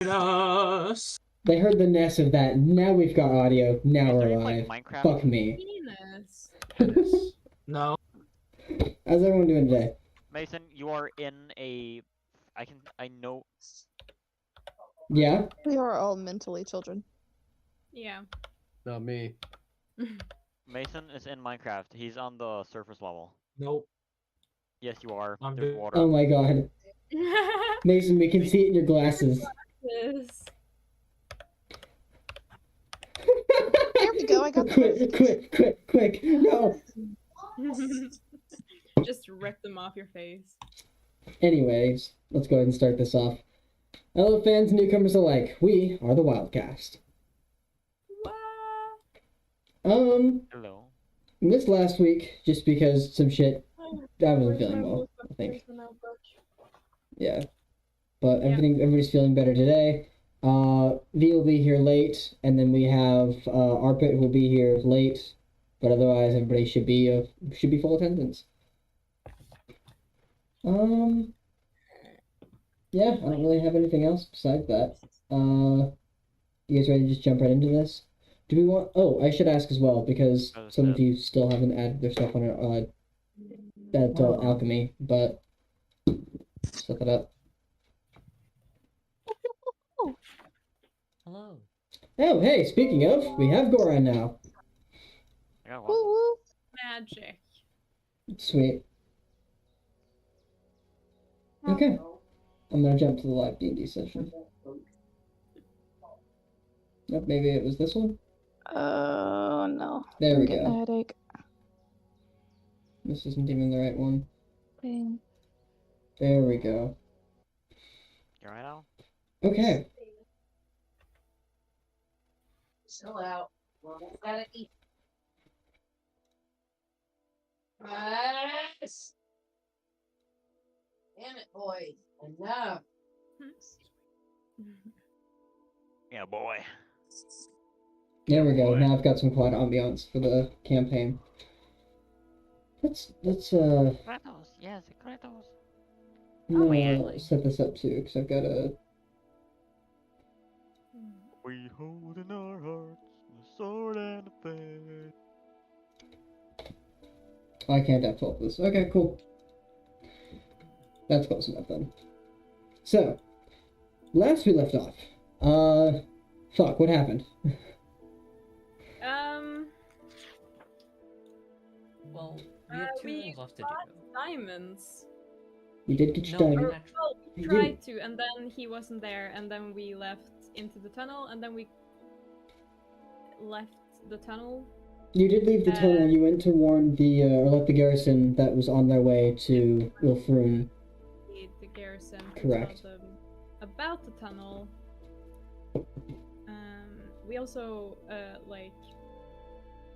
us. They heard the ness of that. Now we've got audio. Now we're Is there, live. like, Minecraft? Fuck me. Penis. No. How's everyone doing today? Mason, you are in a. I know. Yeah? We are all mentally children. Yeah. Not me. Mason is in Minecraft. He's on the surface level. Nope. Yes, you are. I'm There's good. water. Oh my god. Mason, we can see it in your glasses. Yes. There we go, I got Quick. No. Just rip them off your face. Anyways, let's go ahead and start this off. Hello, fans and newcomers alike. We are the Wyld Cast. Hello. Missed last week just because some shit. I wasn't feeling well, I think. Yeah. But everybody's feeling better today. V will be here late, and then we have Arpit will be here late, but otherwise everybody should be full attendance. Yeah, I don't really have anything else besides that. You guys ready to just jump right into this? Do we want? Oh, I should ask as well because some of you still haven't added their stuff on that alchemy, but set it up. Hello. Oh, hey, speaking of, we have Goran now. I got Woo one. woo. Magic. Sweet. Okay. I'm gonna jump to the live D&D session. Nope, maybe it was this one? Oh no. There we I'm getting go. a headache. This isn't even the right one. Dang. There we go. You alright now? Okay. Chill out. Well, gotta eat. Yes. Damn it, boys. Enough. Yeah, boy. There we go. Now I've got some quiet ambiance for the campaign. Let's Kratos. Yes, Kratos. set this up too, because I've got a. We hold in our hearts the sword and the faith. I can't have 12 of this. Okay, cool. That's close enough then. So, last we left off. Fuck, what happened? Well, we have two things left to do. Diamonds. You did get your No, diamond. Well, we tried to, and then he wasn't there, and then we left into the tunnel, and then we left the tunnel. You did leave the tunnel. You went to warn the, or let the garrison that was on their way to Wilfrun. The garrison. Correct. Tell them about the tunnel. We also,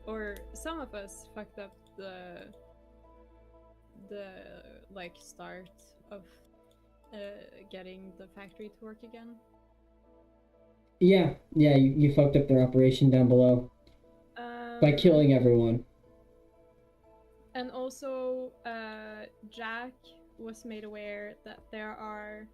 or some of us fucked up the start of getting the factory to work again. Yeah, you fucked up their operation down below by killing everyone. And also, Jack was made aware that there are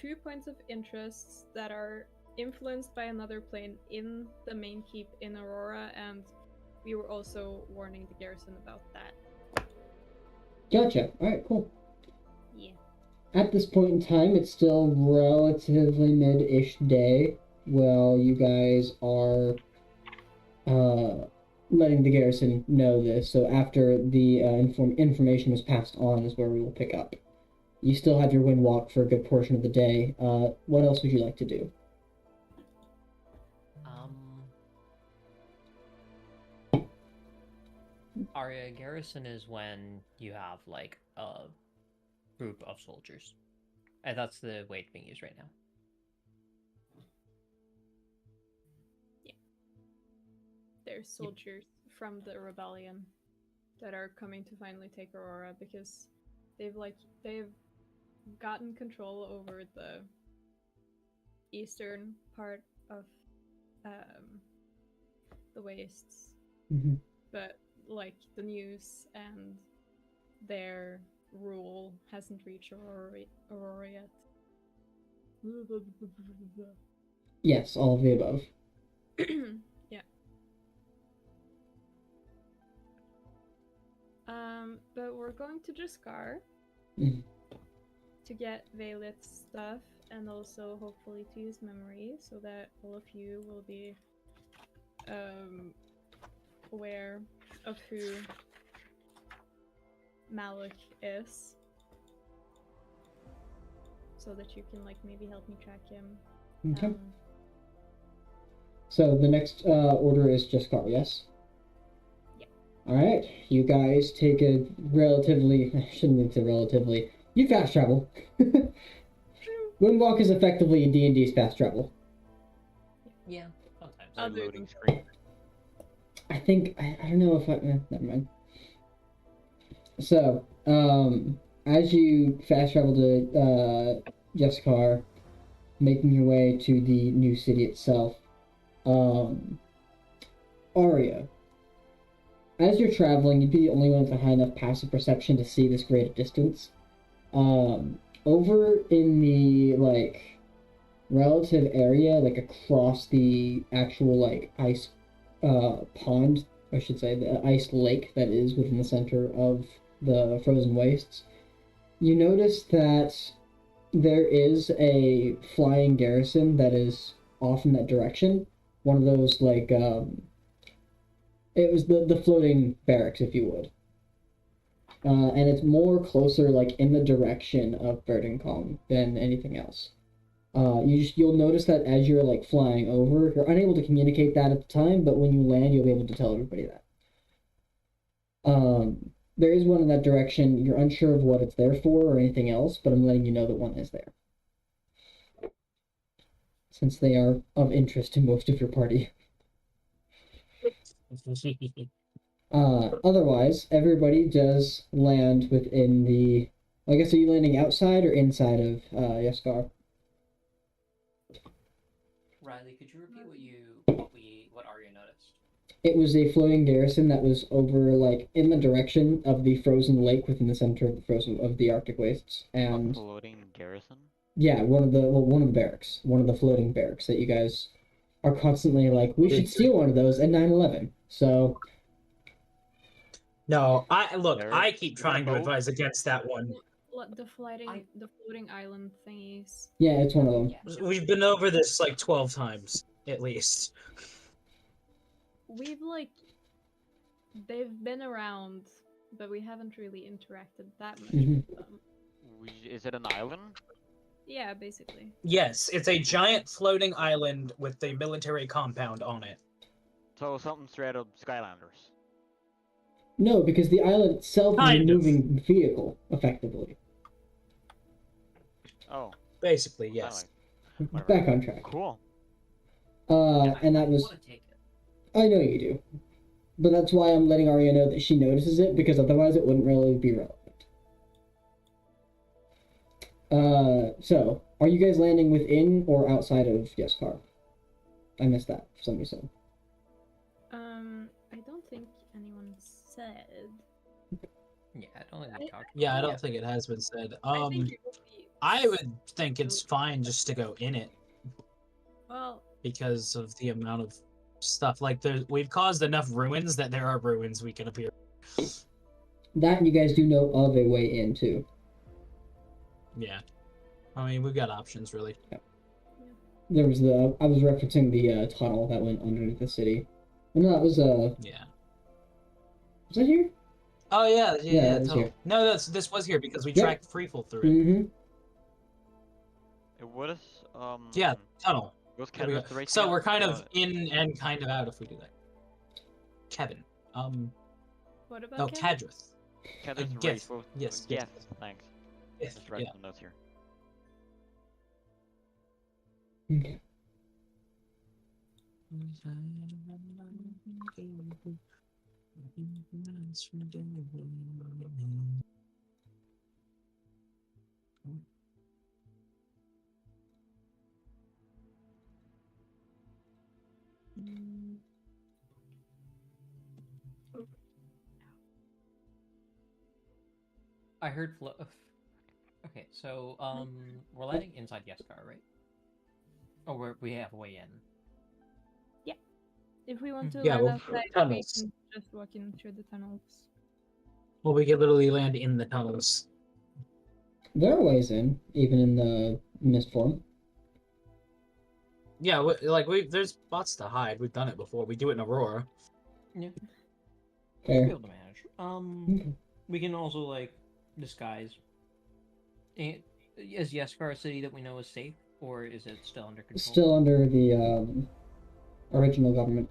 2 points of interest that are influenced by another plane in the main keep in Aurora, and we were also warning the garrison about that. Gotcha. Alright, cool. Yeah. At this point in time, it's still relatively mid-ish day while you guys are letting the garrison know this. So after the information was passed on is where we will pick up. You still have your wind walk for a good portion of the day. What else would you like to do? Our garrison is when you have, like, a group of soldiers. And that's the way it's being used right now. Yeah. There's soldiers from the rebellion that are coming to finally take Aurora because they've gotten control over the eastern part of the wastes. Mm-hmm. But like the news and their rule hasn't reached Aurora yet. Yes, all of the above. Yeah. But we're going to Jaskar Mhm. to get Vaylith's stuff and also hopefully to use memory so that all of you will be aware of who Malik is. So that you can like maybe help me track him. Okay. So the next order is Jaskar, yes? Yeah. Alright, you guys take a relatively, I shouldn't say relatively, you fast travel. Windwalk is effectively D&D's fast travel. Yeah, sometimes. Other Loading than- screen. I think, I don't know if I, never mind. So, as you fast travel to Jaskar, making your way to the new city itself, Arya, as you're traveling, you'd be the only one with a high enough passive perception to see this great distance. Over in the, like, relative area, like, across the actual, like, ice, pond, I should say, the ice lake that is within the center of the frozen wastes, you notice that there is a flying garrison that is off in that direction. One of those, like, it was the floating barracks, if you would. And it's more closer, like, in the direction of Burdencombe than anything else. You'll notice that as you're, like, flying over, you're unable to communicate that at the time, but when you land, you'll be able to tell everybody that. There is one in that direction. You're unsure of what it's there for or anything else, but I'm letting you know that one is there. Since they are of interest to most of your party. Otherwise, everybody does land within the... I guess, are you landing outside or inside of Jaskar? Riley, could you repeat what Arya noticed? It was a floating garrison that was over, like, in the direction of the frozen lake within the center of the Arctic wastes, and Floating garrison? yeah, one of the barracks, one of the floating barracks that you guys are constantly like, we should steal one of those at 9/11. So No, I keep Is that a trying to boat? advise against that one. The floating island thingies. yeah, it's one of them. Yeah. We've been over this like 12 times at least. We've like they've been around, but we haven't really interacted that much with them. Is it an island? Yeah, basically. Yes, it's a giant floating island with a military compound on it. So something straight up Skylanders. No, because the island itself is a Kind of. moving vehicle, effectively. Oh, Basically, yes. whatever. Back on track. Cool. And that was... want to take it. I know you do. But that's why I'm letting Arya know that she notices it, because otherwise it wouldn't really be relevant. So, are you guys landing within or outside of Jaskar? I missed that for some reason. I don't think anyone said. Yeah, I don't think we talked. Yeah, I don't think it has been said. I think it would be. I would think it's fine just to go in it Well, because of the amount of stuff. Like, we've caused enough ruins that there are ruins we can appear. That you guys do know of a way in, too. Yeah. I mean, we've got options, really. There was I was referencing the tunnel that went underneath the city. No, that was, Yeah. was that here? Oh, yeah, it was tunnel. here. No, this was here because we Yep. tracked Freefall through it. Mm-hmm. What is Yeah, tunnel. What's There we go. Kendrick's race So again? we're kind of in and kind of out if we do that. Kevin. what about No, Ken? Kadrith. Kendrick's yes, race. Both... yes, Yes. yes. Thanks. Yes, Just write yeah. some notes here. Okay. I heard Okay, so we're landing inside Jaskar, right? Or we have a way in. If we want to Yeah, land well, outside, we tunnels. can just walk in through the tunnels. Well, we could literally land in the tunnels. There are ways in, even in the mist form. Yeah, there's spots to hide. We've done it before. We do it in Aurora. Yeah. Fair. We'll be able to manage. We can also like disguise. Is Yeskar a city that we know is safe, or is it still under control? Still under the original government.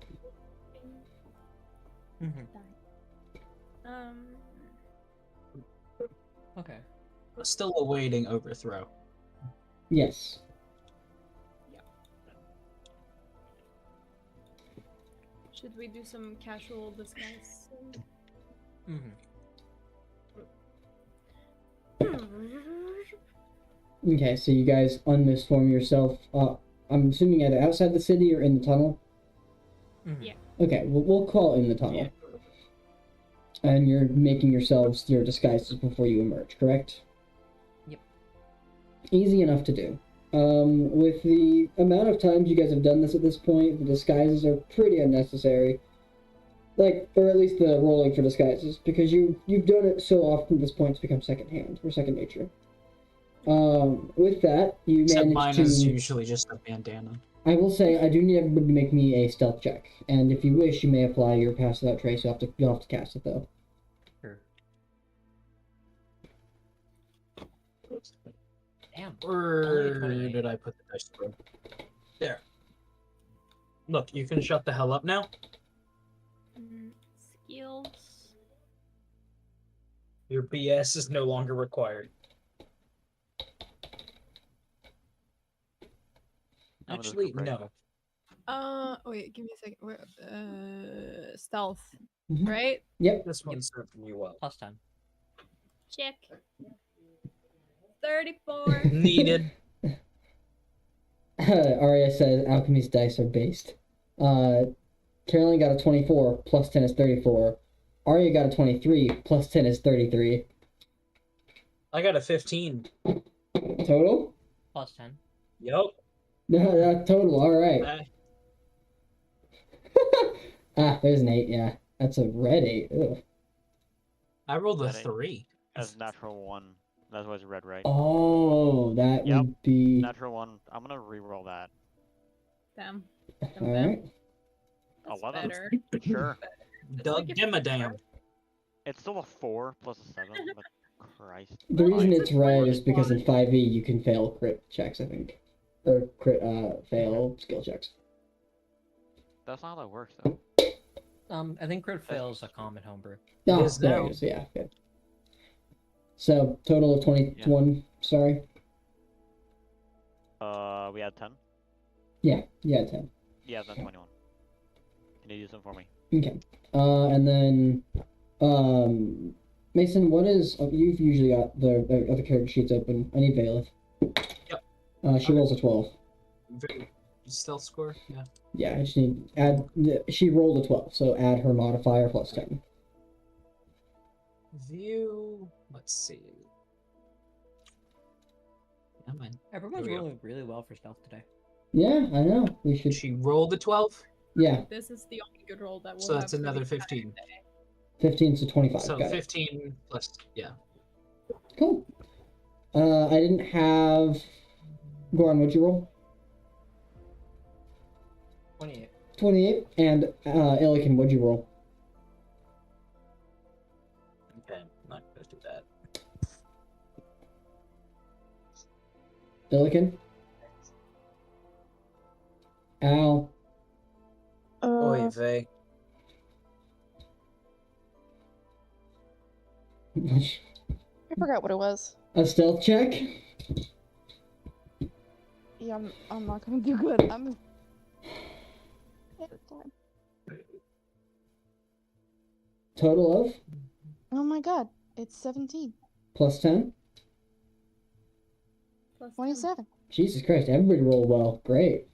Okay. Still awaiting overthrow. Yes. Should we do some casual disguise? Okay, so you guys unmistform yourself. I'm assuming either outside the city or in the tunnel. Yeah. Okay, we'll call it in the tunnel. Yeah. And you're making yourselves your disguises before you emerge, correct? Yep. Easy enough to do. With the amount of times you guys have done this at this point, the disguises are pretty unnecessary. Like, or at least the rolling for disguises, because you've done it so often at this point it's become second hand, or second nature. With that, you Except mine manage to... is usually just a bandana. I will say, I do need everybody to make me a stealth check, and if you wish, you may apply your pass without trace. You'll have to cast it, though. Sure. Damn. Where 28. did I put the dice through? There. Look, you can shut the hell up now. Skills. Your BS is no longer required. I'm gonna Actually, go break. no. Wait, give me a second. Where, stealth, Mhm. right? Yep. This one's serving you well. Plus 10. Check. 34. Needed. Arya says alchemy's dice are based. Caroline got a 24, plus 10 is 34. Arya got a 23, plus 10 is 33. I got a 15. Total? Plus 10. Yup. No, total, alright. There's an 8, yeah. That's a red 8. Ugh. I rolled a That ain't- 3. As natural 1. That's why it's red, right? Oh, that Yep. would be... Natural 1. I'm gonna re-roll that. Damn. Alright. That's 11. better. Sure. Doug Dimmadam. It's still a 4 plus a 7, but Christ. The reason Fine. it's red is because in 5e you can fail crit checks, I think. Or fail skill checks. That's not how that works, though. I think crit fail is a common homebrew. Oh, is there now. it is, yeah, good. So, total of 21, sorry. We had 10? Yeah, 10. Yeah, then 21. Can you do something for me? Okay. And then, Mason, what is... you've usually got the other character sheets open. I need Valeth. Yep. She rolls a 12. Stealth score? Yeah. Yeah, I just need... she rolled a 12, so add her modifier plus 10. View. Let's see. Come on. Everyone's Here we go. rolling really well for stealth today. Yeah, I know. We should... She rolled a 12, Yeah, This is the only good roll that we'll so have that's for the another entire 15. day. 15 to 25. So Got it. 15 plus, yeah. Cool. I didn't have... Goran, what'd you roll? 28. 28. And Illiken, what'd you roll? Okay, I'm not gonna do that. Illiken? Al? Oy vey. I forgot what it was. A stealth check? Yeah, I'm not gonna do good. I'm. Yeah, time. Total of? Oh my god, it's 17. Plus 10? Plus 10. 27. Jesus Christ, everybody rolled well. Great.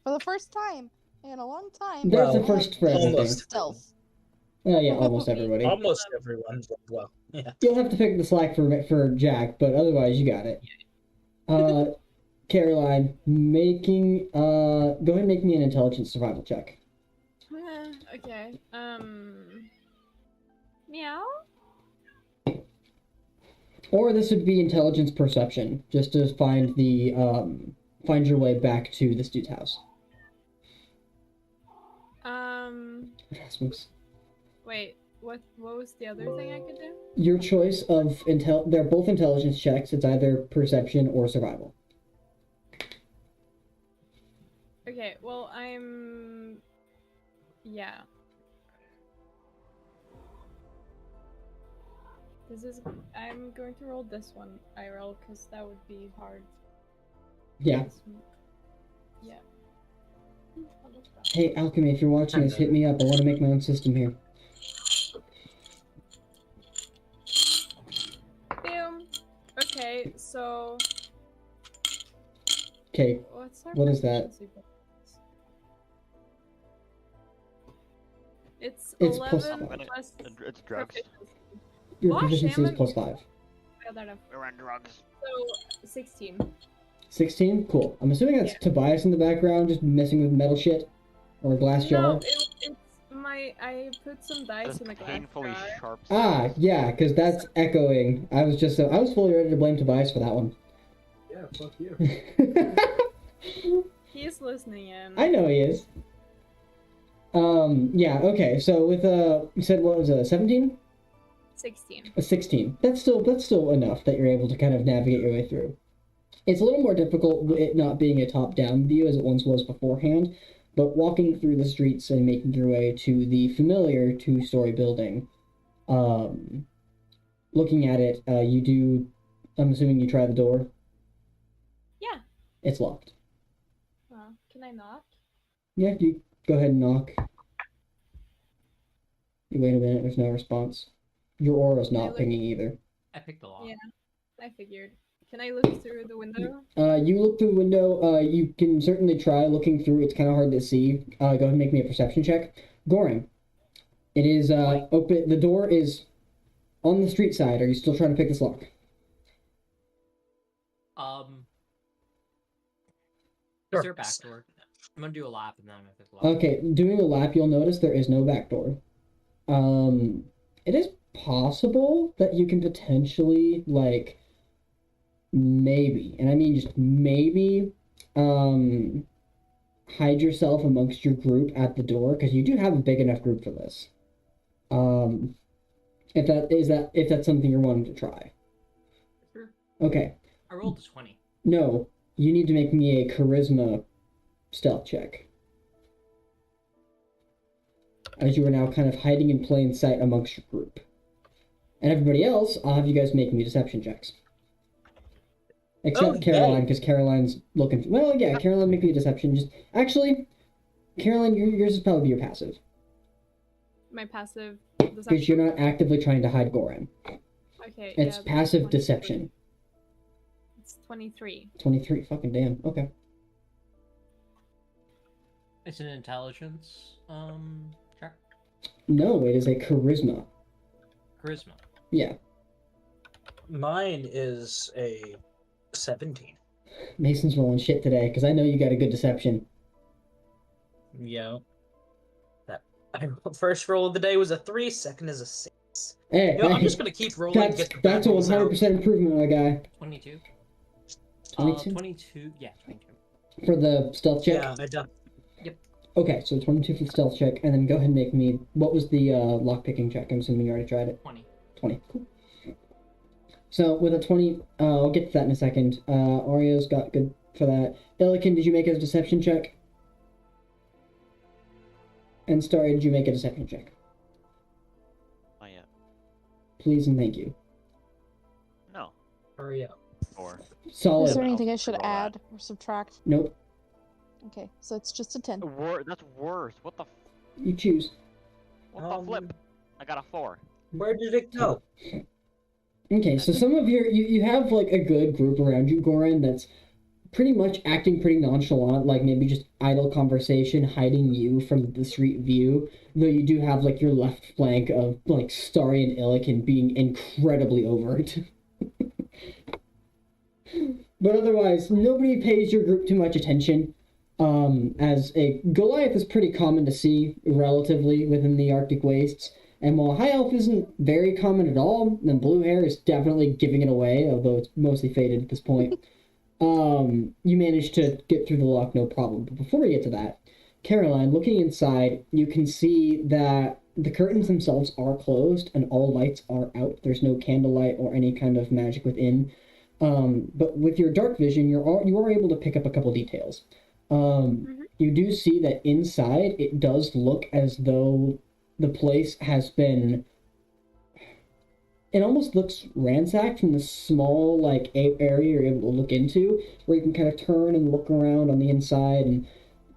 For the first time in a long time. There's Well, the first for everything. almost. Stealth. Oh yeah, almost everybody. Almost everyone rolled well. Yeah. You'll have to pick the slack for Jack, but otherwise you got it. Caroline, making go ahead and make me an intelligence survival check. Okay. Meow. Or this would be intelligence perception, just to find the find your way back to this dude's house. Erasmus. Wait. What was the other thing I could do? Your choice of they're both intelligence checks. It's either perception or survival. Okay. Well, yeah. I'm going to roll this one IRL because that would be hard. Yeah. Yeah. Hey, Alchemy, if you're watching this, hit me up. I want to make my own system here. Boom. Okay, so. Okay. What is that? It's It's 11 plus plus. It's drugs. Your Gosh, proficiency is damn it. plus 5. We're on drugs. So 16. 16? Cool. I'm assuming that's Yeah. Tobias in the background, just messing with metal shit. Or a glass jar. No, it's I put some dice That's in a glass painfully jar. sharp. Ah, yeah, because that's echoing. I was fully ready to blame Tobias for that one. Yeah, fuck you. He's listening in. I know he is. Yeah, okay, so with, you said what was it, 17? 16. A 16. That's still enough that you're able to kind of navigate your way through. It's a little more difficult, it not being a top-down view as it once was beforehand, but walking through the streets and making your way to the familiar two-story building, looking at it, I'm assuming you try the door? Yeah. It's locked. Can I knock? Yeah, you go ahead and knock. You wait a minute, there's no response. Your aura's not pinging either. I picked the lock. Yeah, I figured. Can I look through the window? You look through the window, you can certainly try looking through, it's kind of hard to see. Go ahead and make me a perception check. Goran, it is, open, the door is on the street side. Are you still trying to pick this lock? Is there a back door? I'm gonna do a lap and then I'm gonna pick the lock. Okay, doing a lap, you'll notice there is no back door. It is possible that you can potentially, like, maybe, and I mean just maybe, hide yourself amongst your group at the door, because you do have a big enough group for this. If that's something you're wanting to try. Sure. Okay. I rolled a 20. No, you need to make me a charisma stealth check. As you are now kind of hiding in plain sight amongst your group. And everybody else, I'll have you guys make me deception checks. Except Caroline, because Caroline's looking... Well, yeah, Caroline, make me a deception. Actually, Caroline, yours is probably your passive. My passive Because deception. you're not actively trying to hide Goran. Okay. It's yeah, passive 23. deception. It's 23. 23, fucking damn. Okay. It's an intelligence check. No, it is a charisma. Charisma. Yeah. Mine is a 17. Mason's rolling shit today, because I know you got a good deception. Yeah. That first roll of the day was a 3, second is a 6. Hey, I'm just gonna keep rolling. That's a 100% improvement, my guy. 22. 22? 22. Yeah, 22. For the stealth check? Yeah, I done. Yep. Okay, so 22 for the stealth check, and then go ahead and make me... What was the lockpicking check? I'm assuming you already tried it. 20. 20. Cool. So with a 20, I'll get to that in a second. Oreo's got good for that. Illikin, did you make a deception check? And Starry, did you make a deception check? Not yet. Please and thank you. No. Hurry up. 4. Solid. Is there anything I should Roll that. add or subtract? Nope. Okay, so it's just a 10. That's worse. What the? You choose. What the flip? I got a 4. Where did it go? Okay, so some of you have like a good group around you, Goran, that's pretty much acting pretty nonchalant, like maybe just idle conversation, hiding you from the street view. Though you do have like your left flank of like Starry and Illikin being incredibly overt. But otherwise, nobody pays your group too much attention. As a Goliath is pretty common to see relatively within the Arctic wastes. And while High Elf isn't very common at all, then Blue Hair is definitely giving it away, although it's mostly faded at this point. You managed to get through the lock no problem. But before we get to that, Caroline, looking inside, you can see that the curtains themselves are closed and all lights are out. There's no candlelight or any kind of magic within. But with your dark vision, you are able to pick up a couple details. You do see that inside it does look as though the place has been... It almost looks ransacked from the small like area you're able to look into, where you can kind of turn and look around on the inside, and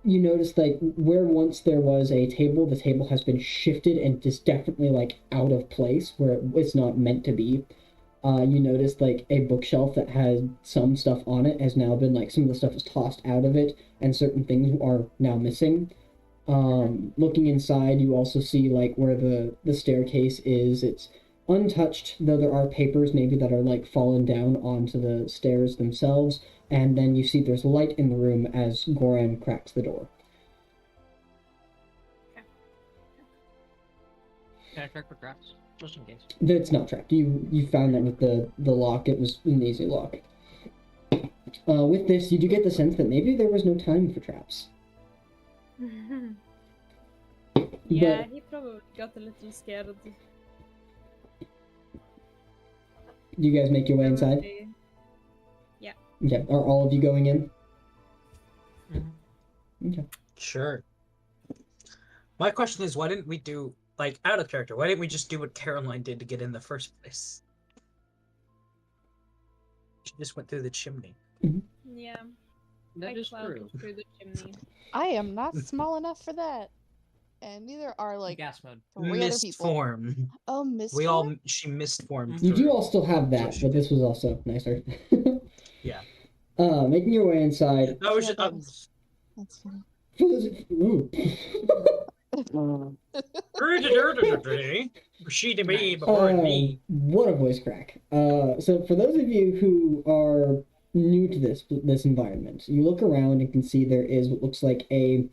you notice like where once there was a table, the table has been shifted and is definitely like out of place where it's not meant to be. You notice like a bookshelf that had some stuff on it has now been like some of the stuff is tossed out of it and certain things are now missing. Looking inside, you also see like where the staircase is. It's untouched, though there are papers maybe that are like fallen down onto the stairs themselves. And then you see there's light in the room as Goran cracks the door. Can I check for traps? Just in case. It's not trapped. You found that with the lock. It was an easy lock. With this, you do get the sense that maybe there was no time for traps. Yeah, he probably got a little scared. Do you guys make your way inside? Yeah. Okay. Are all of you going in? Mm-hmm. Okay. Sure. My question is, why didn't we do, like, out of character, why didn't we just do what Caroline did to get in the first place? She just went through the chimney. Yeah. That is true. Through the chimney. I am not small enough for that. And neither are like Gas mode. 3 other Missed people. form. Oh, missed We form? all, she missed form. You do through. all still have that, She but did. this was also nicer. Yeah. Making your way inside. I was Yeah, just, That's funny. Ooh. she to me before me. What a voice crack. So for those of you who are new to this environment, you look around and can see there is what looks like a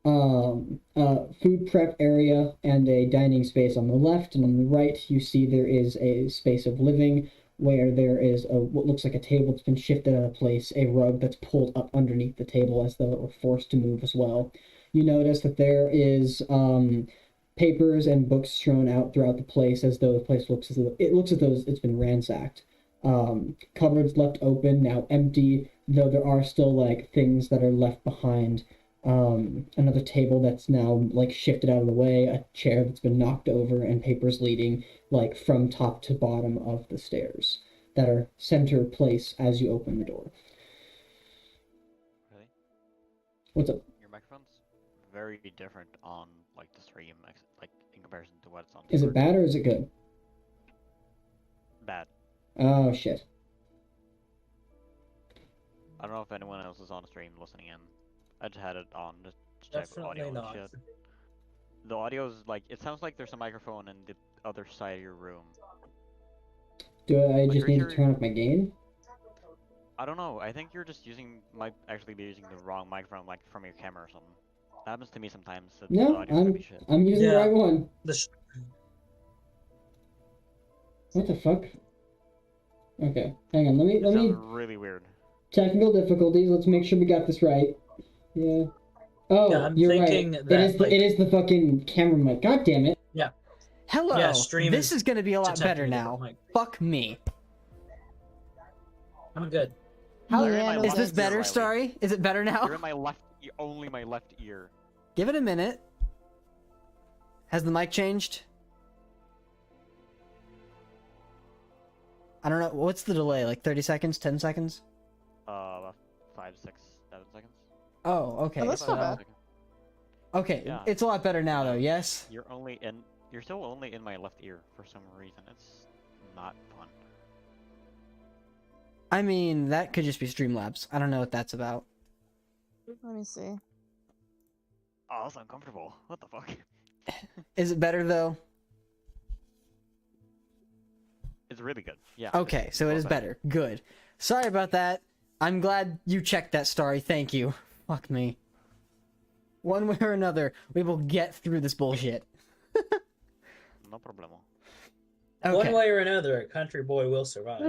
food prep area and a dining space on the left, and on the right you see there is a space of living where there is what looks like a table that's been shifted out of place, a rug that's pulled up underneath the table as though it were forced to move as well. You notice that there is papers and books thrown out throughout the place as though the place looks as though it's been ransacked. Cupboards left open, now empty, though there are still like things that are left behind. Another table that's now like shifted out of the way, a chair that's been knocked over, and papers leading like from top to bottom of the stairs that are center place as you open the door. Really? What's up? Your microphone's very different on like the stream, like in comparison to what's on. Is it Discord. bad or is it good? Bad. Oh shit. I don't know if anyone else is on stream listening in. I just had it on just to check the audio Definitely and not. shit. The audio is like, it sounds like there's a microphone in the other side of your room. Do I Like, just need to you're- turn up my gain? I don't know. I think you're just might actually be using the wrong microphone, like from your camera or something. That happens to me sometimes. So the No, audio's gonna be shit. I'm using the Yeah. right one. The What the fuck? Okay, hang on. Let It me sounds really weird. technical difficulties. Let's make sure we got this right. Yeah. Oh, Yeah, I'm you're thinking right. that, It is the fucking camera mic. God damn it. Hello. Yeah, stream this is gonna be a lot detecting better a now. different mic. Fuck me. I'm good. How You're in my Yeah, is left this ear, better, Riley. Starry? Is it better now? You're in my left, only my left ear. Give it a minute. Has the mic changed? I don't know. What's the delay? Like 30 seconds? 10 seconds? About 5, 6, 7 seconds. Oh, okay. Oh, that's not so- bad. Okay, Yeah. it's a lot better now, though. Yes. You're still only in my left ear for some reason. It's not fun. I mean, that could just be Streamlabs. I don't know what that's about. Let me see. Oh, that's uncomfortable. What the fuck? Is it better though? It's really good. Yeah. Okay, so it is better. Good. Sorry about that. I'm glad you checked that, Starry. Thank you. Fuck me. One way or another, we will get through this bullshit. No problemo. Okay. One way or another, a country boy will survive.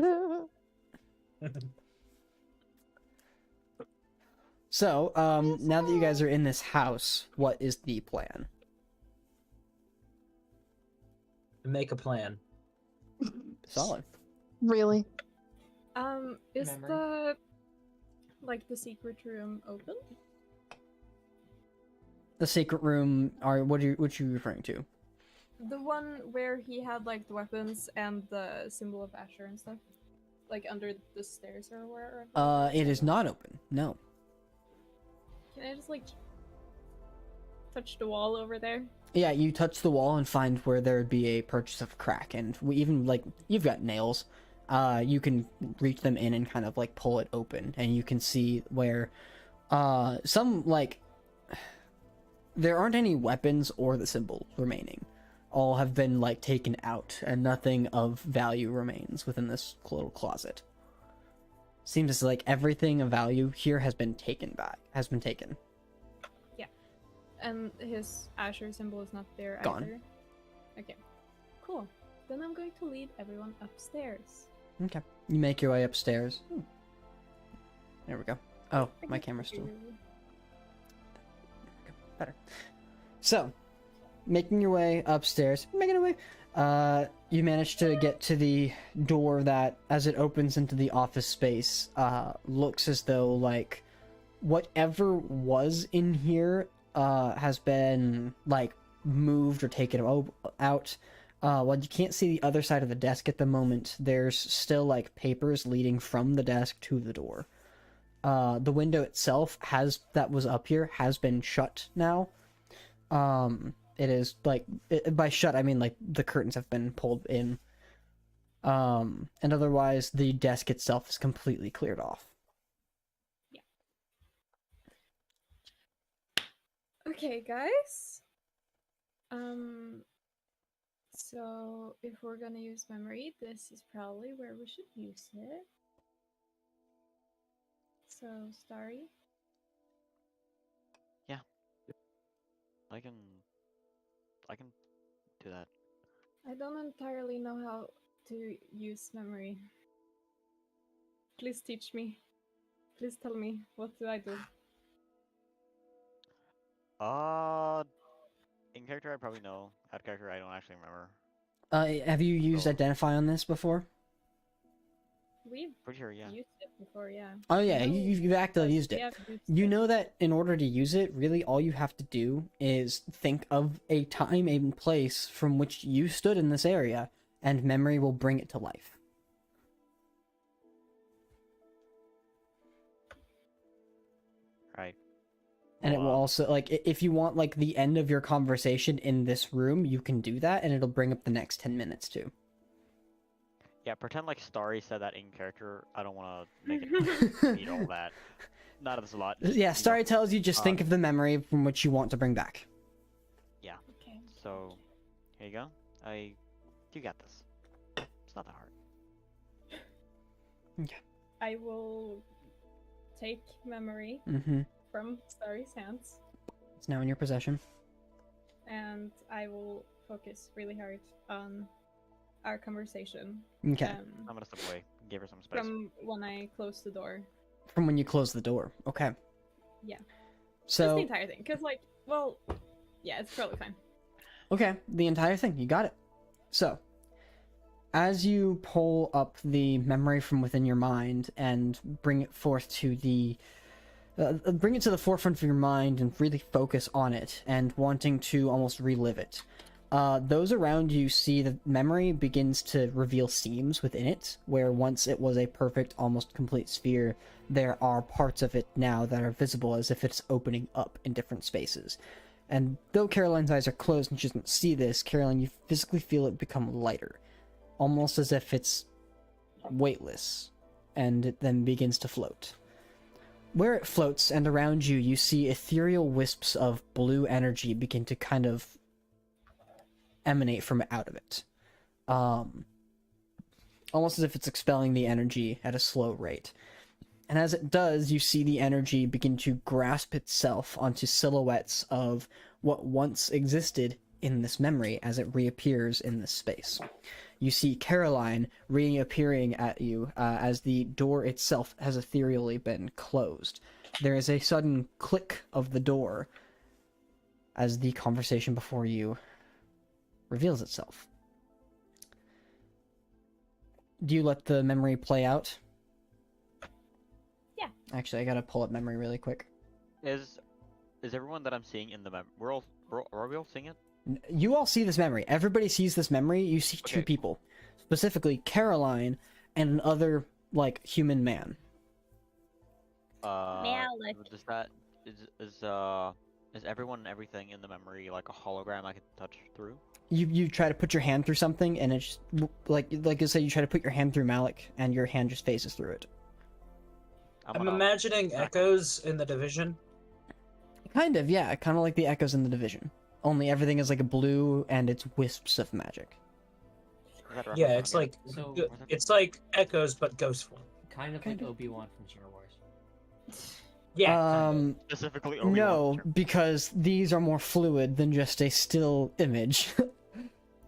So, now that you guys are in this house, what is the plan? Make a plan. Solid. Really? Is Memory. the secret room open? The secret room are what are you referring to? The one where he had like the weapons and the symbol of Asher and stuff, like under the stairs or where? It is not open. No. Can I just like touch the wall over there? Yeah, you touch the wall and find where there would be a purchase of crack, and we even like you've got nails. You can reach them in and kind of like pull it open, and you can see where some like there aren't any weapons or the symbol remaining. All have been like taken out, and nothing of value remains within this little closet. Seems as like everything of value here has been taken. Yeah. And his Asher symbol is not there Gone. either. Okay. Cool. Then I'm going to lead everyone upstairs. Okay. You make your way upstairs. There we go. Oh, my camera's still. Better. So, making your way upstairs, you manage to get to the door that, as it opens into the office space, looks as though, like, whatever was in here, has been, like, moved or taken out. While you can't see the other side of the desk at the moment, there's still, like, papers leading from the desk to the door. The window itself that was up here has been shut now. It is like by shut I mean like the curtains have been pulled in. And otherwise the desk itself is completely cleared off. Yeah. Okay, guys. So if we're gonna use memory, this is probably where we should use it. So, Starry? Yeah. I can do that. I don't entirely know how to use memory. Please teach me. Please tell me. What do I do? In character I probably know. Out of character I don't actually remember. Have you used Oh. Identify on this before? We've Pretty sure, yeah. used it before, yeah. Oh yeah, No, you've actively used we it. have used You it. know that in order to use it, really all you have to do is think of a time and place from which you stood in this area, and memory will bring it to life. Right. And it will Well, also, like, if you want, like, the end of your conversation in this room, you can do that, and it'll bring up the next 10 minutes, too. yeah, pretend like Starry said that in character. I don't want to make it need all that. Not of this a lot. just, Yeah, you know, Starry tells you just think of the memory from which you want to bring back. Yeah. Okay. So, here you go. You got this. It's not that hard. Okay. I will take memory Mm-hmm. from Starry's hands, It's now in your possession. and I will focus really hard on our conversation. Okay. I'm gonna step away. Give her some space. From when I close the door. From when you close the door. Okay. Yeah. Just So, the entire thing, because yeah, it's probably fine. okay, the entire thing. You got it. So, as you pull up the memory from within your mind and bring it forth to bring it to the forefront of your mind and really focus on it and wanting to almost relive it. Those around you see the memory begins to reveal seams within it, where once it was a perfect, almost complete sphere, there are parts of it now that are visible as if it's opening up in different spaces. And though Caroline's eyes are closed and she doesn't see this, Caroline, you physically feel it become lighter, almost as if it's weightless, and it then begins to float. Where it floats and around you, you see ethereal wisps of blue energy begin to kind of emanate from out of it. Almost as if it's expelling the energy at a slow rate. And as it does, you see the energy begin to grasp itself onto silhouettes of what once existed in this memory as it reappears in this space. You see Caroline reappearing at you as the door itself has ethereally been closed. There is a sudden click of the door as the conversation before you reveals itself. Do you let the memory play out? Yeah. Actually, I gotta pull up memory really quick. Is everyone that I'm seeing in the are we all seeing it? You all see this memory. Everybody sees this memory. You see two Okay. people. Specifically, Caroline and another, like, human man. Malik. Does that is everyone and everything in the memory like a hologram I can touch through? You try to put your hand through something, and it's like you say, you try to put your hand through Malik, and your hand just phases through it. I'm imagining echoes in the Division. Kind of, yeah. Kind of like the echoes in the Division. Only everything is like a blue, and it's wisps of magic. Yeah, it's like So- it's like echoes but ghost form. Kind of like Obi-Wan from Star Wars. Yeah. Specifically No, because these are more fluid than just a still image.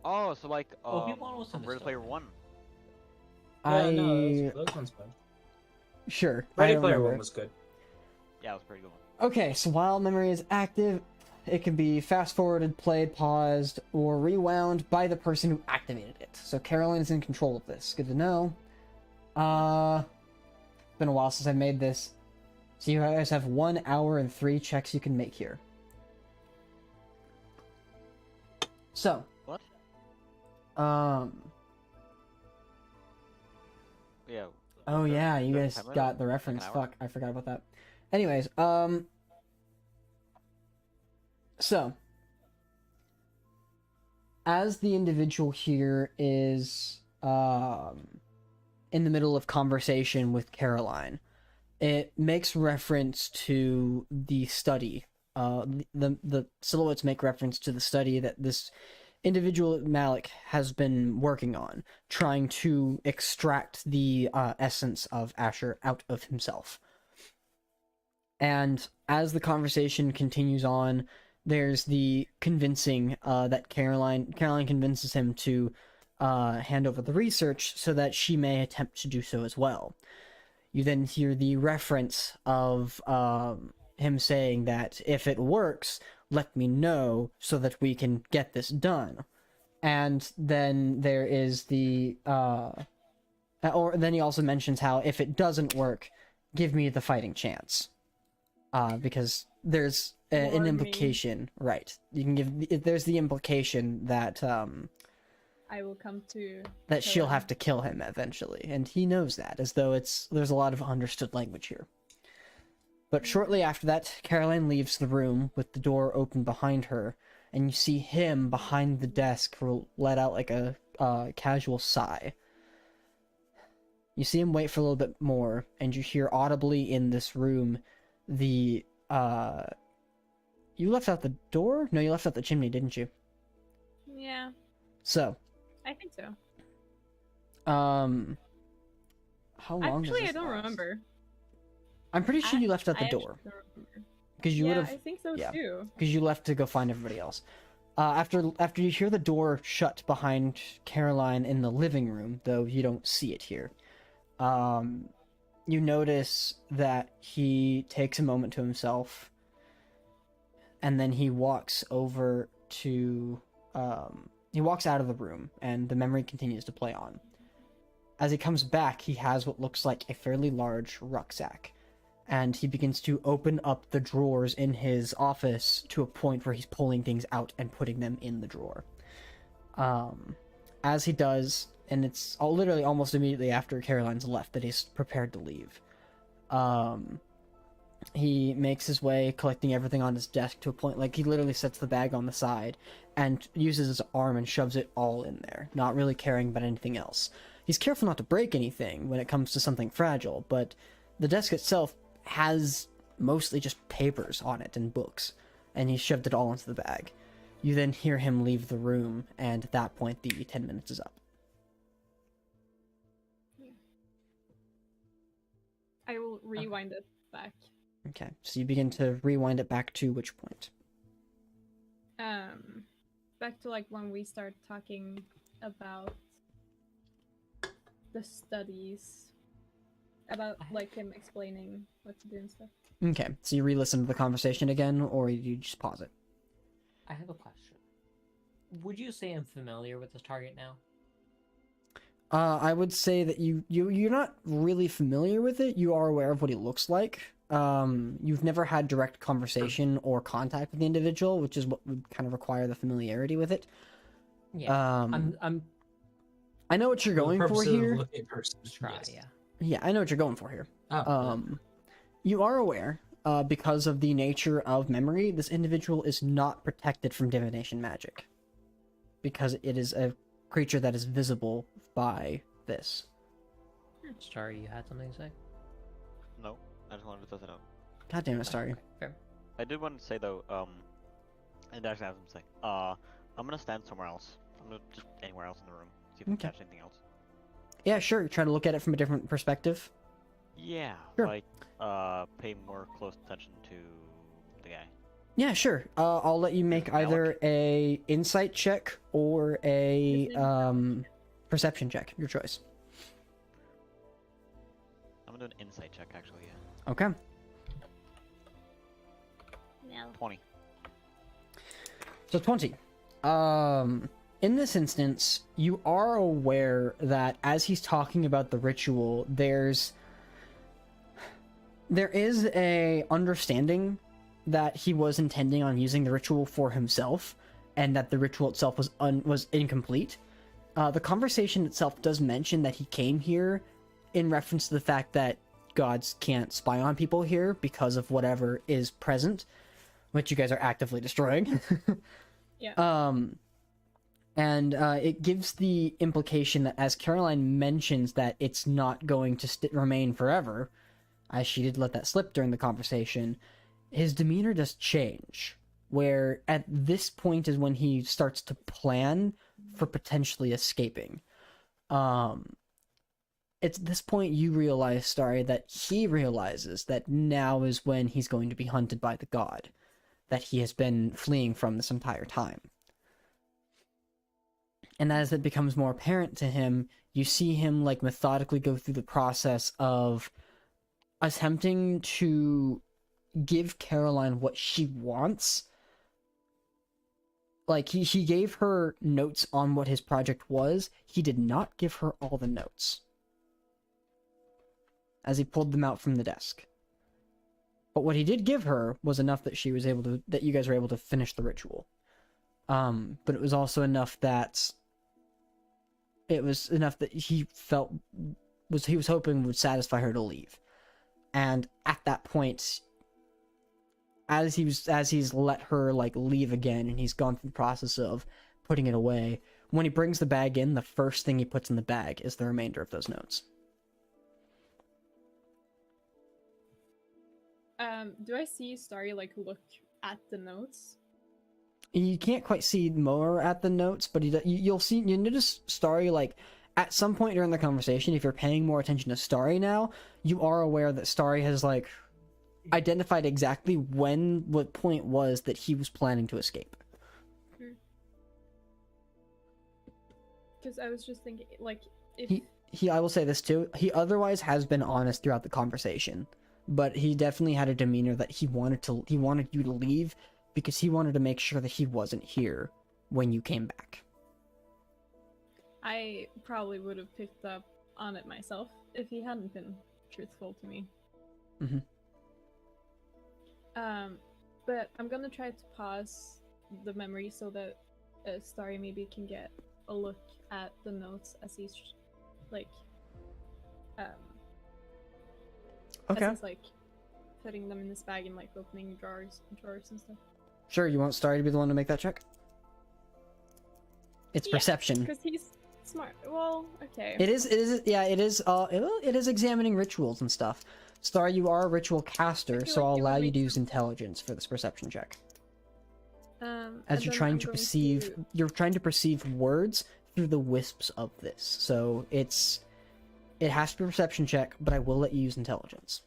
Oh, so like Obi-Wan was in from the Ready story. Player One. Yeah, no, those ones fun. Sure. I Ready don't Player remember. One was good. Yeah, it was a pretty good one. Okay, so while memory is active, it can be fast forwarded, played, paused, or rewound by the person who activated it. So Caroline is in control of this. Good to know. Been a while since I made this. So you guys have 1 hour and 3 checks you can make here. So. What? Yeah. Oh yeah, you the guys time limit? got the Like an reference. hour? Fuck, I forgot about that. Anyways, so as the individual here is in the middle of conversation with Caroline, it makes reference to the study. The silhouettes make reference to the study that this individual Malik has been working on, trying to extract the essence of Asher out of himself. And as the conversation continues on, there's the convincing that Caroline convinces him to hand over the research so that she may attempt to do so as well. You then hear the reference of him saying that if it works, let me know so that we can get this done. And then there is the or then he also mentions how if it doesn't work, give me the fighting chance. Because there's an Warn me. implication, right? You can give. There's the implication that I will come to. that kill she'll him. have to kill him eventually, and he knows that, as though there's a lot of understood language here. But shortly after that, Caroline leaves the room with the door open behind her, and you see him behind the desk let out like a casual sigh. You see him wait for a little bit more, and you hear audibly in this room the you left out the door? No, you left out the chimney, didn't you? Yeah, So, I think so. how long does Actually, this I don't last? remember. I'm pretty sure you left out the I actually door don't remember. because you Yeah, would have I think so yeah. too. because you left to go find everybody else. After you hear the door shut behind Caroline in the living room, though you don't see it here, you notice that he takes a moment to himself, and then he walks over to he walks out of the room, and the memory continues to play on. As he comes back, he has what looks like a fairly large rucksack, and he begins to open up the drawers in his office to a point where he's pulling things out and putting them in the drawer. As he does, and it's literally almost immediately after Caroline's left that he's prepared to leave, he makes his way, collecting everything on his desk to a point, like he literally sets the bag on the side and uses his arm and shoves it all in there, not really caring about anything else. He's careful not to break anything when it comes to something fragile, but the desk itself has mostly just papers on it and books, and he shoved it all into the bag. You then hear him leave the room, and at that point the 10 minutes is up. I will rewind it back. Okay, so you begin to rewind it back to which point? Back to like when we start talking about the studies, about like him explaining what to do and stuff. Okay, so you re-listen to the conversation again, or you just pause it? I have a question. Would you say I'm familiar with this target now? I would say that you're not really familiar with it. You are aware of what he looks like. You've never had direct conversation or contact with the individual, which is what would kind of require the familiarity with it. Yeah, I know what you're going for here. Try, Yes. yeah. Yeah, I know what you're going for here. Oh, You are aware, because of the nature of memory, this individual is not protected from divination magic. Because it is a creature that is visible by this. Sorry, you had something to say? No, I just wanted to test it out. God damn it, sorry. Fair. I did want to say though, and actually I have something to say. I'm gonna stand somewhere else. I'm gonna just anywhere else in the room. See if I can Okay. catch anything else. Yeah, sure. Try to look at it from a different perspective. Yeah, Sure. like pay more close attention to the guy. Yeah, sure. I'll let you make either a insight check or a perception check. Your choice. I'm gonna do an insight check actually. Yeah. Okay. No. 20. So 20. In this instance, you are aware that as he's talking about the ritual, there is a understanding that he was intending on using the ritual for himself, and that the ritual itself was incomplete. The conversation itself does mention that he came here in reference to the fact that gods can't spy on people here because of whatever is present, which you guys are actively destroying. Yeah. And it gives the implication that, as Caroline mentions that it's not going to remain forever, as she did let that slip during the conversation, his demeanor does change, where at this point is when he starts to plan for potentially escaping. It's at this point you realize, Starry, that he realizes that now is when he's going to be hunted by the god that he has been fleeing from this entire time. And as it becomes more apparent to him, you see him like methodically go through the process of attempting to give Caroline what she wants. Like he gave her notes on what his project was. He did not give her all the notes as he pulled them out from the desk. But what he did give her was enough that she was able to, that you guys were able to finish the ritual. But it was also enough that he felt he was hoping would satisfy her to leave. And at that point, as he's let her like leave again, and he's gone through the process of putting it away, when he brings the bag in, the first thing he puts in the bag is the remainder of those notes. Do I see Starry like look at the notes? You can't quite see more at the notes, but you'll notice Starry, like, at some point during the conversation, if you're paying more attention to Starry now, you are aware that Starry has, like, identified exactly what point was that he was planning to escape. Because I was just thinking, like, if... I will say this too, he otherwise has been honest throughout the conversation, but he definitely had a demeanor that he wanted you to leave, because he wanted to make sure that he wasn't here when you came back. I probably would have picked up on it myself if he hadn't been truthful to me. Mm-hmm. But I'm gonna try to pause the memory so that Starry maybe can get a look at the notes as he's like, Okay. as he's like putting them in this bag and like opening drawers and stuff. Sure, you want Starry to be the one to make that check? It's perception. Because he's smart. Well, okay. It is examining rituals and stuff. Star, you are a ritual caster, so I'll allow you to use intelligence for this perception check. As you're trying to you're trying to perceive words through the wisps of this. So it's It has to be a perception check, but I will let you use intelligence.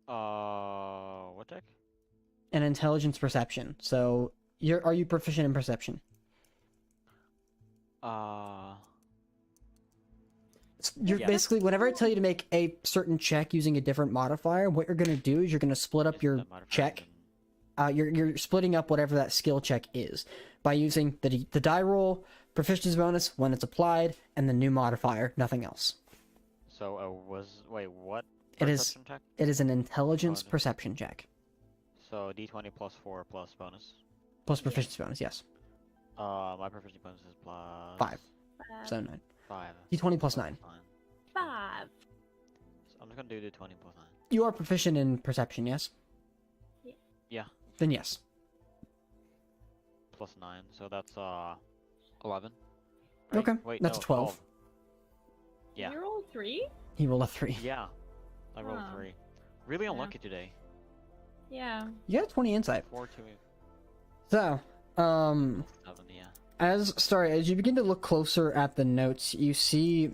Um, What check? An intelligence perception. So, are you proficient in perception? You're Yeah. basically, whenever I tell you to make a certain check using a different modifier, what you're going to do is you're going to split up your check. You're splitting up whatever that skill check is by using the die roll, proficiency bonus when it's applied, and the new modifier, nothing else. So wait, what? It Perception check? is an intelligence Bonus. perception check. So d20 plus 4 plus bonus. Plus proficiency bonus, yes. My proficiency bonus is plus 5. So 9. 5. D20 plus 9. 5. So I'm just gonna do d20 plus 9. You are proficient in perception, yes? Yeah. Then yes. Plus 9, so that's 11. Okay, Wait, that's no, 12. Yeah. You rolled 3? He rolled a 3. Yeah. I rolled Huh. 3. Really unlucky today. Yeah. You got a 20 insight. 4 to me. So, 7, yeah. as you begin to look closer at the notes, you see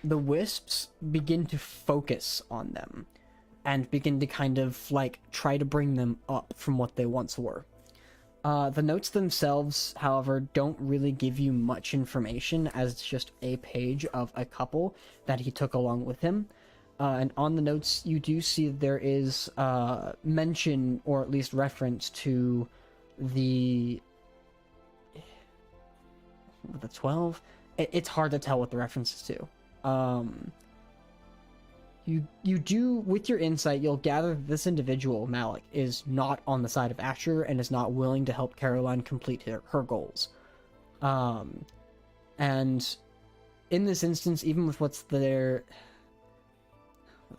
the wisps begin to focus on them and begin to kind of like try to bring them up from what they once were. The notes themselves, however, don't really give you much information, as it's just a page of a couple that he took along with him. And on the notes, you do see there is mention, or at least reference to the 12. It's hard to tell what the reference is to. You do, with your insight, you'll gather that this individual, Malik, is not on the side of Asher and is not willing to help Caroline complete her goals. And in this instance, even with what's there,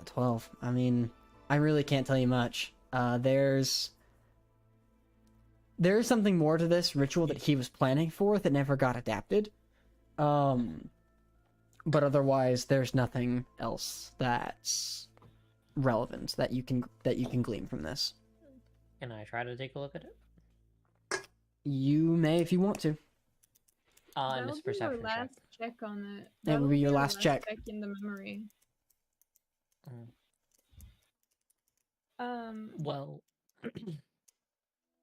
12, I mean, I really can't tell you much. There's something more to this ritual that he was planning for that never got adapted. But otherwise, there's nothing else that's relevant that you can glean from this. Can I try to take a look at it? You may if you want to. In That'll this be your perception check. last check on it. That would be your last check. in the memory. Well,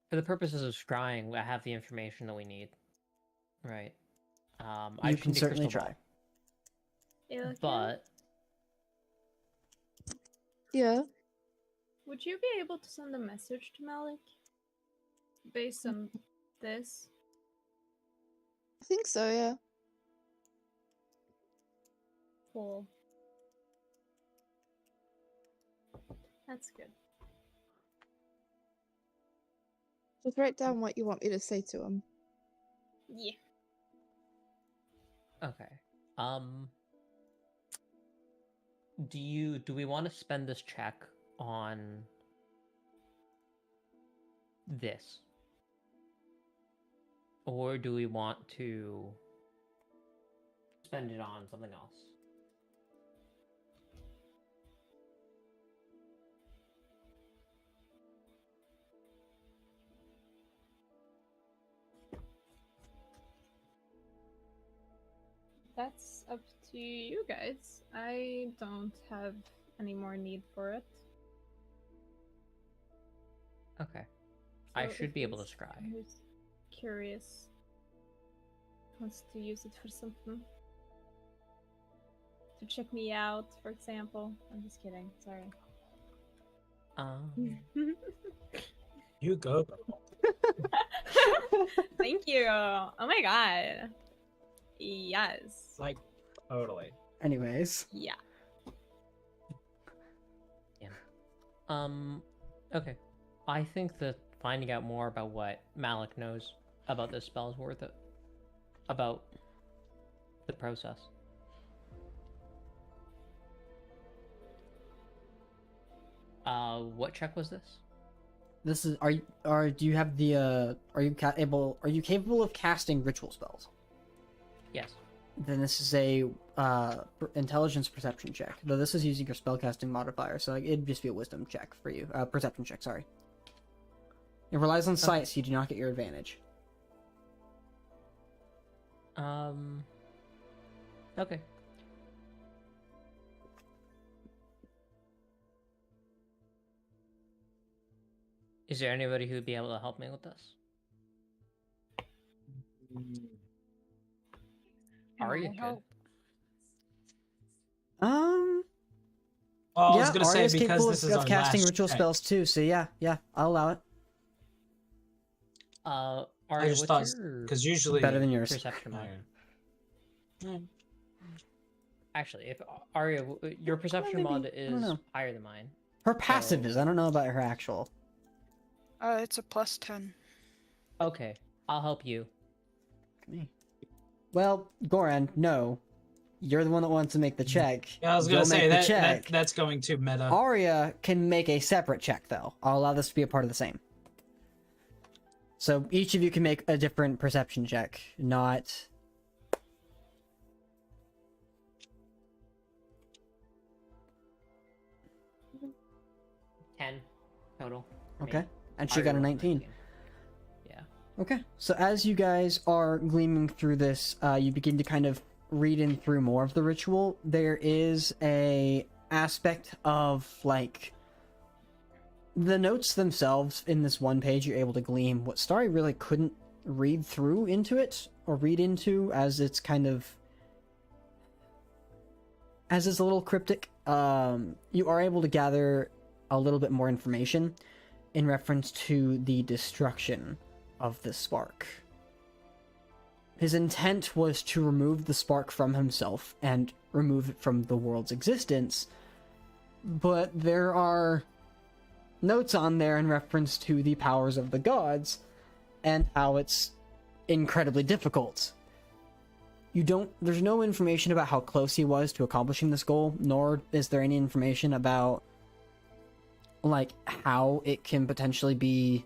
for the purposes of scrying, I have the information that we need. Right. I You just can need a certainly crystal try. ball. But Yeah. Would you be able to send a message to Malik based on this? I think so, yeah. Cool. That's good. Just write down what you want me to say to him. Yeah. okay. Do we want to spend this check on this? Or do we want to spend it on something else? That's up to you guys. I don't have any more need for it. Okay. I So should if be able to it's scry. someone who's curious, wants to use it for something. To check me out, for example. I'm just kidding. Sorry. You go. Thank you. Oh my god. Yes. Like, totally. Anyways, Yeah. Okay. I think that finding out more about what Malik knows about this spell is worth it. About the process. What check was this? this is do you have the are you capable of casting ritual spells? Yes. Then this is a intelligence perception check. Though this is using your spellcasting modifier, so it'd just be a wisdom check for you. Perception check, sorry. It relies on sight, so you do not get your advantage. Okay. Is there anybody who would be able to help me with this? Arya could. help? Well, I was Yeah, gonna say Arya's because capable this is of our casting last ritual check. spells too, so yeah, I'll allow it. I Arya, just thought what's your because usually Better than yours. perception mod? Mm. Actually, if Arya, your perception maybe. mod I don't is know. higher than mine. Her passive So- is. I don't know about her actual. It's a +10. Okay, I'll help you. Me. Well, Goran, no. You're the one that wants to make the check. Yeah, I was gonna You'll say make the that, check. that's going to meta. Arya can make a separate check, though. I'll allow this to be a part of the same. So each of you can make a different perception check, not... 10 total. for me. Okay. And she Arya got a rolled 19. Yeah. Okay. So as you guys are gleaming through this, you begin to kind of read in through more of the ritual. There is a aspect of, like... The notes themselves in this one page, you're able to glean what Starry really couldn't read through into it, or read into, as it's kind of... As it's a little cryptic. You are able to gather a little bit more information in reference to the destruction of the spark. His intent was to remove the spark from himself and remove it from the world's existence, but there are notes on there in reference to the powers of the gods and how it's incredibly difficult. There's no information about how close he was to accomplishing this goal, nor is there any information about like how it can potentially be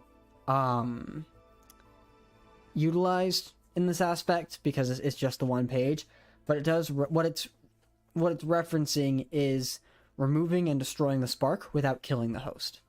utilized in this aspect, because it's just the one page. But it does what it's referencing is removing and destroying the spark without killing the host.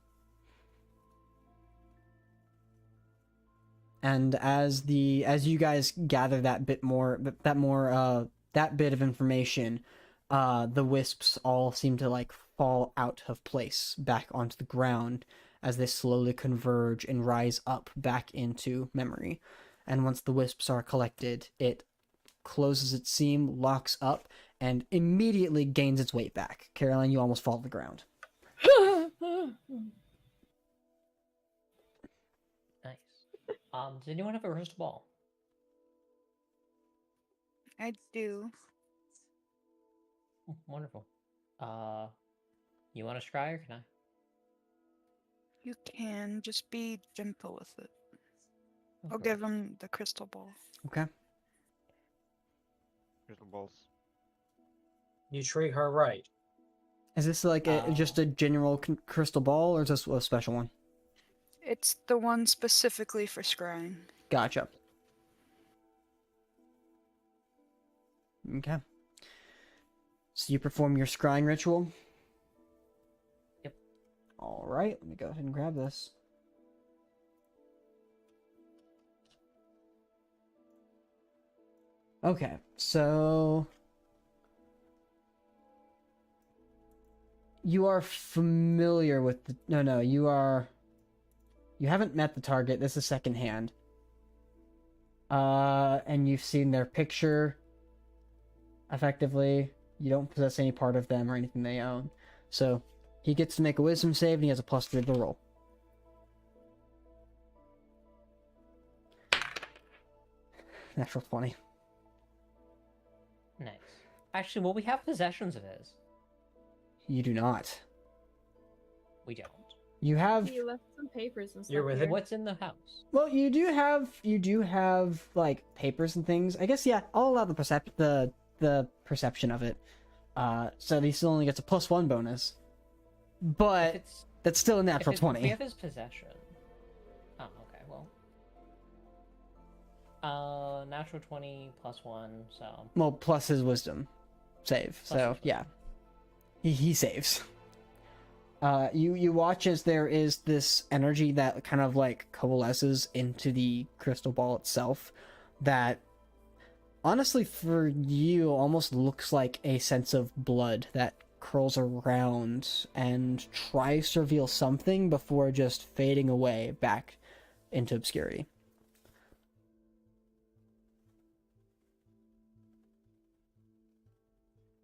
And as you guys gather that bit of information, the wisps all seem to like fall out of place back onto the ground as they slowly converge and rise up back into memory. And once the wisps are collected, it closes its seam, locks up, and immediately gains its weight back. Caroline, you almost fall to the ground. Nice. Does anyone have a crystal ball? I do. Oh, wonderful. You want to scry or can I? You can just be gentle with it. I'll Okay. give him the crystal ball. Okay. Crystal balls. You treat her right. Is this like just a general crystal ball, or is this a special one? It's the one specifically for scrying. Gotcha. Okay. So you perform your scrying ritual? Yep. Alright, let me go ahead and grab this. Okay, so... You are familiar with the... No, you are... You haven't met the target, this is secondhand. And you've seen their picture. Effectively, you don't possess any part of them or anything they own. So, he gets to make a wisdom save and he has a +3 to the roll. Natural 20. Nice. Actually, well, we have possessions of his. You do not. We don't. You have... He left some papers and stuff. You're with here. it? What's in the house? Well, you do have like papers and things. I guess, yeah, I'll allow the perception of it. So he still only gets a +1 bonus. If But it's that's still a if natural we 20. have his possession. Oh, okay. Well. Natural 20 +1, so Well, plus his wisdom save. Plus So, wisdom. yeah. He saves. You watch as there is this energy that kind of like coalesces into the crystal ball itself that honestly, for you, almost looks like a sense of blood that curls around and tries to reveal something before just fading away back into obscurity.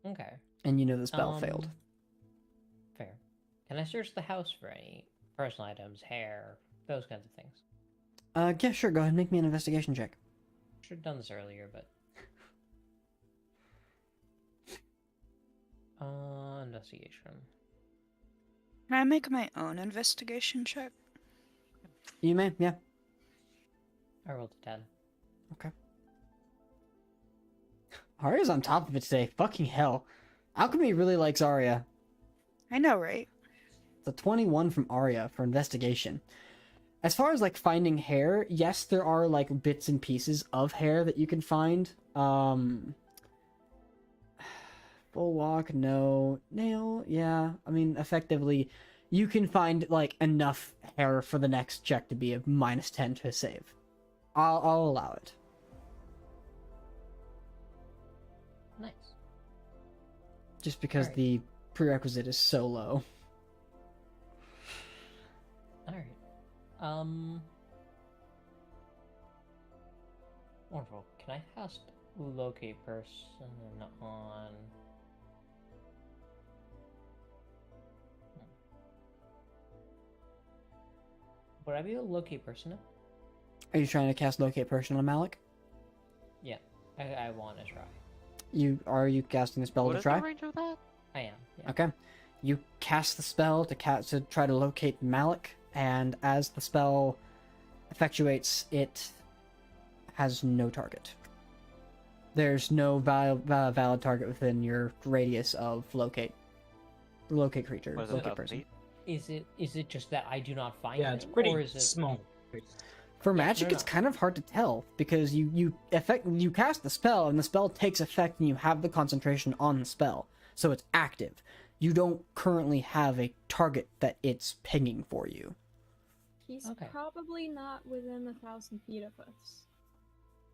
Okay. And you know the spell failed. Fair. Can I search the house for any personal items, hair, those kinds of things? Yeah, sure. Go ahead and make me an investigation check. Should have done this earlier, but... investigation. Can I make my own investigation check? You may, yeah. I rolled a 10. Okay. Arya's on top of it today. Fucking hell. Alchemy really likes Arya. I know, right? It's a 21 from Arya for investigation. As far as like finding hair, yes, there are like bits and pieces of hair that you can find. Full walk, no. Nail, yeah. I mean, effectively, you can find like enough hair for the next check to be a -10 to save. I'll allow it. Nice. Just because Alright. the prerequisite is so low. Alright. Wonderful. Can I cast locate person on... Would I be able to locate person? Are you trying to cast locate person on Malik? Yeah, I want to try. Are you casting the spell What to is try? the range of that? I am. Yeah. Okay. You cast the spell to try to locate Malik, and as the spell effectuates, it has no target. There's no valid target within your radius of locate creature, Was locate it person. Is it just that I do not find Yeah, it's them, pretty or is it... small. For Yeah, magic, no, it's no. kind of hard to tell because you cast the spell and the spell takes effect and you have the concentration on the spell, so it's active. You don't currently have a target that it's pinging for you. He's Okay. probably not within 1,000 feet of us.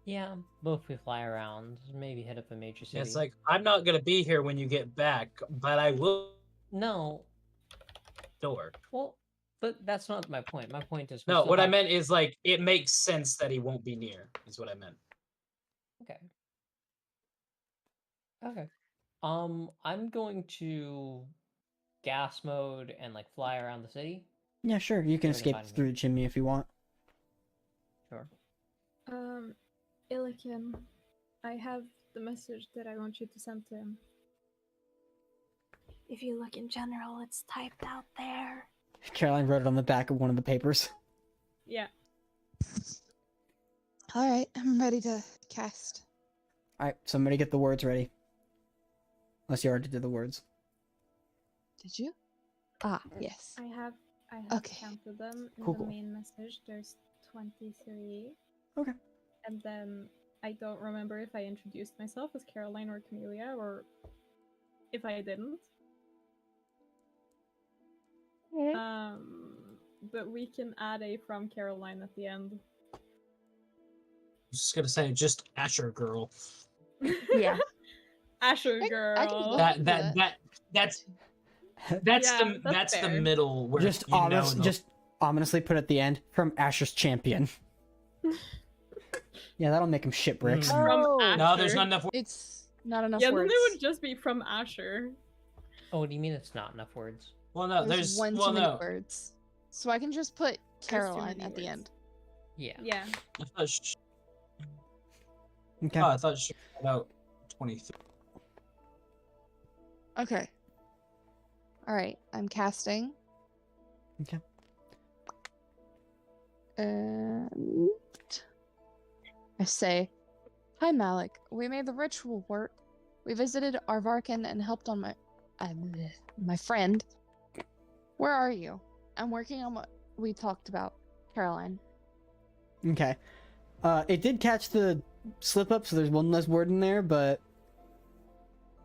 Yeah, both we fly around, maybe hit up a major city. It's like, I'm not gonna be here when you get back, but I will No, door. well, but that's not my point. My point is... we No, still what I have- meant is like it makes sense that he won't be near, is what I meant. Okay. Okay. I'm going to gas mode and like fly around the city. Yeah, sure. You can Try to escape find me. through the chimney if you want. Sure. Illikin, I have the message that I want you to send to him. If you look in general, it's typed out there. Caroline wrote it on the back of one of the papers. Yeah. Alright, I'm ready to cast. Alright, somebody get the words ready. Unless you already did the words. Did you? Ah, yes. I have Okay. counted them in Cool, the cool. main message. There's 23. Okay. And then I don't remember if I introduced myself as Caroline or Camellia, or if I didn't. But we can add a from Caroline at the end. I was just gonna say, just Asher girl. Yeah. Asher I girl. can look That's Yeah, the that's that's the fair. middle where Just you know the- just ominously put at the end from Asher's champion. Yeah, that'll make him shit bricks. Mm. From Oh. Asher. No, there's not enough. It's not enough Yeah, then words. it would just be from Asher. Oh, do you mean it's not enough words? Well, no, There's one well, too many no. words. So I can just put too Caroline many at the words. end. Yeah. Yeah. I thought she, Okay. oh, I thought she was about 23. Okay. Alright, I'm casting. Okay. And I say, "Hi Malik, we made the ritual work. We visited Arvarkan and helped on my friend. Where are you? I'm working on what we talked about, Caroline." Okay. It did catch the slip up, so there's one less word in there, but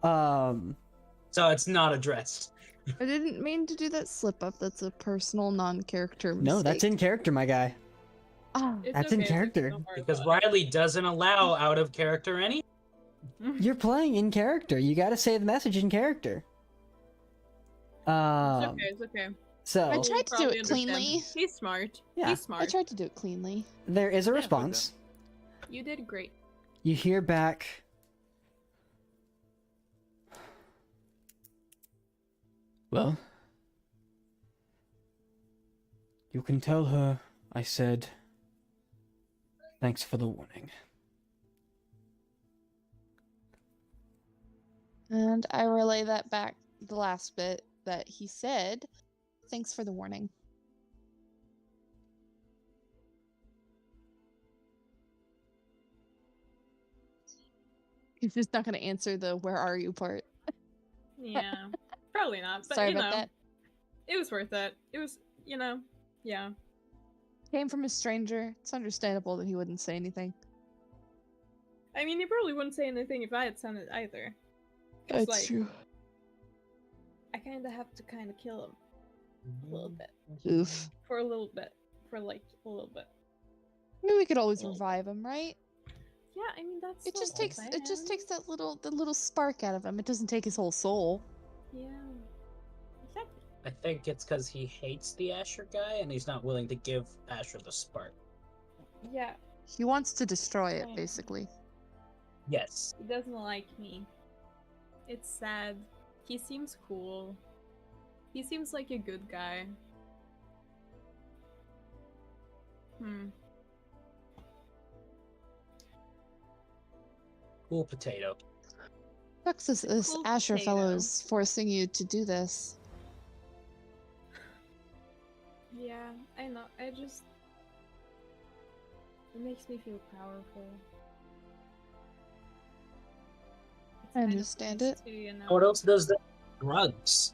So it's not addressed. I didn't mean to do that slip up. That's a personal non-character mistake. no, that's in character, my guy. Ah, It's That's in okay, character. don't worry Because about it. Riley doesn't allow out of character any. You're playing in character. You gotta say the message in character. It's okay, it's okay. So I He'll tried to do probably it understand. cleanly. He's smart. Yeah. He's smart. I tried to do it cleanly. there is a Yeah, response. You did great. You hear back. Well, you can tell her I said thanks for the warning. And I relay that back, the last bit that he said. Thanks for the warning. He's just not going to answer the "where are you" part. Yeah, probably not. But Sorry you about know, that. it was worth it. It was, you know, yeah. Came from a stranger. It's understandable that he wouldn't say anything. I mean, he probably wouldn't say anything if I had sent it either. It's like, true. I kind of have to kind of kill him a little bit. Oof. For a little bit. For like a little bit. I mean, we could always revive him, right? Yeah, I mean that's. It just the takes it just plan. takes the little spark out of him. It doesn't take his whole soul. Yeah. Exactly. I think it's because he hates the Asher guy and he's not willing to give Asher the spark. Yeah. He wants to destroy it, basically. Yes. He doesn't like me. It's sad. He seems cool. He seems like a good guy. Cool potato. Sucks this Cool Asher potato. fellow is forcing you to do this. Yeah, I know. It makes me feel powerful. It's I kind of understand nice it. to, you know. What else does that? Drugs.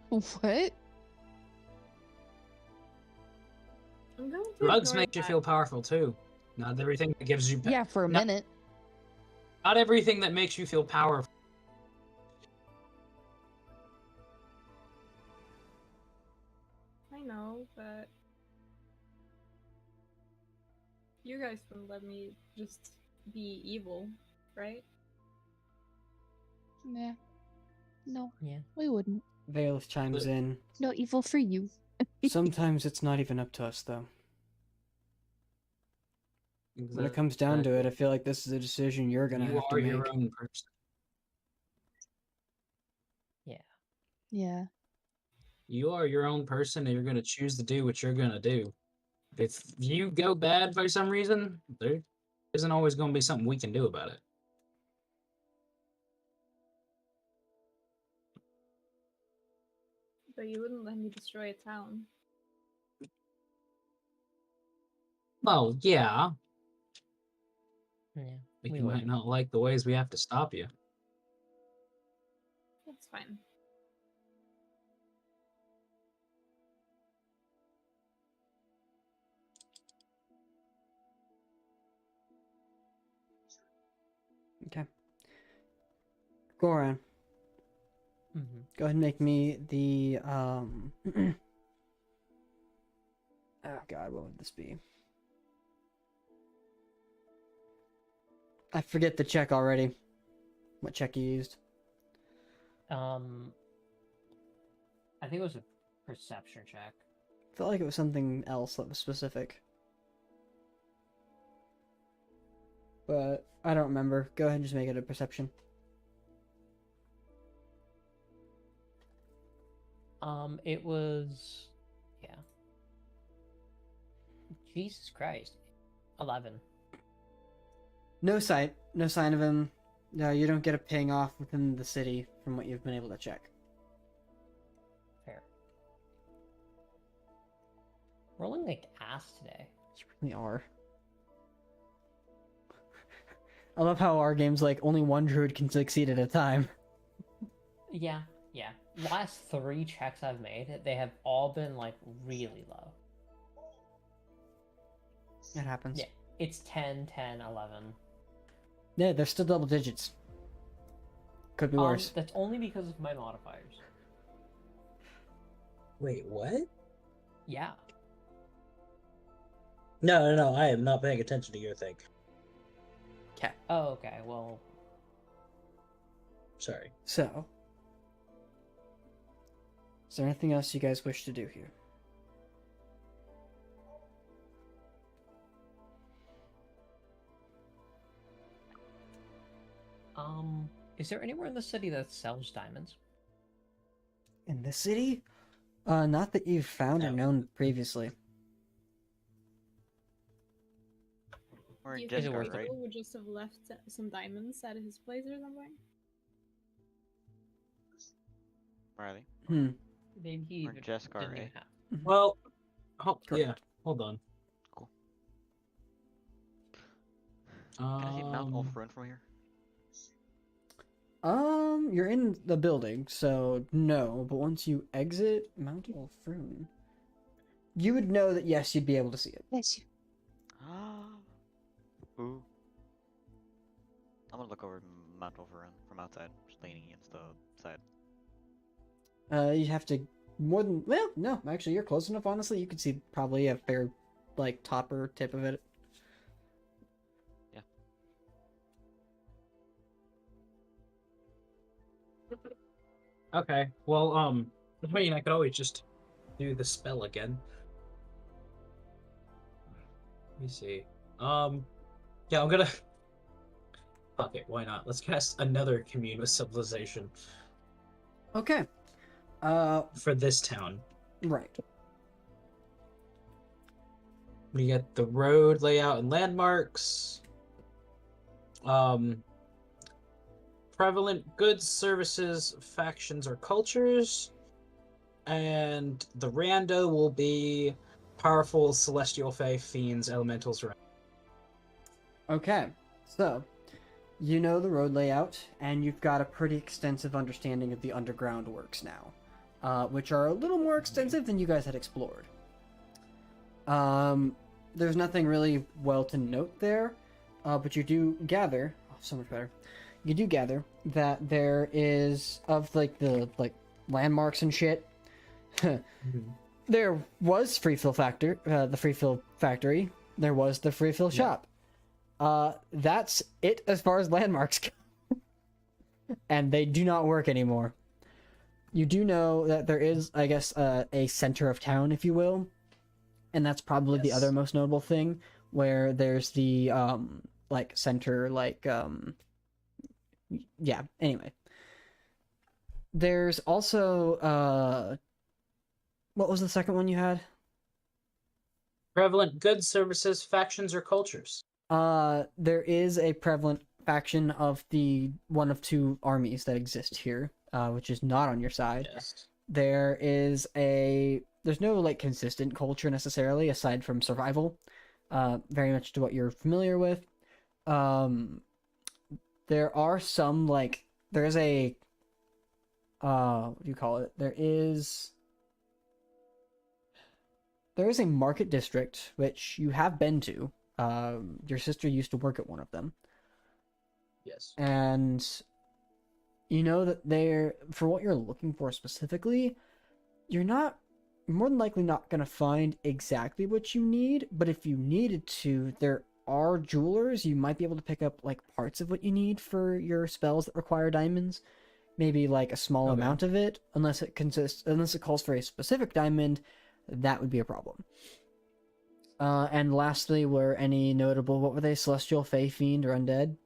What? I'm going to Drugs ignore make you that. feel powerful too. Not everything that gives you. Yeah, for a minute. Not everything that makes you feel powerful. I know, but you guys wouldn't let me just be evil, right? Yeah. No, Yeah. we wouldn't. Vale chimes in. No evil for you. Sometimes it's not even up to us, though. When it comes down to it, I feel like this is a decision you're gonna You have to are make. your own person. Yeah. You are your own person, and you're gonna choose to do what you're gonna do. If you go bad for some reason, there isn't always gonna be something we can do about it. But you wouldn't let me destroy a town. Well, yeah. Yeah. But We you might wouldn't. not like the ways we have to stop you. That's fine. Okay. Goran, Mm-hmm. go ahead and make me the oh god, what would this be? I forget the check already. What check you used? I think it was a perception check. Felt like it was something else that was specific. But I don't remember. Go ahead and just make it a perception. It was, yeah. Jesus Christ, 11. No sign of him. No, you don't get a ping off within the city from what you've been able to check. Fair. Rolling like ass today. You really are. I love how our game's like only one druid can succeed at a time. Yeah. Last 3 checks I've made, they have all been like really low. It happens. Yeah, it's 10, 10, 11. Yeah, they're still double digits. Could be worse. That's only because of my modifiers. Wait, what? Yeah. No, I am not paying attention to your thing. Okay. Oh, okay. Well, Sorry. So, is there anything else you guys wish to do here? is there anywhere in the city that sells diamonds? In the city? Not that you've found or No. known previously. Or Do you Jessica, think worth it? right? Michael would just have left some diamonds at his place or something? Riley? Maybe he Or even Jessica, didn't right? even have. Well, Correct. yeah. Hold on. Cool. Can I see Mount Ulfrun from here? You're in the building, so no, but once you exit Mount Ulfrun, you would know that yes, you'd be able to see it. Bless you. Ooh. I'm gonna look over Mount Ulfrun from outside, just leaning against the side. You'd have to more than, well, no, actually, you're close enough, honestly. You could see probably a fair, like, top or tip of it. Yeah. Okay. Well, I mean, I could always just do the spell again. Let me see. Yeah, I'm gonna. Fuck it. Why not? Let's cast another commune with civilization Okay. for this town. Right. We get the road layout and landmarks. Prevalent goods, services, factions, or cultures. And the rando will be powerful celestial fae, fiends, elementals. Okay. So, you know the road layout, and you've got a pretty extensive understanding of the underground works now, which are a little more extensive than you guys had explored. There's nothing really well to note there, but you do gather, oh, so much better. You do gather that there is, of like the landmarks and shit. There was the free fill factory. There was the free fill shop. That's it as far as landmarks go. And they do not work anymore. You do know that there is, I guess, a center of town, if you will. And that's probably the other most notable thing, where there's the, center, yeah, anyway. There's also, what was the second one you had? Prevalent goods, services, factions, or cultures. There is a prevalent faction of the one of two armies that exist here, which is not on your side. Yes. There's no like consistent culture necessarily aside from survival, very much to what you're familiar with. There are some there's a what do you call it? There is a market district which you have been to. Your sister used to work at one of them. Yes. And you know that for what you're looking for specifically, you're more than likely not going to find exactly what you need, but if you needed to, there are jewelers. You might be able to pick up parts of what you need for your spells that require diamonds. Maybe a small amount of it, unless it calls for a specific diamond, that would be a problem. And lastly, were any notable, what were they, celestial, fae, fiend, or undead?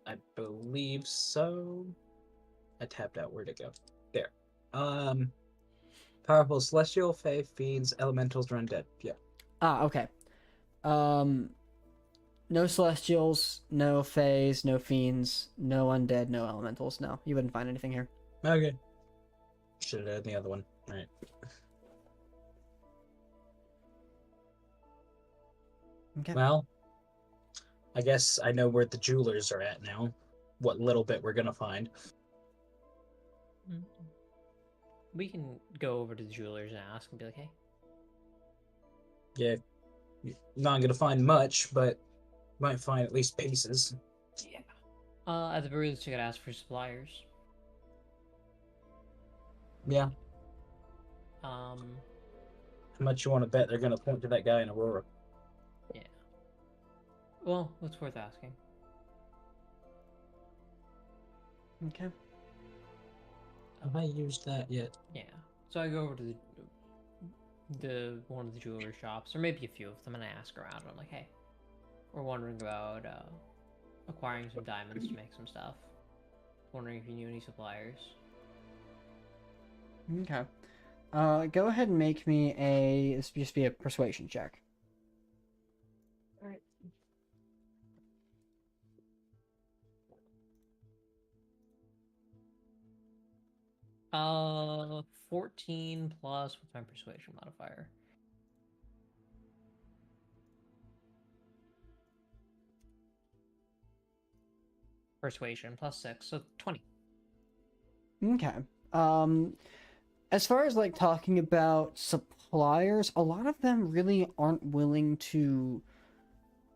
I believe so. I tapped out. Where'd it go? There. Powerful celestial, fae, fiends, elementals, or undead. Yeah. Okay. No celestials, no faes, no fiends, no undead, no elementals. No, you wouldn't find anything here. Okay. Should have done the other one. All right. Okay. Well, I guess I know where the jewelers are at now. What little bit we're gonna find. We can go over to the jewelers and ask and be like, hey. Yeah. Not gonna find much, but might find at least pieces. Yeah. At the very least, you could ask for suppliers. Yeah. Um. How much you want to bet they're gonna point to that guy in Aurora? Yeah. Well, it's worth asking. Okay. Have I used that yet? Yeah. So I go over to the one of the jewelry shops, or maybe a few of them, and I ask around. And I'm like, hey, we're wondering about acquiring some diamonds to make some stuff. Wondering if you knew any suppliers. Okay. Go ahead and make me a. This just be a persuasion check. Alright. 14 plus with my persuasion modifier. Persuasion plus 6, so 20. Okay. As far as like talking about suppliers, a lot of them really aren't willing to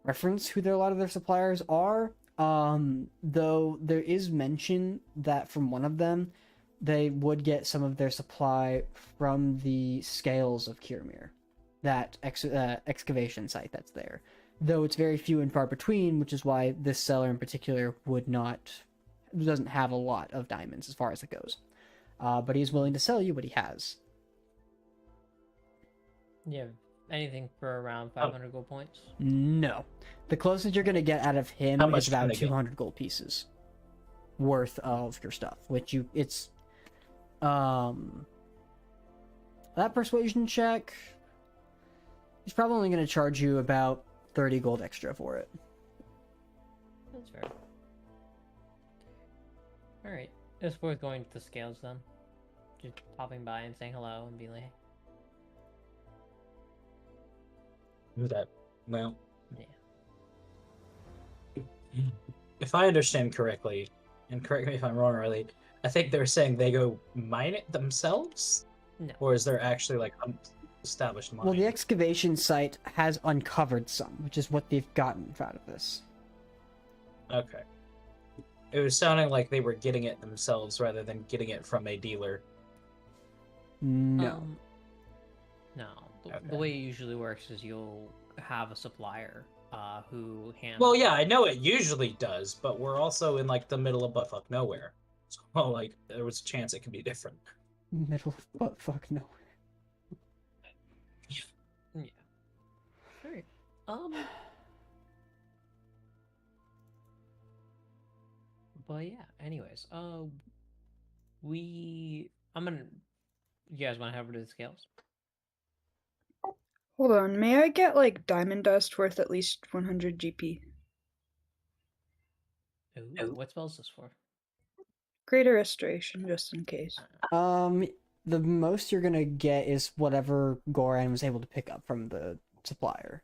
reference who a lot of their suppliers are. Though there is mention that from one of them, they would get some of their supply from the scales of Kiramir, that excavation site that's there. Though it's very few and far between, which is why this seller in particular doesn't have a lot of diamonds as far as it goes. But he's willing to sell you what he has. Yeah, anything for around 500 gold points? No. The closest you're going to get out of him How much is about can they get? 200 gold pieces worth of your stuff, that persuasion check, he's probably only going to charge you about 30 gold extra for it. That's fair. Alright, it's worth going to the scales then. Just popping by and saying hello and being like, hey. Do that. Well, Yeah. if I understand correctly, and correct me if I'm wrong, really, I think they're saying they go mine it themselves? No. Or is there actually like established mine? Well, the excavation site has uncovered some, which is what they've gotten out of this. Okay. It was sounding like they were getting it themselves rather than getting it from a dealer. No. No. The Okay. way it usually works is you'll have a supplier who handles... Well, yeah, I know it usually does, but we're also in like the middle of buttfuck nowhere. So like there was a chance it could be different. Middle butt fuck no. Yeah. Alright. But yeah, anyways, you guys want to head over to the scales? Hold on, may I get like diamond dust worth at least 100 GP? Ooh, what spell is this for? Greater restoration, just in case. The most you're gonna get is whatever Goran was able to pick up from the supplier.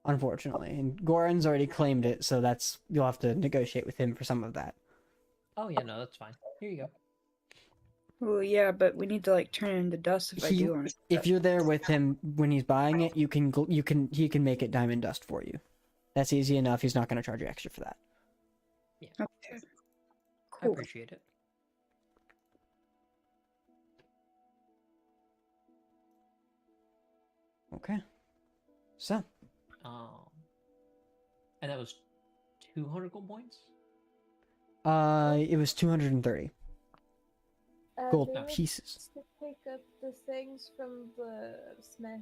Unfortunately, and Goran's already claimed it, so you'll have to negotiate with him for some of that. Oh yeah, no, that's fine. Here you go. Well, yeah, but we need to like turn it into dust if I do want it. If you're there with him when he's buying it, he can make it diamond dust for you. That's easy enough. He's not gonna charge you extra for that. Yeah, Okay. I Cool. appreciate it. Okay. So. And that was 200 gold points? It was 230 gold do we pieces. to pick up the things from the smith.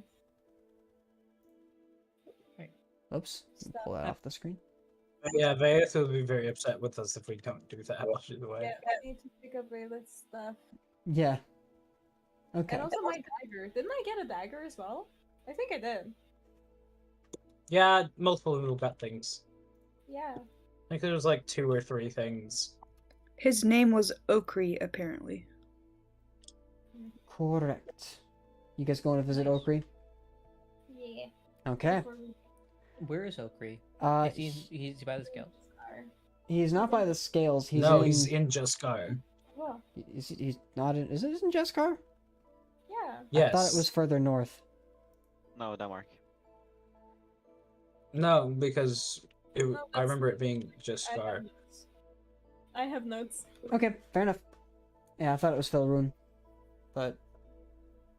Oops. Pull that off the screen. Yeah, Veus will be very upset with us if we don't do that, by the way. Yeah, I need to pick up Raylet's stuff. Yeah. Okay. And also my dagger. Didn't I get a dagger as well? I think I did. Yeah, multiple little got things. Yeah. I think there was like 2 or 3 things. His name was Okri, apparently. Correct. You guys going to visit Okri? Yeah. Okay. Where is Okri? He's by the scales. He's not by the scales. He's in Juskar. Well, He's not in. Is it in Jeskar? yeah. Yes. I thought it was further north. No, Denmark. No, because No, I that's- remember it being I Juskar. have notes. I have notes. Okay, fair enough. Yeah, I thought it was Felrune, but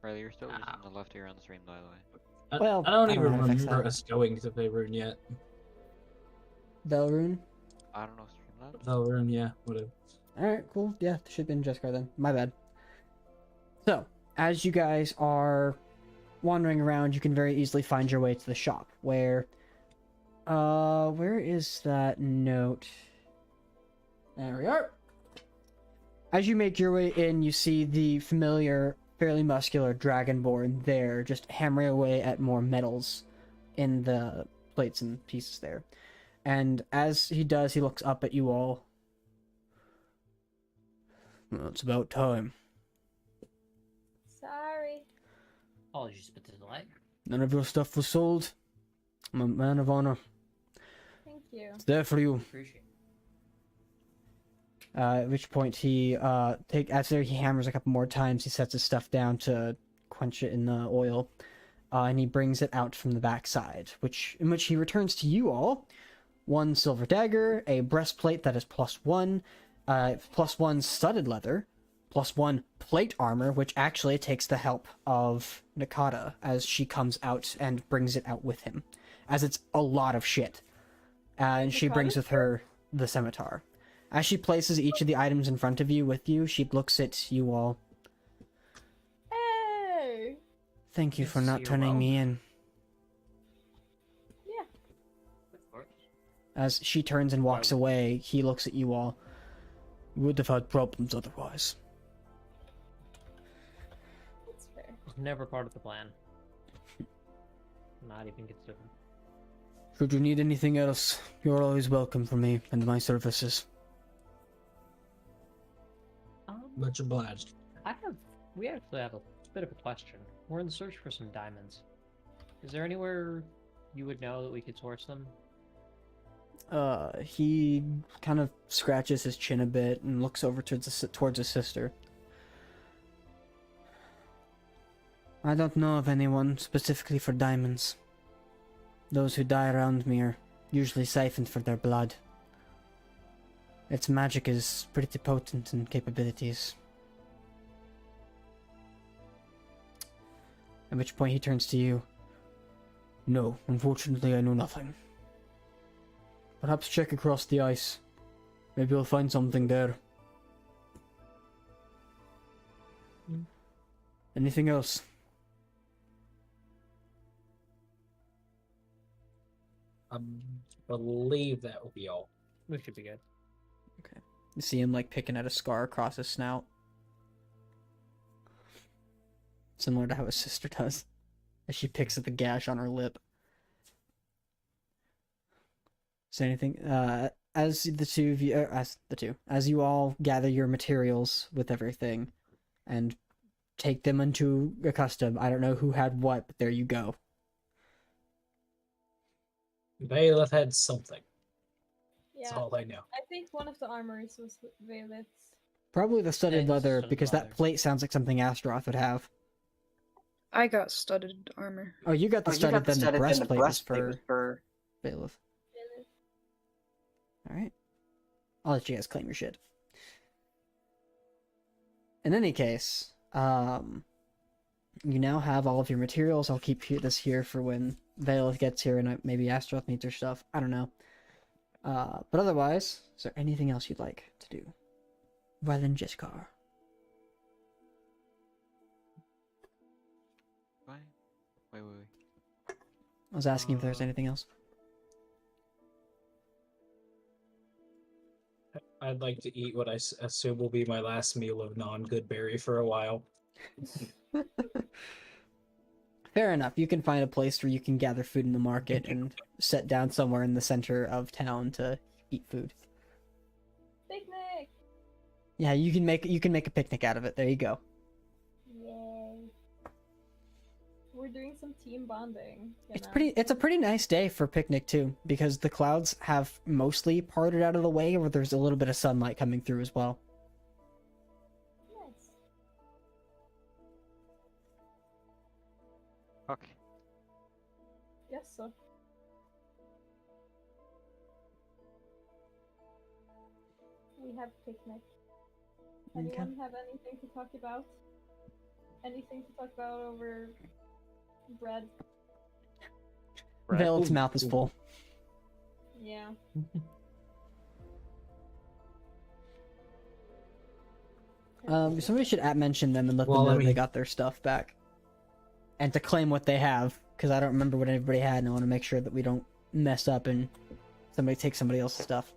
Riley, you're still using the left ear on the stream, by the way. I well, don't I don't even know how to fix remember that. us going to Faerun yet. Velrune? I don't know, Streamlabs? Valorant, yeah, whatever. Alright, cool. Yeah, should be in Jescar then. My bad. So, as you guys are wandering around, you can very easily find your way to the shop, where is that note? There we are. As you make your way in, you see the familiar, fairly muscular Dragonborn there, just hammering away at more metals in the plates and pieces there. And as he does, he looks up at you all. Well, it's about time. Sorry. Apologies for the delay. None of your stuff was sold. I'm a man of honor. Thank you. It's there for you. Appreciate it. At which point he after he hammers a couple more times, he sets his stuff down to quench it in the oil, and he brings it out from the backside, in which he returns to you all 1 silver dagger, a breastplate that is +1, +1 studded leather, +1 plate armor, which actually takes the help of Nakata as she comes out and brings it out with him, as it's a lot of shit. And she brings with her the scimitar. As she places each of the items in front of you with you, she looks at you all. Hey! Thank you Yes, for not you're turning me in. Yeah. Of course. As she turns and walks away, he looks at you all. You would have had problems otherwise. That's fair. It was never part of the plan. Not even considered. Should you need anything else, you're always welcome for me and my services. Much obliged. We actually have a bit of a question. We're in search for some diamonds. Is there anywhere you would know that we could source them? He kind of scratches his chin a bit and looks over towards his sister. I don't know of anyone specifically for diamonds. Those who die around me are usually siphoned for their blood. Its magic is pretty potent in capabilities. At which point he turns to you. No, unfortunately I know nothing. Perhaps check across the ice. Maybe you'll find something there. Anything else? I believe that will be all. We should be good. Okay. You see him like picking at a scar across his snout. Similar to how his sister does. As she picks at the gash on her lip. Say anything? As you all gather your materials with everything and take them into a custom. I don't know who had what, but there you go. Bailiff had something. Yeah. That's all I know. I think one of the armories was Bailiff's. Probably the studded It's leather, studded because leather. that plate sounds like something Astaroth would have. I got studded armor. Oh, you got the studded, then the breastplate was for Bailiff. Bailiff. Alright. I'll let you guys claim your shit. In any case, you now have all of your materials. I'll keep this here for when Bailiff gets here and maybe Astaroth needs her stuff. I don't know. But otherwise, is there anything else you'd like to do? Rather than Jiskar? Wait. I was asking if there's anything else. I'd like to eat what I assume will be my last meal of non-good berry for a while. Fair enough. You can find a place where you can gather food in the market and sit down somewhere in the center of town to eat food. Picnic! Yeah, you can make a picnic out of it. There you go. Yay. We're doing some team bonding. It's a pretty nice day for a picnic too, because the clouds have mostly parted out of the way, where there's a little bit of sunlight coming through as well. Nice. Okay. Yes, so. We have picnic. Okay. Anyone have anything to talk about? Anything to talk about over bread? Bailiff's mouth is full. Yeah. Somebody should mention them and let Well, them know I they mean- got their stuff back. And to claim what they have, because I don't remember what anybody had, and I want to make sure that we don't mess up and somebody takes somebody else's stuff.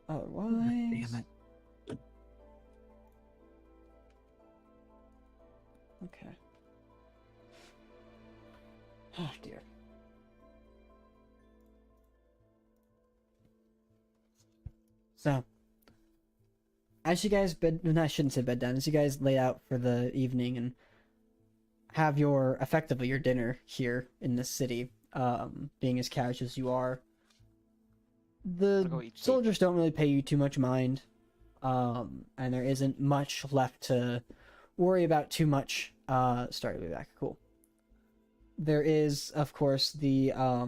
Otherwise... Damn it. Okay. Oh, dear. So, as you guys no, I shouldn't say bed down, as you guys lay out for the evening and have your, effectively your dinner here in this city, being as cash as you are, I'll the go eat steak. soldiers don't really pay you too much mind, and there isn't much left to worry about too much. Sorry, way back, cool. There is, of course, the, I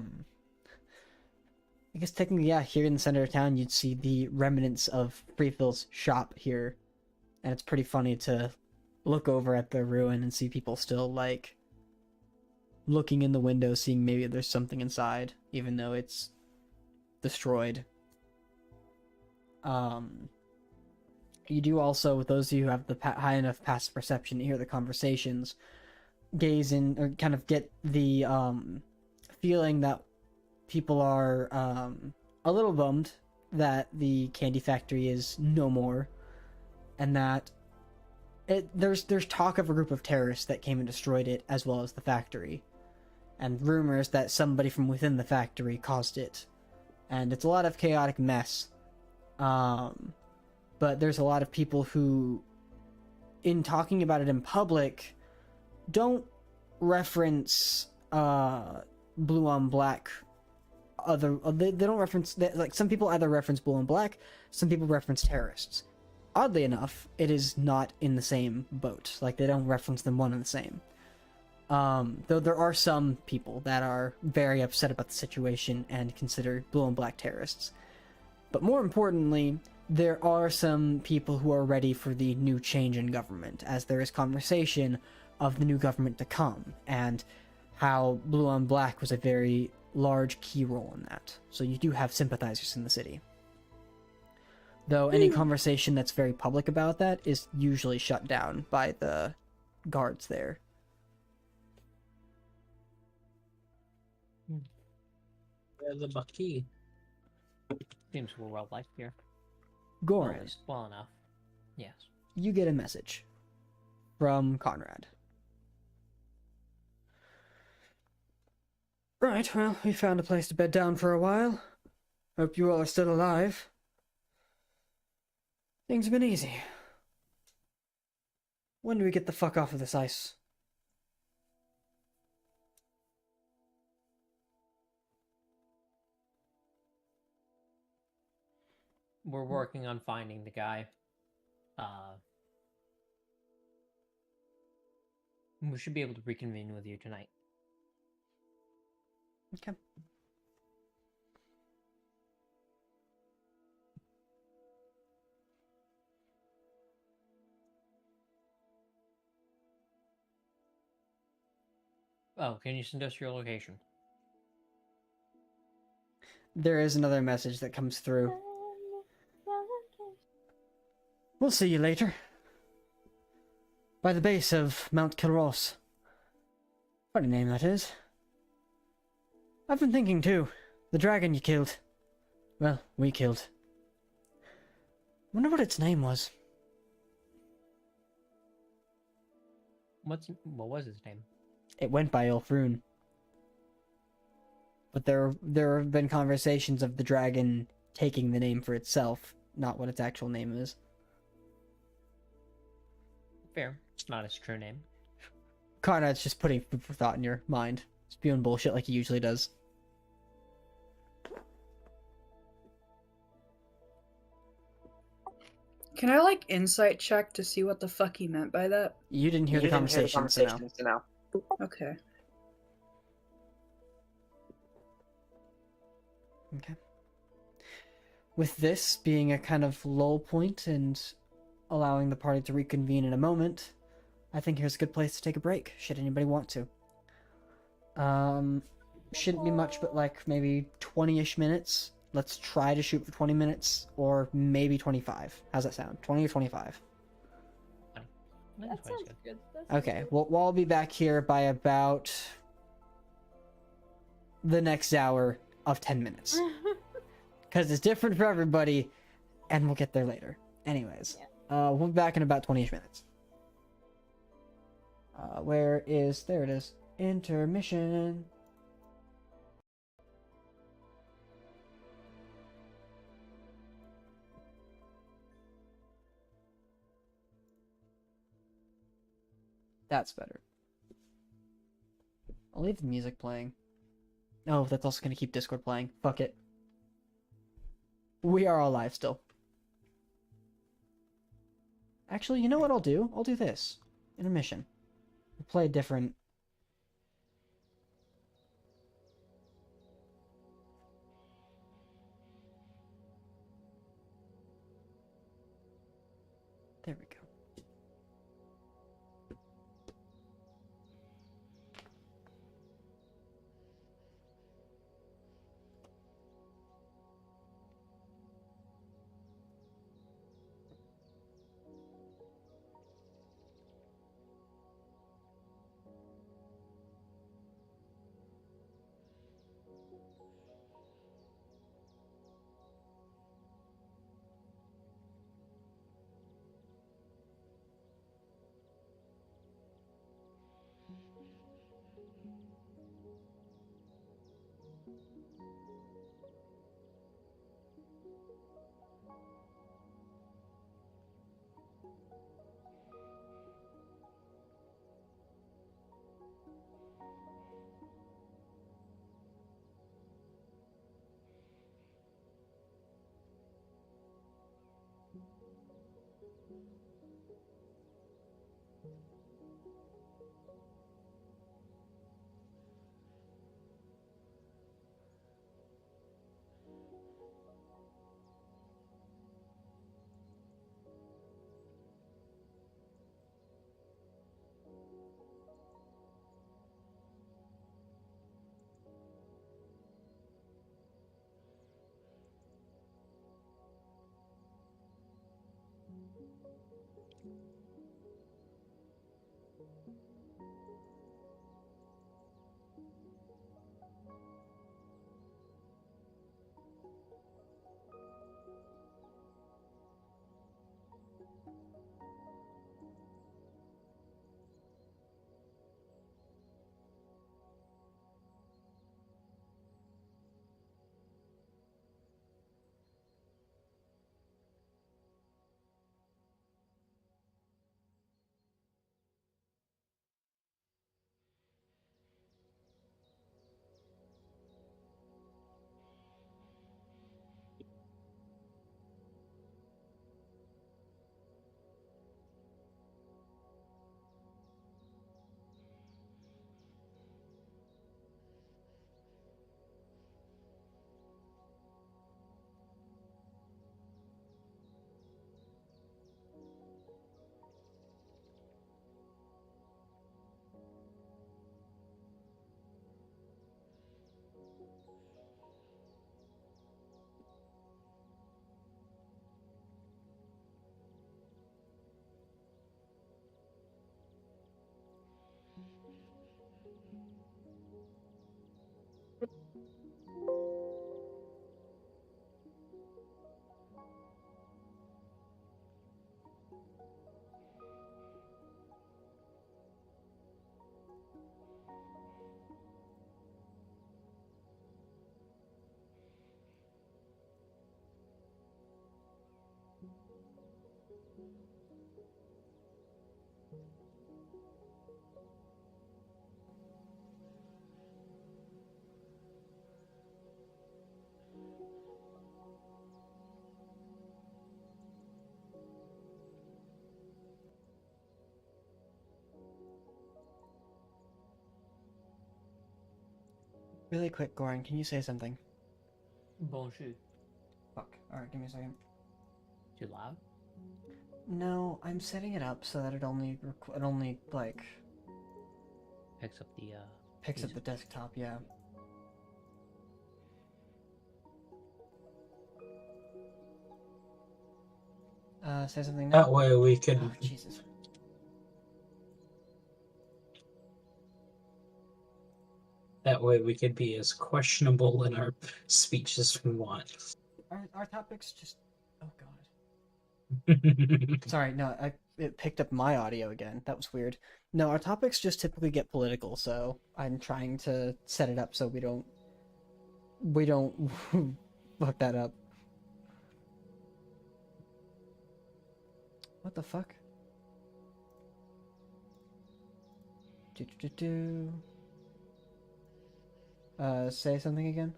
guess technically, yeah, here in the center of town, you'd see the remnants of Freefield's shop here, and it's pretty funny to look over at the ruin and see people still, like, looking in the window, seeing maybe there's something inside, even though it's destroyed. You do also, with those of you who have the high enough passive perception to hear the conversations, gaze in, or kind of get the, feeling that people are a little bummed that the candy factory is no more, and that there's talk of a group of terrorists that came and destroyed it, as well as the factory, and rumors that somebody from within the factory caused it, and it's a lot of chaotic mess. But there's a lot of people who, in talking about it in public, don't reference blue on black. They don't reference, like, some people either reference blue and black, some people reference terrorists. Oddly enough, it is not in the same boat. Like, they don't reference them one and the same. Though there are some people that are very upset about the situation and consider blue and black terrorists. But more importantly, there are some people who are ready for the new change in government, as there is conversation of the new government to come, and how blue on black was a very large key role in that. So you do have sympathizers in the city. Though any conversation that's very public about that is usually shut down by the guards there. The Bucky. Seems we're well liked here. Goran, Well enough. Yes. you get a message from Conrad. Right, well, we found a place to bed down for a while. Hope you all are still alive. Things have been easy. When do we get the fuck off of this ice? We're working on finding the guy. We should be able to reconvene with you tonight. Okay. Oh, can you send us your location? There is another message that comes through. We'll see you later. By the base of Mount Kilros. Funny name that is. I've been thinking too. The dragon you killed. Well, we killed. Wonder what its name was. What was his name? It went by Ulfrun. But there have been conversations of the dragon taking the name for itself, not what its actual name is. Fair. It's not his true name. Conrad's just putting food for thought in your mind. Spewing bullshit like he usually does. Can I, like, insight check to see what the fuck he meant by that? You didn't hear the conversation, so no. Okay. Okay. With this being a kind of lull point and allowing the party to reconvene in a moment, I think here's a good place to take a break, should anybody want to. Shouldn't be much, but like maybe 20-ish minutes. Let's try to shoot for 20 minutes, or maybe 25. How's that sound? 20 or 25? That sounds good. Okay, well, I'll be back here by about the next hour of 10 minutes. Because it's different for everybody, and we'll get there later. Anyways, we'll be back in about 20-ish minutes. There it is. Intermission. That's better. I'll leave the music playing. Oh, that's also gonna keep Discord playing. Fuck it. We are all live still. Actually, you know what I'll do? I'll do this. Intermission. We'll play a different... There we go. Really quick, Goran, can you say something? Bonjour. Fuck. Alright, give me a second. Too loud? No, I'm setting it up so that it only, like... Picks up the, Picks up the desktop, yeah. Say something now? That way we could. Oh, Jesus. That way we could be as questionable in our speech as we want. Our topics just... Oh, God. Sorry, no, it picked up my audio again. That was weird. No, our topics just typically get political, so I'm trying to set it up so we don't fuck that up. What the fuck? Say something again?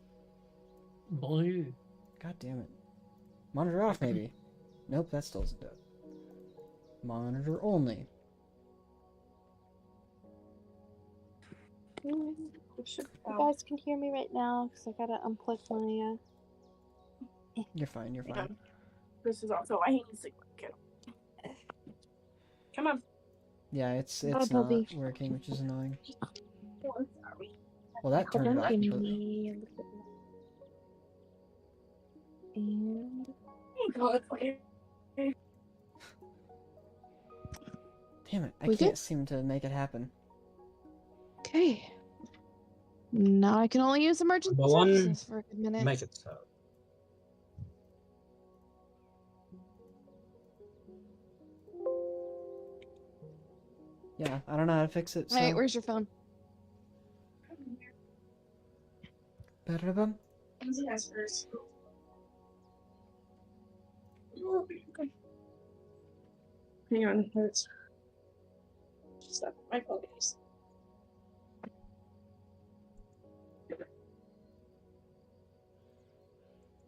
Bonjour. God damn it. Monitor off, maybe. Nope, that still isn't it. Monitor only. You guys can hear me right now because I gotta unplug my. You're fine, you're fine. This is also why he needs to go. Come on. Yeah, it's Oh, not Bobby. working, which is annoying. Oh, I'm sorry. Well, that turned it off Don't give completely. me. And Oh, God, okay. Damn it, I We can't good? seem to make it happen. Okay. Now I can only use emergency Number one, services for a good minute. Make it so. Yeah, I don't know how to fix it, so... Hey, where's your phone? Ba-da-da-bum. Hang on, let's stop my phone case.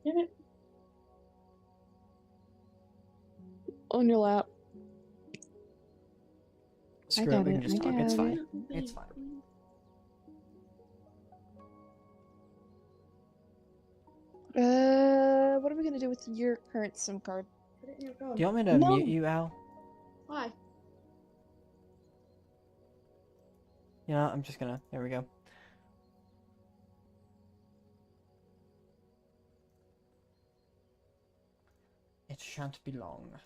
Damn it. On your lap. Screw it, got we can it, just I talk. It's got fine. It's fine. What are we gonna do with your current SIM card? Put it in your phone. Do you want me to No. mute you, Al? Why? Yeah, I'm just gonna... There we go. It shan't be long.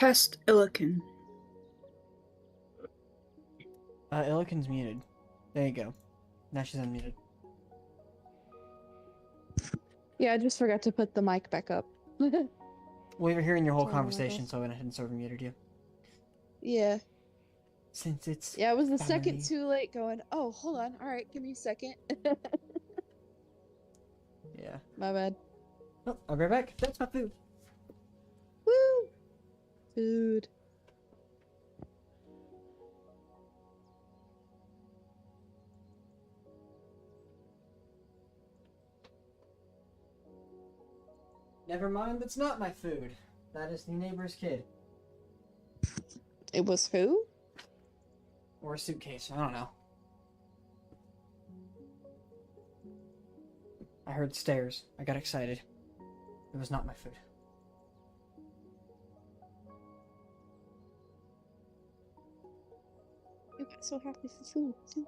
Test Illiken. Illiken's muted. There you go. Now she's unmuted. Yeah, I just forgot to put the mic back up. We were hearing your whole Sorry, Michael. conversation, so I went ahead and sort of muted you. Yeah. Since it's Yeah, I was a family. second too late going, oh, hold on. All right, give me a second. Yeah. My bad. Oh, I'll be right back. That's my food. Woo! Food. Never mind, that's not my food. That is the neighbor's kid. It was who? Or a suitcase, I don't know. I heard stairs. I got excited. It was not my food. You got so happy for food, too.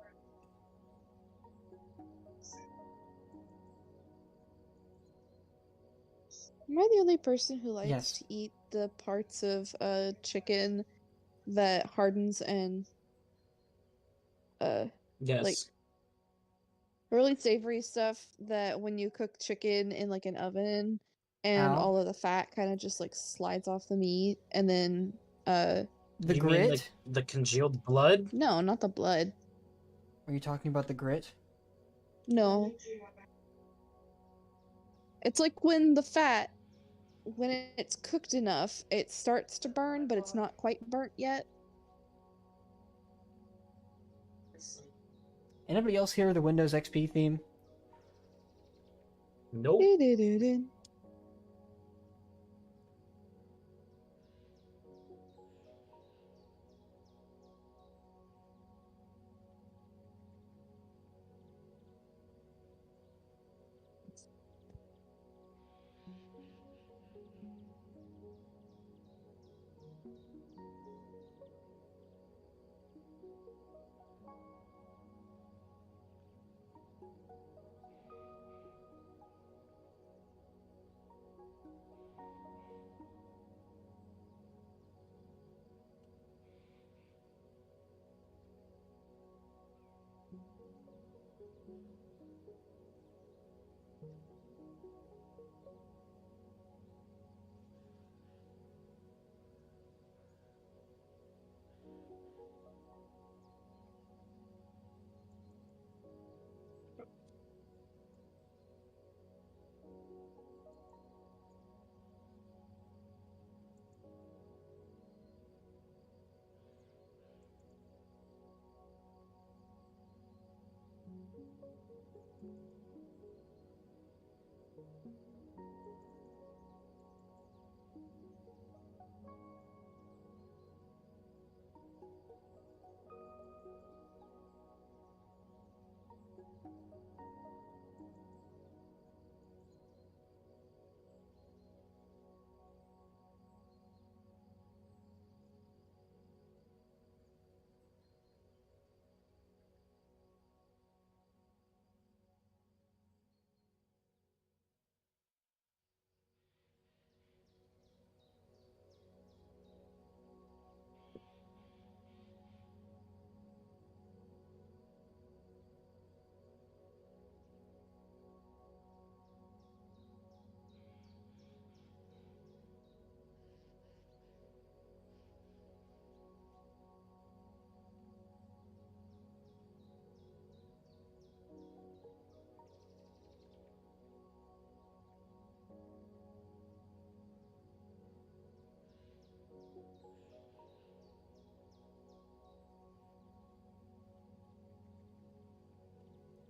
Am I the only person who likes Yes. to eat the parts of chicken that hardens and Yes. like really savory stuff that when you cook chicken in like an oven and Ow. all of the fat kind of just like slides off the meat and then The you grit? mean the congealed blood? no, not the blood. Are you talking about the grit? No. It's like when the fat, when it's cooked enough, it starts to burn, but it's not quite burnt yet. Anybody else hear the Windows XP theme? Nope. Do-do-do-do.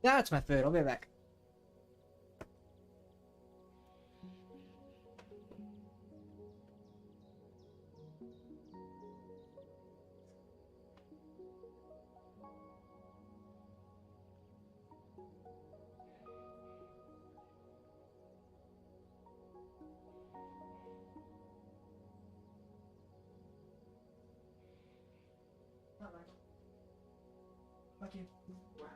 That's my food. I'll be right back. Fuck you. Wow.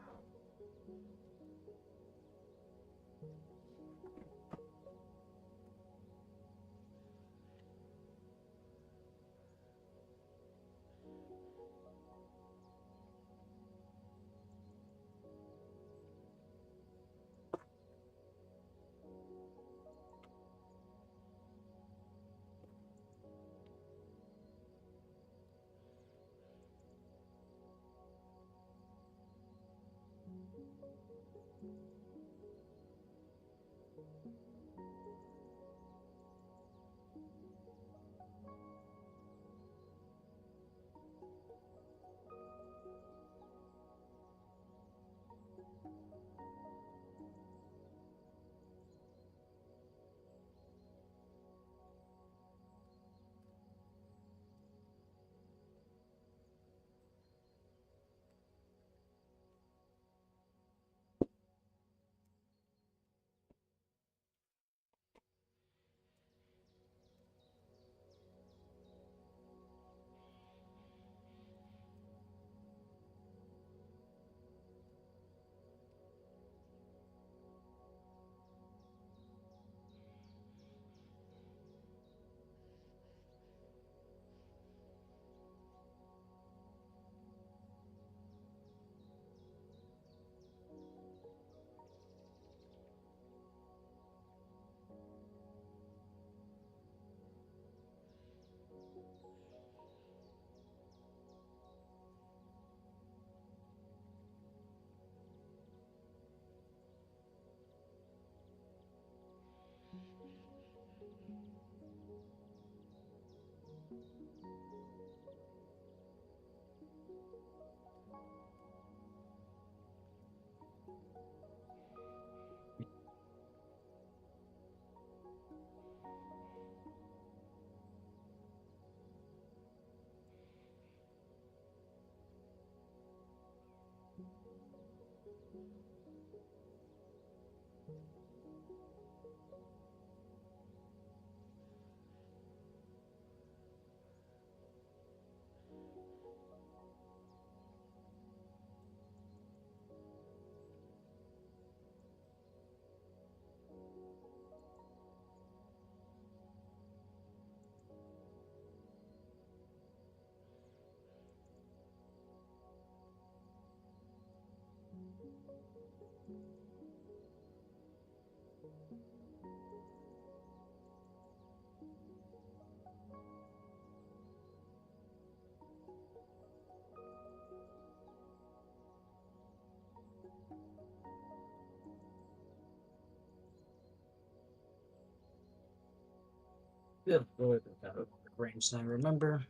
Good lord, I got a range I remember.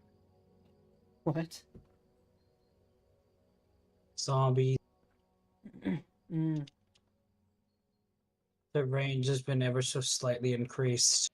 What? Zombies. Mm. The range has been ever so slightly increased.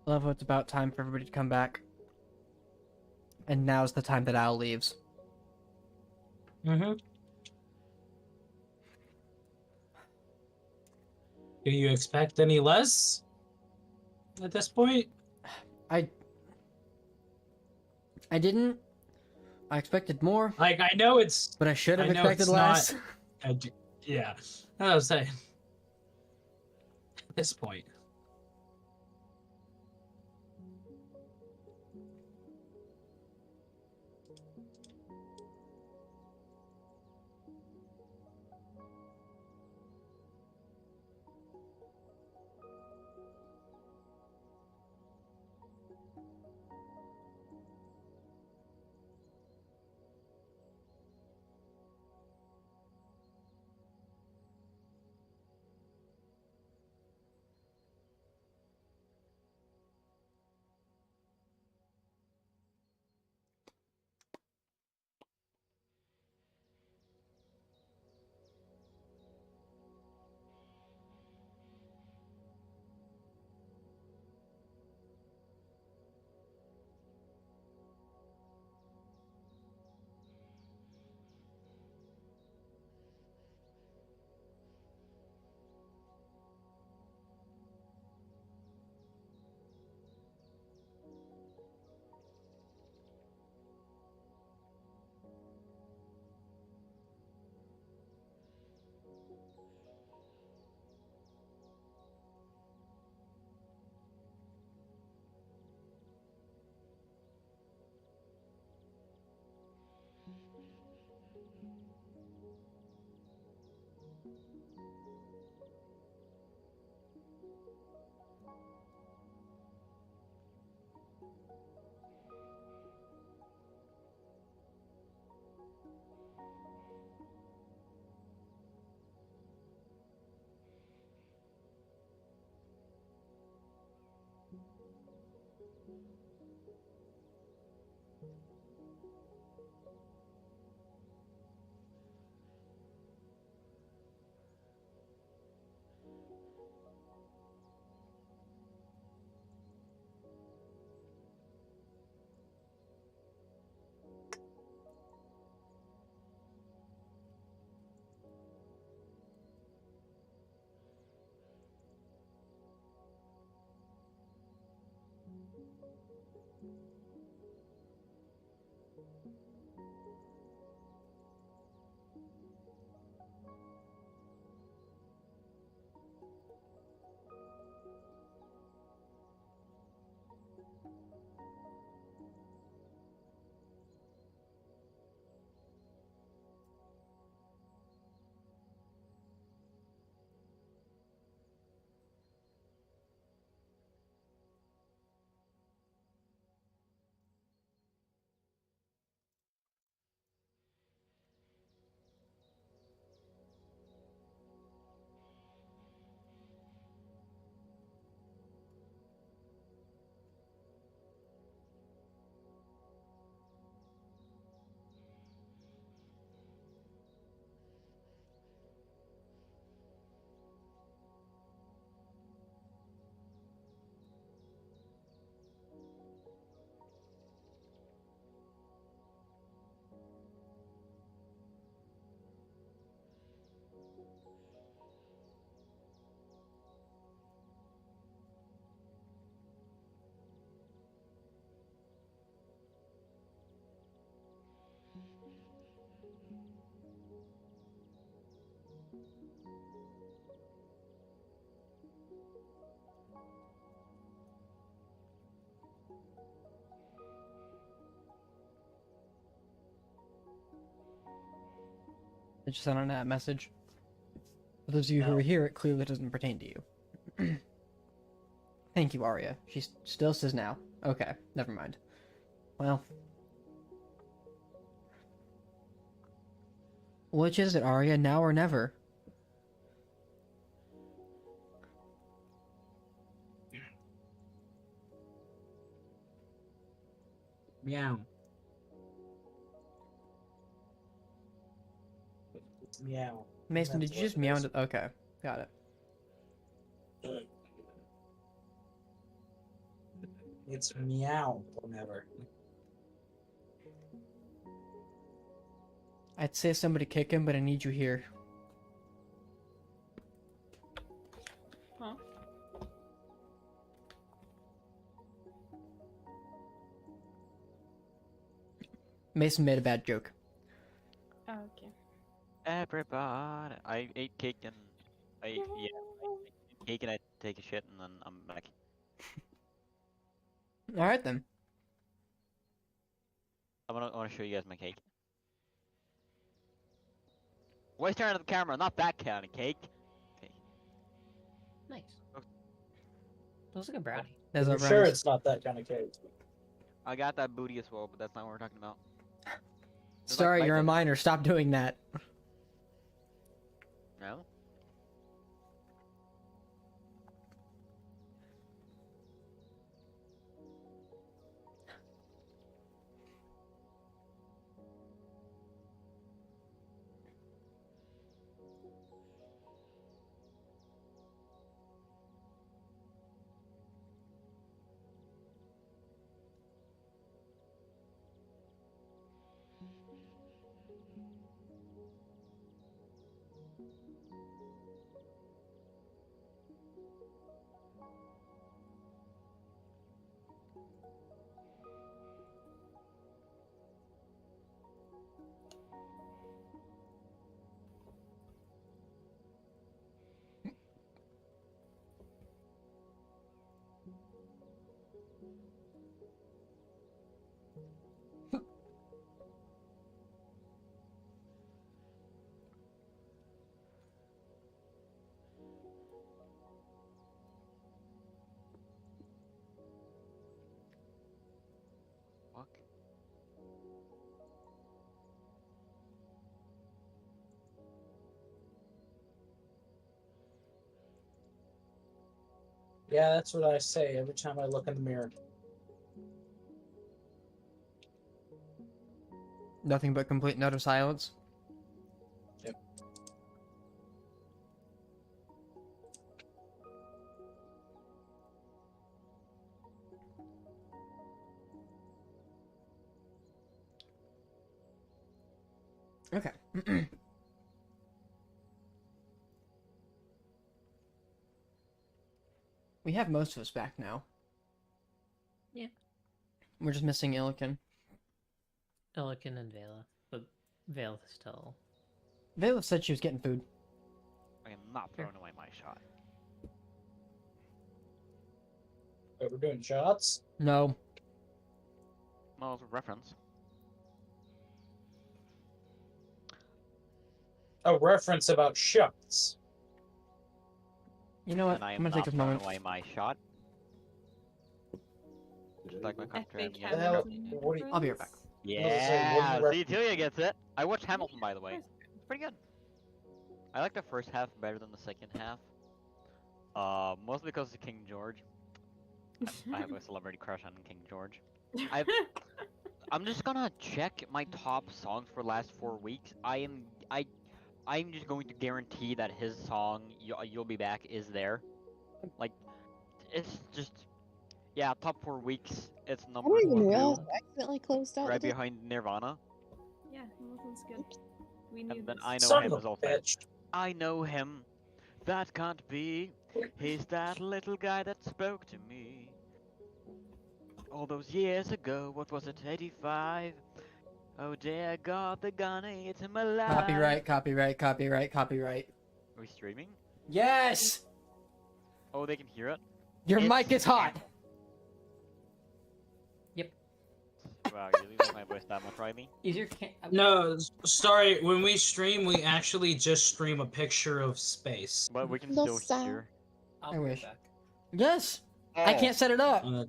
I love how it's about time for everybody to come back. And now's the time that Al leaves. Mm-hmm. Do you expect any less at this point? I didn't. I expected more, Like, I know it's... but I should have I know expected it's less. yeah. I was saying. At this point. I just sent on that message. For those of you who hear it, clearly it doesn't pertain to you. Thank you, Arya. She still says now. Okay, never mind. Well. Which is it, Arya? Now or never? Meow. Meow. Mason, That's did you what just it meow? is. Okay, got it. It's meow or never. I'd say somebody kick him, but I need you here. Huh? Mason made a bad joke. Oh, okay. Everybody, I ate cake and I ate cake and I take a shit and then I'm back. Alright then. I wanna show you guys my cake. Why staring at the camera? Not that kind of cake. Okay. Nice. Looks like a brownie. There's I'm our sure brownies. it's not that kind of cake. I got that booty as well, but that's not what we're talking about. There's Sorry, like you're a light minor. Stop doing that. No. Fuck. Yeah, that's what I say every time I look in the mirror. Nothing but complete and utter silence. Yep. Okay. We have most of us back now. Yeah. We're just missing Illiken. Illiken and Vela, but Vela still. Vela said she was getting food. I am not throwing away my shot. But we're doing shots? No. No, it's a reference. A reference about shots. You know what? And I I'm am gonna take not this throwing moment. away my shot. Just like my contract. Epic the hell- Hamilton what do you- I'll be right back. Yeah, what do see, you Tilia gets it. I watched Hamilton, by the way. It's pretty good. I like the first half better than the second half. Mostly because of King George. I have a celebrity crush on King George. I'm just gonna check my top songs for the last 4 weeks. I'm just going to guarantee that his song "You'll Be Back" is there. Like, it's just, yeah, top 4 weeks. It's I number don't even 2, realize I accidentally closed out. right the- behind Nirvana. Yeah, Hamilton's good. We knew And then this. I know Son him of as a also. bitch. I know him. That can't be. He's that little guy that spoke to me. All those years ago, what was it, 85? Oh dear God, they're gonna eat him alive. Copyright, copyright, copyright, copyright. Are we streaming? Yes! Oh, they can hear it? Your It's mic is hot! Yep. Wow, you really like my voice that much, Riley? No, sorry. When we stream, we actually just stream a picture of space. But we can No still sound. hear. I wish. Yes. I Oh. can't set it up. You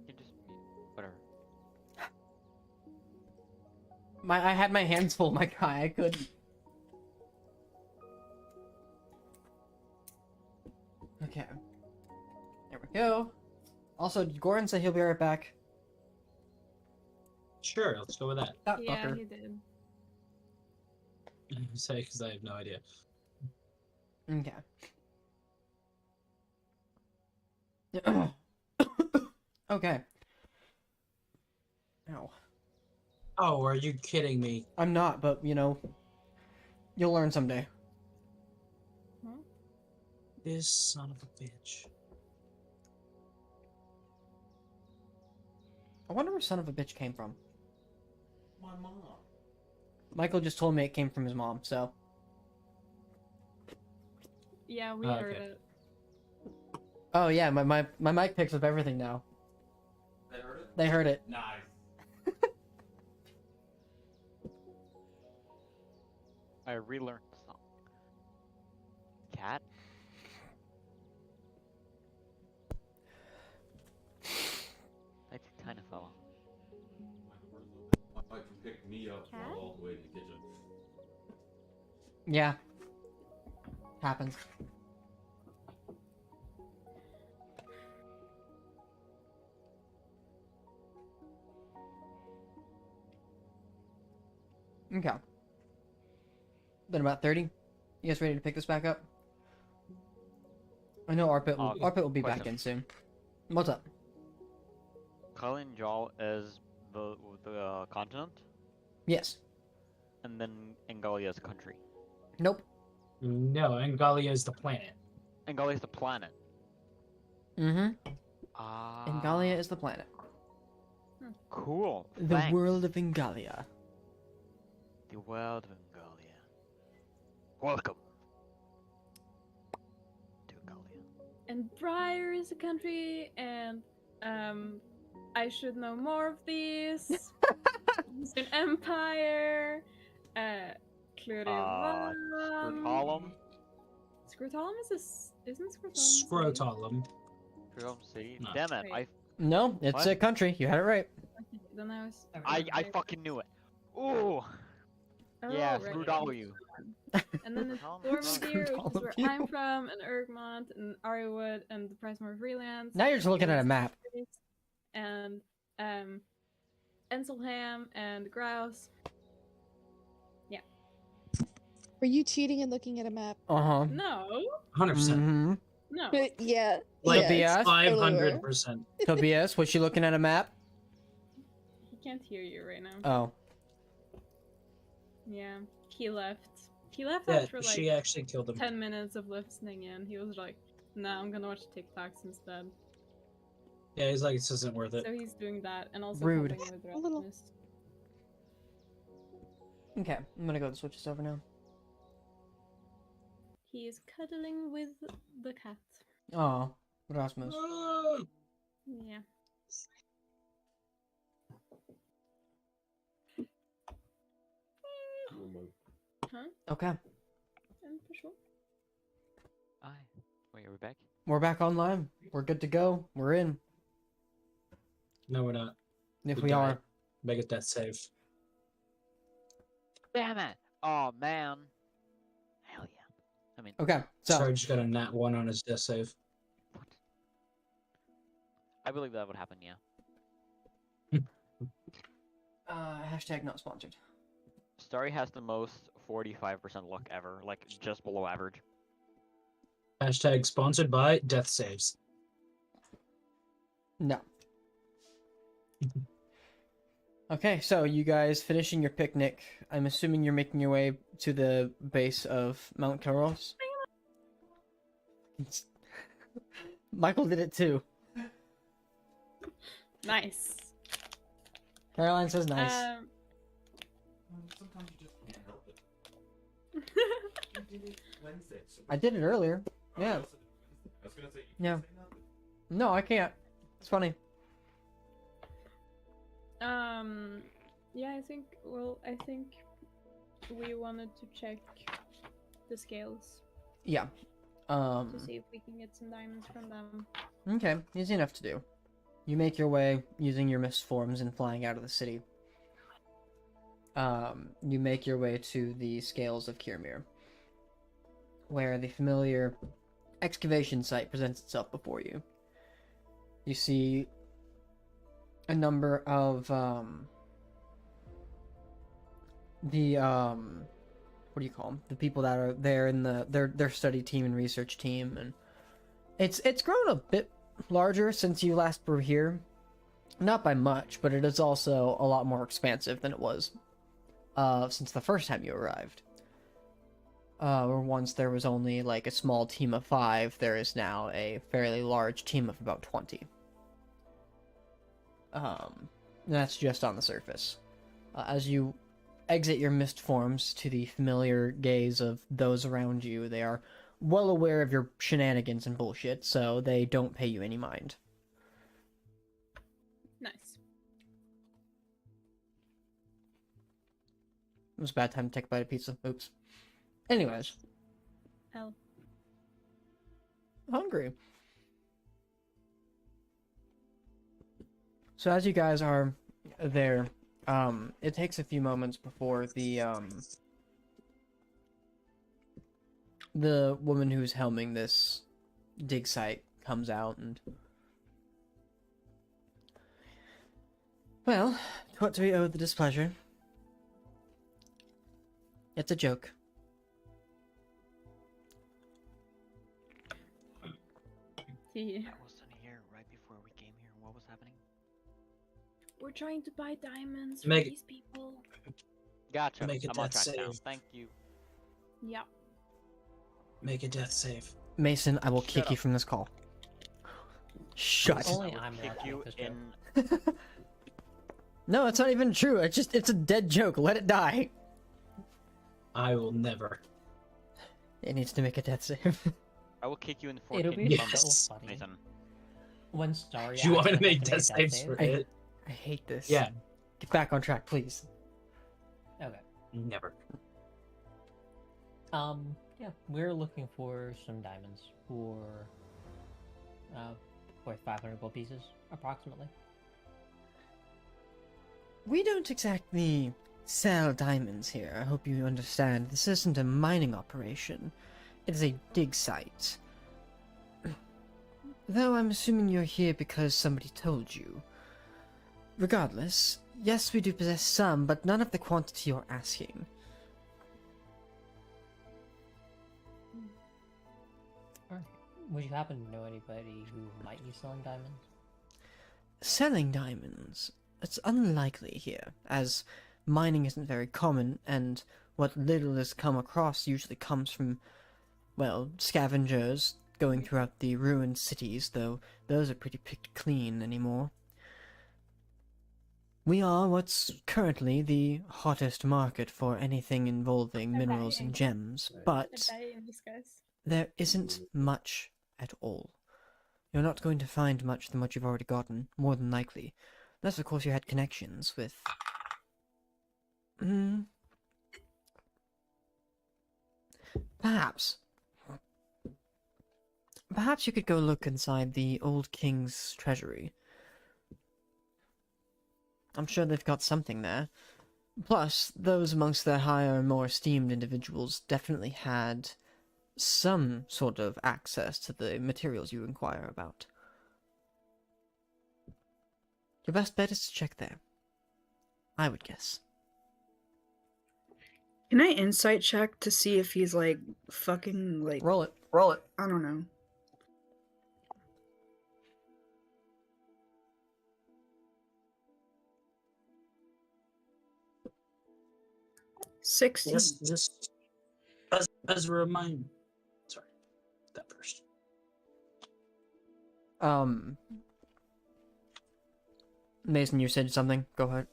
can just whatever. I had my hands full, my guy. I couldn't. Okay. There we go. Also, Gordon said he'll be right back. Sure, let's go with that. That Yeah, fucker. he did. Say, because I have no idea. Okay. Okay. Ow. Oh, are you kidding me? I'm not, but you know, you'll learn someday. This son of a bitch. I wonder where son of a bitch came from. My mom. Michael just told me it came from his mom, so. Yeah, we Oh, heard okay. it. Oh yeah, my mic picks up everything now. They heard it? They heard it. Nice. I relearned some. Cat? That's a tiny fella. Mike picked me up Cat? all the way to the kitchen. Yeah. Happens. Okay. Been about 30. You guys ready to pick this back up? I know Arpit will be back question. in soon. What's up? Kylen-Jaal is the continent, Yes. and then Angalia is a country. Nope. No, Angalia is the planet. Angalia is the planet. Mm-hmm. Ah. Angalia is the planet. Cool. The Thanks. world of Angalia. The world of Angalia. Welcome to Angalia. And Briar is a country, and I should know more of these. It's an empire. Clurivan. Scrotalum. Scrotalum isn't Scrotalum? Scrotalum. Scrotalum City. No. Damn it! Wait. No, it's What? a country. You had it right. Okay, then I was. I fucking knew it. Ooh. Yeah, Oh, right. Screwdaloo. And then there's Screwdaloo. Dormandir, which is where Screwdaloo. I'm from, and Ergmont, and Arrowwood, and the Pricemore Freelance. Now you're just looking at a map. And Enselham and Grouse. Were you cheating and looking at a map? Uh-huh. No, 100%. Mm-hmm. no. Yeah. Like yes, totally were. 500%. Tobias, was she looking at a map? He can't hear you right now. Oh. Yeah, he left. He left Yeah, after like she actually killed him. 10 minutes of listening in. He was like, "Nah, I'm gonna watch TikToks instead." Yeah, he's like, this isn't worth it. So he's doing that, and also Rude. helping with A little. Rasmus. Okay, I'm gonna go switch this over now. He is cuddling with the cat. Oh, Rasmus. Yeah. Huh? Okay, I'm for sure. Aye. Wait, are we back? we're back online. We're good to go. We're in. No, we're not. If We we died. are. Make it that safe. Damn it! Oh man. Hell yeah. I mean, Okay, so Sarge got a nat 1 on his death save. what? I believe that would happen. Yeah. hashtag not sponsored. Starry has the most 45% luck ever, like just below average. Hashtag sponsored by death saves. No. Okay, so you guys finishing your picnic. I'm assuming you're making your way to the base of Mount Taros. Michael did it too. Nice. Caroline says nice. Sometimes you just can't help it. You did it Wednesday. So I did it earlier. Oh, Yeah. I was gonna say you Yeah. can't say nothing. No, I can't. It's funny. Yeah, I think we wanted to check the scales Yeah. to see if we can get some diamonds from them. Okay, easy enough to do. You make your way using your mist forms and flying out of the city. You make your way to the scales of Kirmir, where the familiar excavation site presents itself before you. You see a number of what do you call them? The people that are there in their study team and research team, and it's grown a bit larger since you last were here. Not by much, but it is also a lot more expansive than it was since the first time you arrived. Where once there was only like a small team of 5, there is now a fairly large team of about 20. That's just on the surface. As you exit your mist forms to the familiar gaze of those around you, they are well aware of your shenanigans and bullshit, so they don't pay you any mind. Nice. It was a bad time to take a bite of pizza. Oops. Anyways. Hell. Hungry. So as you guys are there, it takes a few moments before the woman who's helming this dig site comes out and... Well, to what do we owe the displeasure? It's a joke. Yeah. I wasn't here right before we came here. What was happening? We're trying to buy diamonds Make- for these people. Gotcha. Make a I'm on death track now. save. Thank you. Yeah. Make a death save. Mason, I will Shut kick you up. from this call. Shut. Only I I'm will kick laughing you at this in. joke. No, it's not even true. It's a dead joke. Let it die. I will never. It needs to make a death save. I will kick you in the It'll forehead. be Yes. so funny Nathan. when Starry. Do you want me to asks make if I death can saves for it? I hate this. Yeah, Get back on track, please. Okay. never. Yeah, we're looking for some diamonds for 500 gold pieces, approximately. We don't exactly sell diamonds here. I hope you understand. This isn't a mining operation. It is a dig site. Though I'm assuming you're here because somebody told you. Regardless, yes, we do possess some, but none of the quantity you're asking. Alright. Would you happen to know anybody who might be selling diamonds? Selling diamonds? It's unlikely here, as mining isn't very common, and what little is come across usually comes from, well, scavengers going throughout the ruined cities, though those are pretty picked clean anymore. We are what's currently the hottest market for anything involving minerals and gems, but there isn't much at all. You're not going to find much than what you've already gotten, more than likely. Unless, of course, you had connections with... Perhaps. Perhaps you could go look inside the old king's treasury. I'm sure they've got something there. Plus, those amongst their higher and more esteemed individuals definitely had some sort of access to the materials you inquire about. Your best bet is to check there. I would guess. Can I insight check to see if he's like fucking like Roll it. Roll it. I don't know. $16. Just as a reminder. Sorry, that first. Mason, you said something. Go ahead.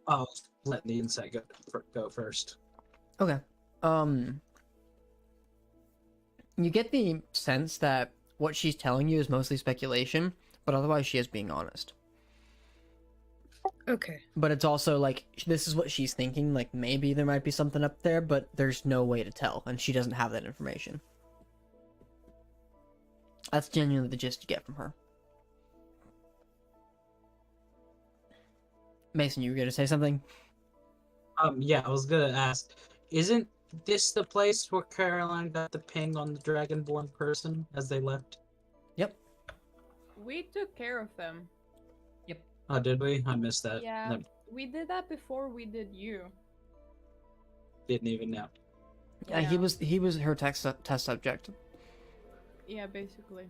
I'll let the insight go first. Okay. You get the sense that what she's telling you is mostly speculation, but otherwise she is being honest. Okay. But it's also like, this is what she's thinking, like maybe there might be something up there, but there's no way to tell, and she doesn't have that information. That's genuinely the gist you get from her. Mason, you were gonna say something? Yeah, I was gonna ask, isn't this the place where Caroline got the ping on the Dragonborn person as they left? Yep. We took care of them. Oh, did we? I missed that. Yeah, No, we did that before we did you. didn't even know. Yeah, he was her test subject. Yeah, basically.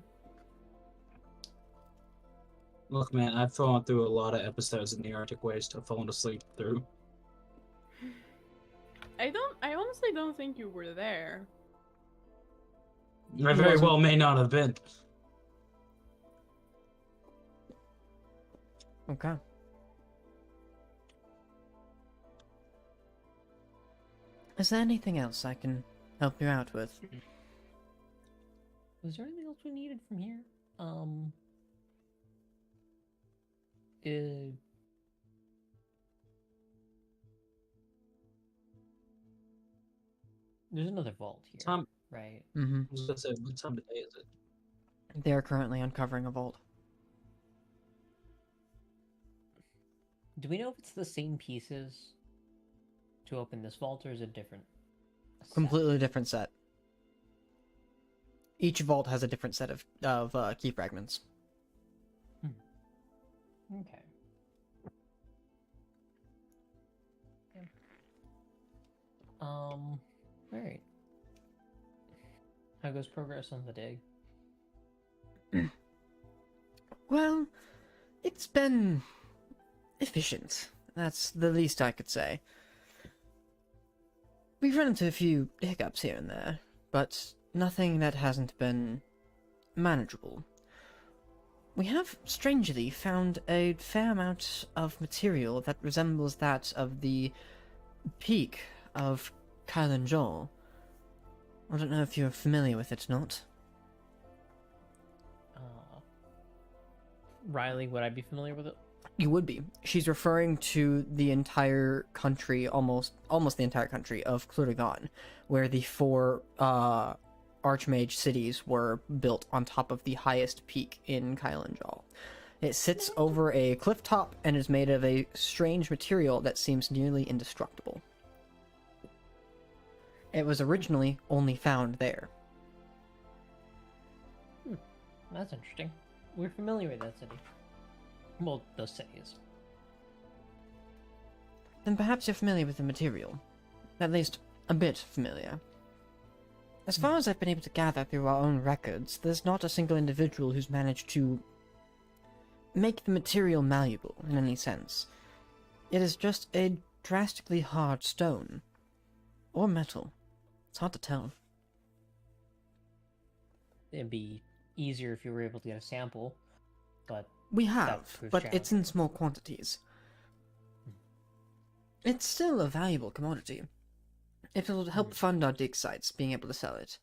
Look, man, I've fallen through a lot of episodes in the Arctic Waste. I've fallen asleep through. I honestly don't think you were there. I very well may not have been. Okay. Is there anything else I can help you out with? Was there anything else we needed from here? There's another vault here, right? Mm-hmm. I was gonna say, what time of day is it? They are currently uncovering a vault. Do we know if it's the same pieces to open this vault, or is it different? Completely different set. Each vault has a different set of key fragments. Okay. Alright. How goes progress on the dig? Well, it's been efficient. That's the least I could say. We've run into a few hiccups here and there, but nothing that hasn't been manageable. We have, strangely, found a fair amount of material that resembles that of the peak of Kylen-Jaal. I don't know if you're familiar with it or not. Riley, would I be familiar with it? You would be. She's referring to the entire country, almost the entire country of Cluragon, where the four Archmage cities were built on top of the highest peak in Kylen-Jaal. It sits over a cliff top and is made of a strange material that seems nearly indestructible. It was originally only found there. That's interesting. We're familiar with that city. Well, those cities. Then perhaps you're familiar with the material. At least, a bit familiar. As far as I've been able to gather through our own records, there's not a single individual who's managed to make the material malleable in any sense. It is just a drastically hard stone. Or metal. It's hard to tell. It'd be easier if you were able to get a sample, but... We have, but it's in small quantities. It's still a valuable commodity. It will help fund our dig sites, being able to sell it.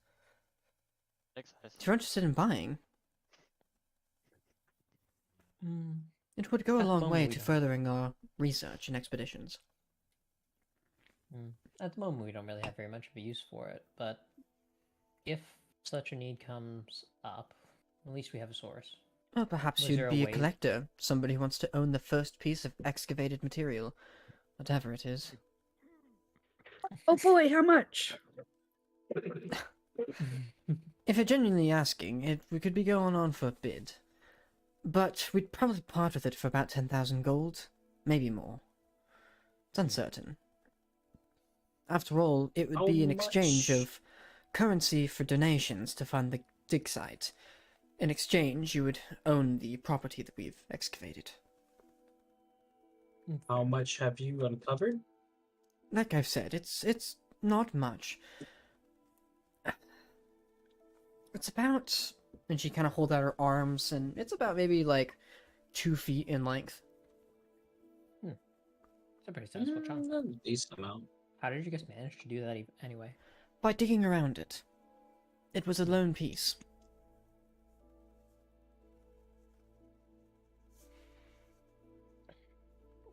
If you're interested in buying, it would go a long way to furthering our research and expeditions. At the moment, we don't really have very much of a use for it, but if such a need comes up, at least we have a source. Well, perhaps you'd be a collector, somebody who wants to own the first piece of excavated material, whatever it is. Oh boy, how much? If you're genuinely asking, we could be going on for a bid. But we'd probably part with it for about 10,000 gold, maybe more. It's uncertain. After all, it would be an exchange of currency for donations to fund the dig site. In exchange, you would own the property that we've excavated. How much have you uncovered? Like I've said, it's not much. It's about... And she kind of holds out her arms, and it's about maybe like 2 feet in length. It's a pretty sizable chunk. Decent amount. How did you guys manage to do that anyway? By digging around it. It was a lone piece.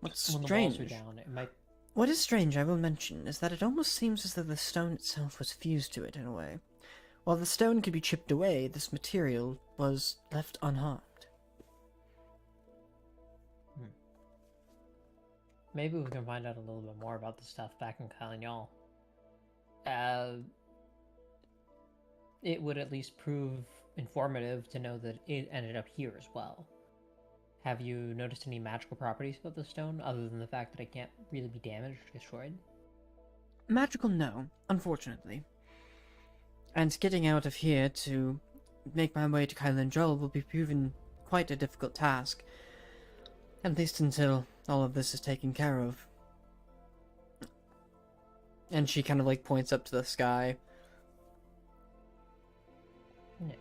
What's when the strange? walls are down, it might. What is strange, I will mention, is that it almost seems as though the stone itself was fused to it in a way. While the stone could be chipped away, this material was left unharmed. Maybe we can find out a little bit more about the stuff back in Kylen-Jaal. It would at least prove informative to know that it ended up here as well. Have you noticed any magical properties about the stone, other than the fact that it can't really be damaged or destroyed? Magical, no, unfortunately. And getting out of here to make my way to Kylen-Jaal will be proven quite a difficult task. At least until all of this is taken care of. And she kind of like points up to the sky. Yeah.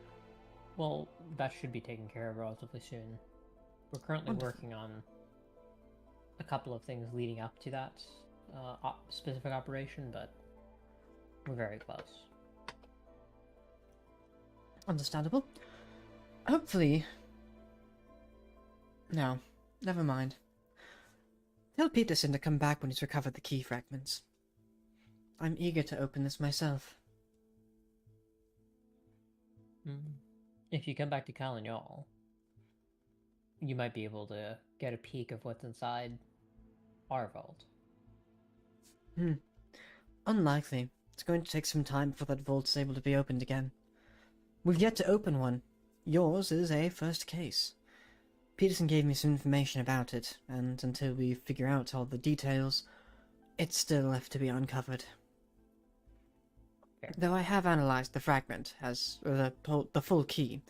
Well, that should be taken care of relatively soon. We're currently working on a couple of things leading up to that specific operation, but we're very close. Understandable. Hopefully... No, never mind. Tell Peterson to come back when he's recovered the key fragments. I'm eager to open this myself. If you come back to Kylen-Jaal, you might be able to get a peek of what's inside our vault. Unlikely. It's going to take some time before that vault's able to be opened again. We've yet to open one. Yours is a first case. Peterson gave me some information about it, and until we figure out all the details, it's still left to be uncovered. Fair. Though I have analyzed the fragment, the full key.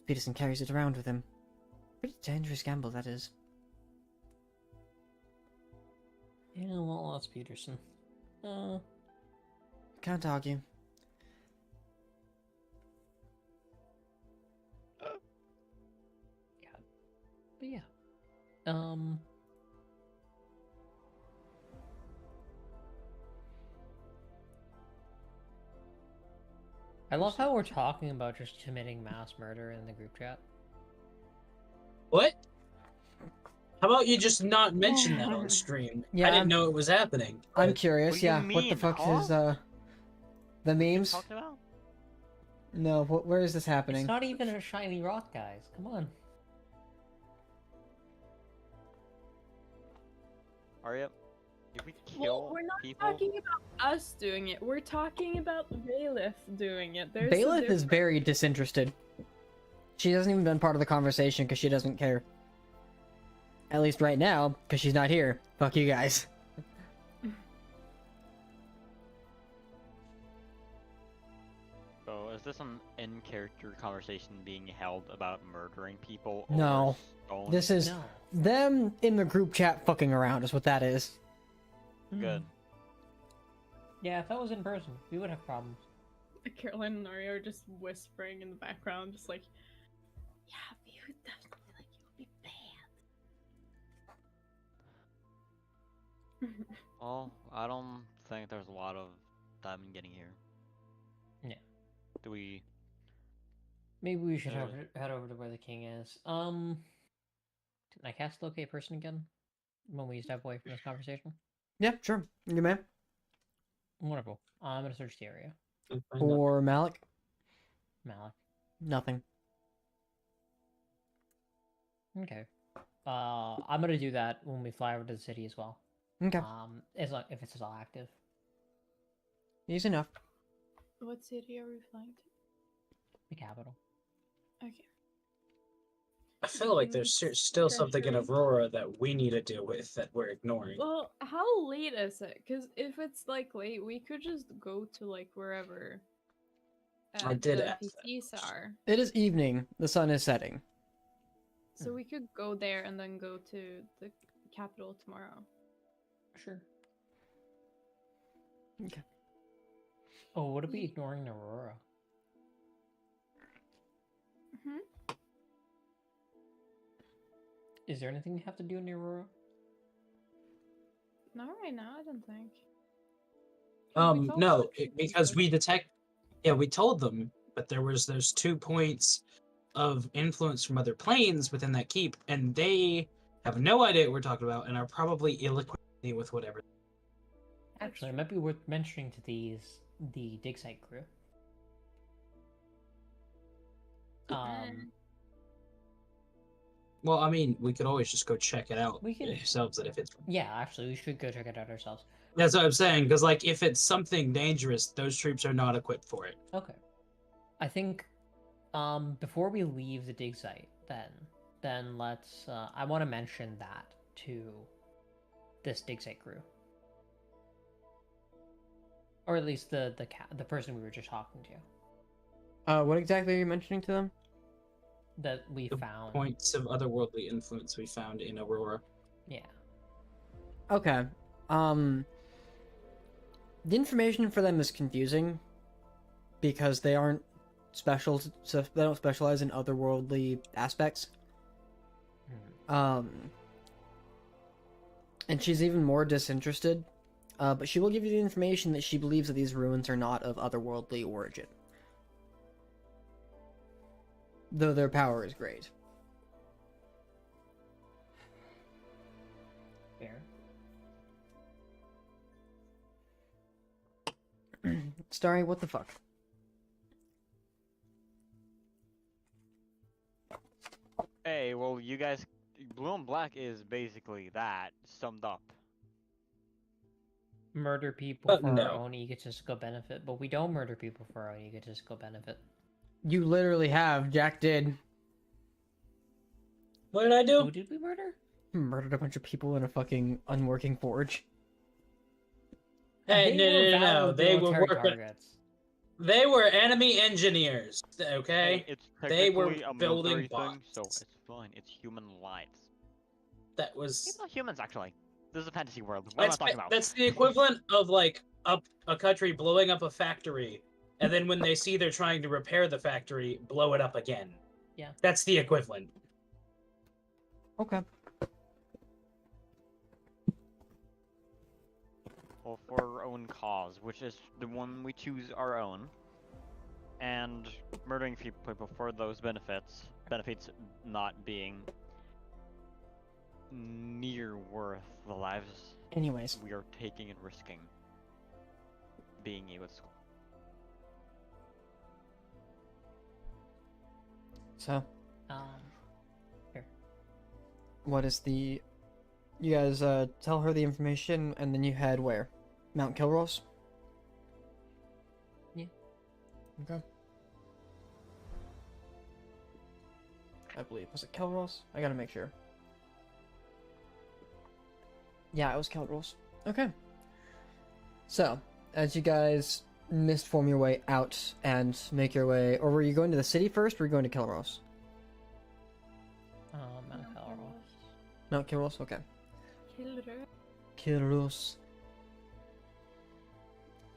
Peterson carries it around with him. Pretty dangerous gamble, that is. Yeah, well, that's Peterson. Can't argue. But yeah. I love how we're talking about just committing mass murder in the group chat. What? How about you just not mention that on stream? Yeah, I didn't know it was happening. I'm curious, What do you yeah. What the mean, fuck huh? is, the memes? Talked about? No, where is this happening? It's not even a shiny rock, guys. Come on. Arya, if we kill Well, we're not people, talking about us doing it. We're talking about Bailiff doing it. There's a Bailiff is difference. very disinterested. She hasn't even been part of the conversation because she doesn't care. At least right now, because she's not here. Fuck you guys. so is this an in-character conversation being held about murdering people? No. Stolen? This is No. them in the group chat fucking around is what that is. Good. Yeah, if that was in person, we would have problems. Caroline and Arya are just whispering in the background, just like, yeah, we would definitely like it would be bad. Well, I don't think there's a lot of diamond getting here. Yeah. Do we? Maybe we should Uh, head over to where the king is. Can I cast locate person again? When we step away from this conversation? Yeah, sure. You may. Wonderful. I'm gonna search the area. Or Malik. Malik. Nothing. Okay. I'm gonna do that when we fly over to the city as well. Okay. As long if it's all active. Easy enough. What city are we flying to? The capital. Okay. I feel like there's still something in Aurora that we need to deal with that we're ignoring. Well, how late is it? Because if it's like late, we could just go to like wherever I did the ask that PCs are. It is evening. The sun is setting. So we could go there and then go to the capital tomorrow. Sure. Okay. Oh, would it be ignoring Aurora? Hmm. Is there anything you have to do in Aurora? Not right now, I don't think. 'Cause we told No, them because we we told them, but there's 2 points of influence from other planes within that keep, and they have no idea what we're talking about, and are probably ill-equipped with whatever. Actually, it might be worth mentioning to the dig site crew. Well, I mean, we could always just go check it out We can- ourselves, if it's... Yeah, actually, we should go check it out ourselves. That's what I'm saying, because, like, if it's something dangerous, those troops are not equipped for it. Okay. I think, before we leave the dig site, then let's, I want to mention that to this dig site crew. Or at least the person we were just talking to. What exactly are you mentioning to them? That we The found. points of otherworldly influence we found in Aurora. Yeah. Okay. The information for them is confusing because they aren't special, so they don't specialize in otherworldly aspects. And she's even more disinterested. But she will give you the information that she believes that these ruins are not of otherworldly origin. Though their power is great. Fair. Starry, what the fuck? Hey, well, you guys, Blue and Black is basically that summed up. Murder people for no. our own egotistical benefit, but we don't murder people for our own egotistical benefit. You literally have. Jack did. What did I do? Who did we murder? Murdered a bunch of people in a fucking unworking forge. Hey, no. valid They were military working. targets. They were enemy engineers, okay? Hey, it's They were technically a building military thing, so bots. it's fine. It's human lives. That It's was... not humans, actually. This is a fantasy world. What am I talking about? That's the equivalent of, like, a country blowing up a factory, and then when they see they're trying to repair the factory, blow it up again. Yeah. That's the equivalent. Okay. Well, for our own cause, which is the one we choose our own, and murdering people for those benefits not being near worth the lives Anyways. we are taking and risking being able to. So, Here. what is the... You guys, tell her the information, and then you head where? Mount Kilros? Yeah. Okay. I believe. Was it Kilros? I gotta make sure. Yeah, it was Kilros. Okay. So, as you guys mist form your way out and make your way... Or were you going to the city first, or were you going to Kilros? Mount Calros. Mount Kilros? Okay. Kilro. Kilros.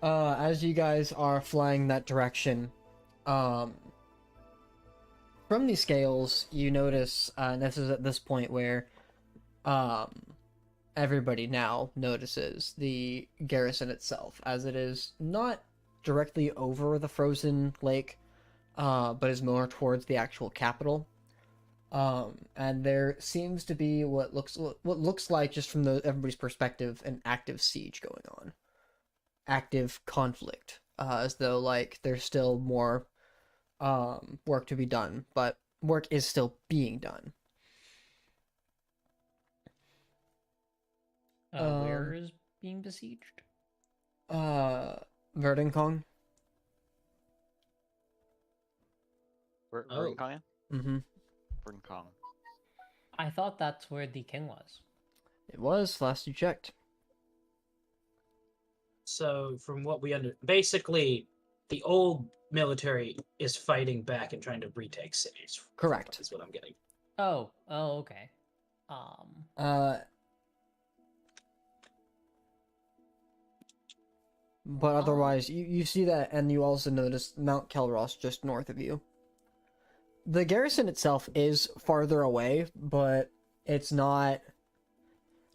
As you guys are flying that direction, from the scales, you notice, and this is at this point where, everybody now notices the garrison itself, as it is not directly over the frozen lake, but is more towards the actual capital. And there seems to be what looks like, just from everybody's perspective, an active siege going on. Active conflict, as though, like, there's still more, work to be done, but work is still being done. Where is being besieged? Verdinkong. Kong, yeah? Mm-hmm. Kong. I thought that's where the king was. It was, last you checked. So, from what we basically, the old military is fighting back and trying to retake cities. Correct. Is what I'm getting. Oh, okay. But otherwise, you see that, and you also notice Mount Kelros just north of you. The garrison itself is farther away, but it's not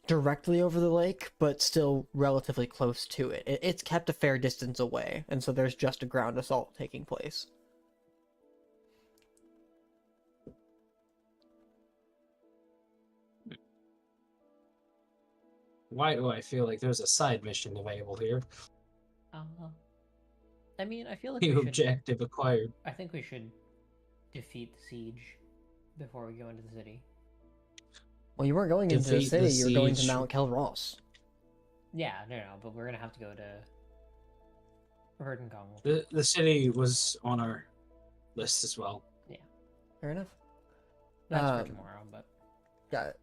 directly over the lake, but still relatively close to it. It's kept a fair distance away, and so there's just a ground assault taking place. Why do I feel like there's a side mission available here? I mean, I feel like New we should. objective acquired. I think we should defeat the siege before we go into the city. Well, you weren't going into the Defeat city, the you were going to siege. Mount Kelross. Yeah, no, but we're gonna have to go to Verdengong. The city was on our list as well. Yeah, Fair enough. that's for tomorrow. But Got it.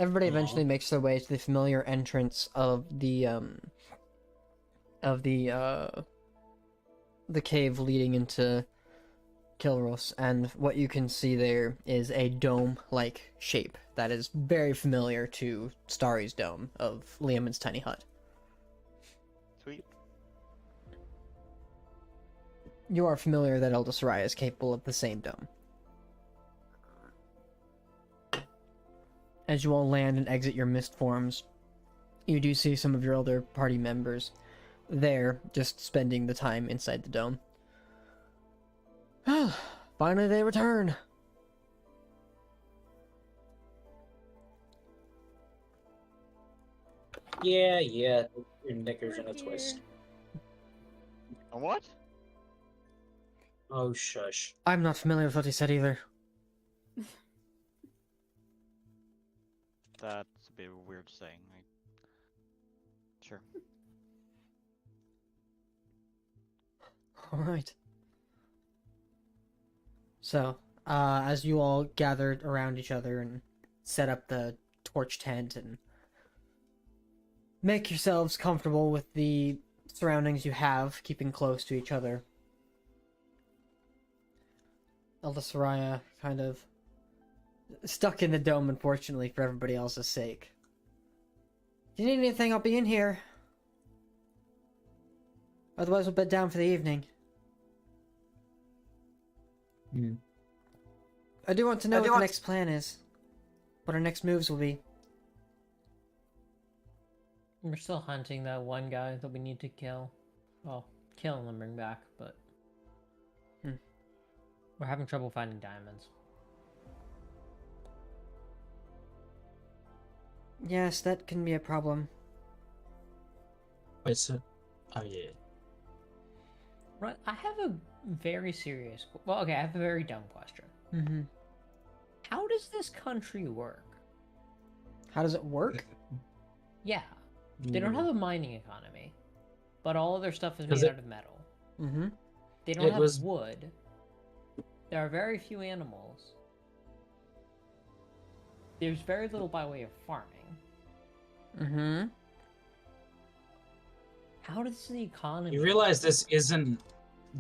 Everybody eventually makes their way to the familiar entrance of the cave leading into Kilros, and what you can see there is a dome-like shape that is very familiar to Starry's dome of Liamon's tiny hut. Sweet. You are familiar that Elder Soraya is capable of the same dome. As you all land and exit your mist forms, you do see some of your other party members there, just spending the time inside the dome. Finally they return! Yeah, your knickers in a twist. A what? Oh, shush. I'm not familiar with what he said either. That's a bit of a weird saying. Sure. Alright. So, as you all gathered around each other and set up the torch tent and make yourselves comfortable with the surroundings you have, keeping close to each other, Elder Soraya kind of stuck in the dome, unfortunately, for everybody else's sake. If you need anything, I'll be in here. Otherwise, we'll bed down for the evening. I do want to know what the next plan is. What our next moves will be. we're still hunting that one guy that we need to kill. Well, kill and then bring back, but we're having trouble finding diamonds. Yes, that can be a problem. Wait, so... Oh, yeah. Right, I have a very serious... Well, okay, I have a very dumb question. Mm-hmm. How does this country work? How does it work? Yeah. They don't have a mining economy, but all of their stuff is 'Cause made out of metal. Mm-hmm. They don't have wood. There are very few animals. There's very little by way of farming. Mm-hmm. How does the economy... You realize this isn't...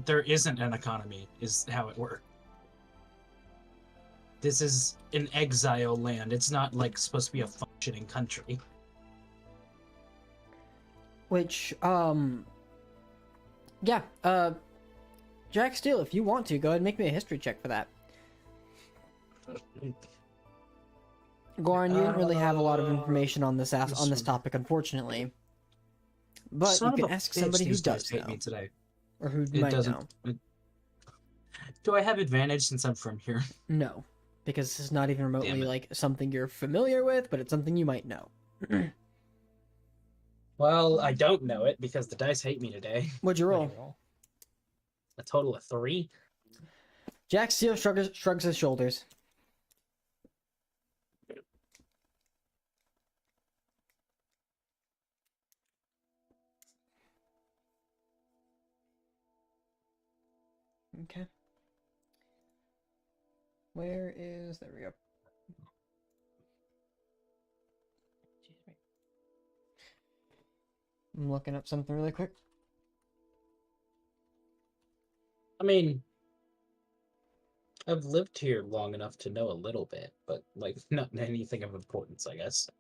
There isn't an economy, is how it works. This is an exile land. It's not, like, supposed to be a functioning country. Which, yeah, Jack Steele, if you want to, go ahead and make me a history check for that. Goran, you didn't really have a lot of information on this topic, unfortunately. But you can ask somebody who does know. Me today. Or who might know. Do I have advantage since I'm from here? No, because this is not even remotely like something you're familiar with, but it's something you might know. Well, I don't know it because the dice hate me today. What'd you roll? A total of 3. Jack Steele shrugs his shoulders. Okay. Where is... There we go. I'm looking up something really quick. I mean, I've lived here long enough to know a little bit, but, like, not anything of importance, I guess.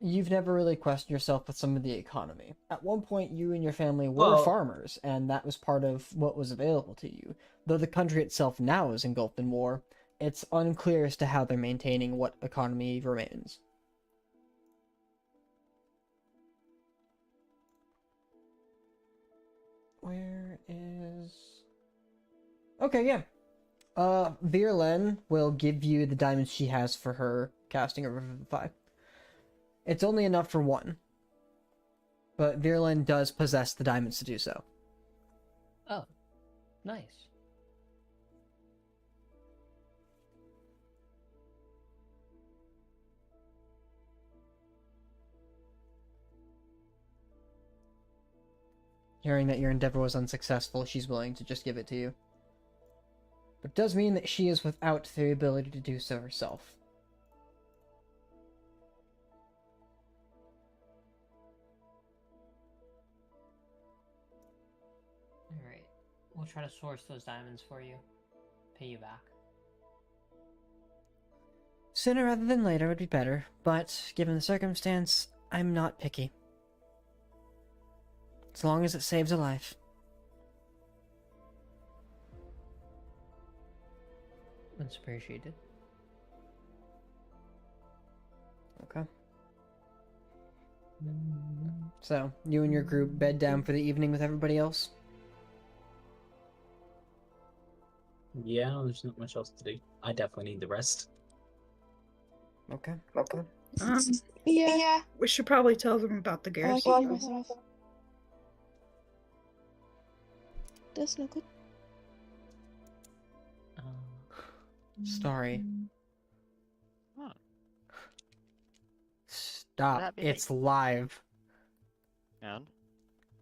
You've never really questioned yourself with some of the economy. At one point, you and your family were farmers, and that was part of what was available to you. Though the country itself now is engulfed in war, it's unclear as to how they're maintaining what economy remains. Where is... Okay, yeah. Virlen will give you the diamonds she has for her casting a Revivify. It's only enough for one. But Virulin does possess the diamonds to do so. Oh, nice. Hearing that your endeavor was unsuccessful, she's willing to just give it to you. But it does mean that she is without the ability to do so herself. Alright. We'll try to source those diamonds for you. Pay you back. Sooner rather than later would be better, but given the circumstance, I'm not picky. As long as it saves a life. That's appreciated. Okay. So, you and your group bed down for the evening with everybody else? Yeah, there's not much else to do. I definitely need the rest. Okay. Yeah. We should probably tell them about the I like garrison. myself. That's no good. Sorry. Huh. Stop. That'd be It's live. And?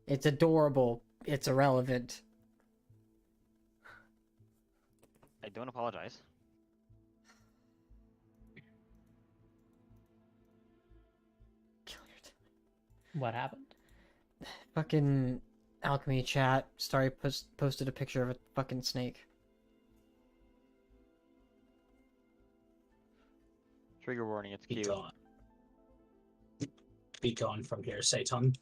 It's adorable. It's irrelevant. I don't apologize. What happened? Fucking alchemy chat. Starry posted a picture of a fucking snake. Trigger warning, it's Be cute. gone. Be gone from here, Satan.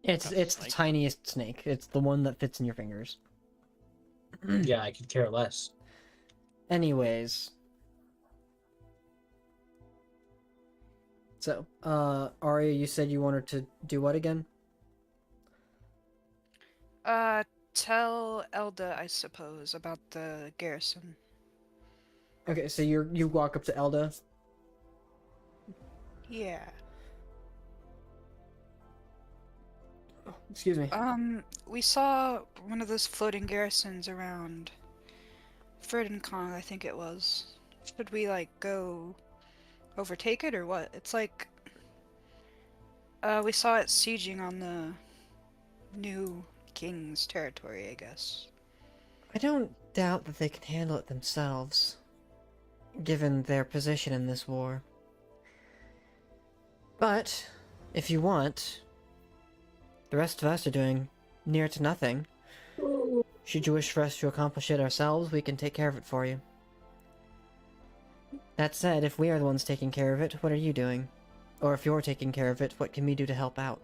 It's the snake. tiniest snake. It's the one that fits in your fingers. Yeah, I could care less. Anyways. So, Arya, you said you wanted to do what again? Tell Elda, I suppose, about the garrison. Okay, so you walk up to Elda. Yeah. Oh, excuse me. We saw one of those floating garrisons around Ferdenkong, I think it was. Should we, like, go overtake it or what? It's like... we saw it sieging on the new king's territory, I guess. I don't doubt that they can handle it themselves, given their position in this war. But, if you want, the rest of us are doing near to nothing. Should you wish for us to accomplish it ourselves, we can take care of it for you. That said, if we are the ones taking care of it, what are you doing? Or if you're taking care of it, what can we do to help out?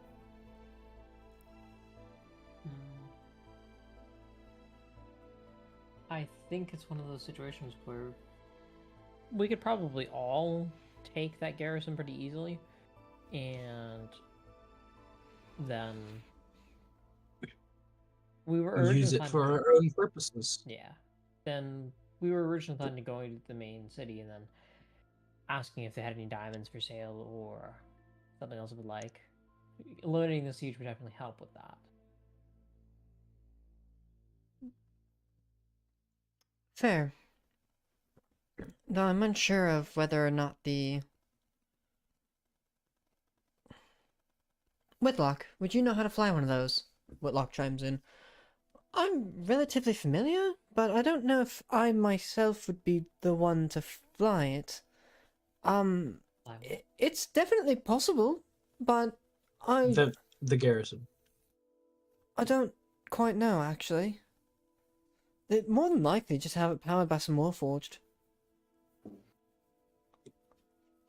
I think it's one of those situations where we could probably all take that garrison pretty easily, and then we were Use originally it planning for to- our own purposes. Yeah. Then we were originally planning to go into the main city and then asking if they had any diamonds for sale or something else we would like. Eliminating the siege would definitely help with that. Fair. Though I'm unsure of whether or not the... Whitlock, would you know how to fly one of those? Whitlock chimes in. I'm relatively familiar, but I don't know if I myself would be the one to fly it. It's definitely possible, but The garrison. I don't quite know, actually. They'd more than likely just have it powered by some Warforged.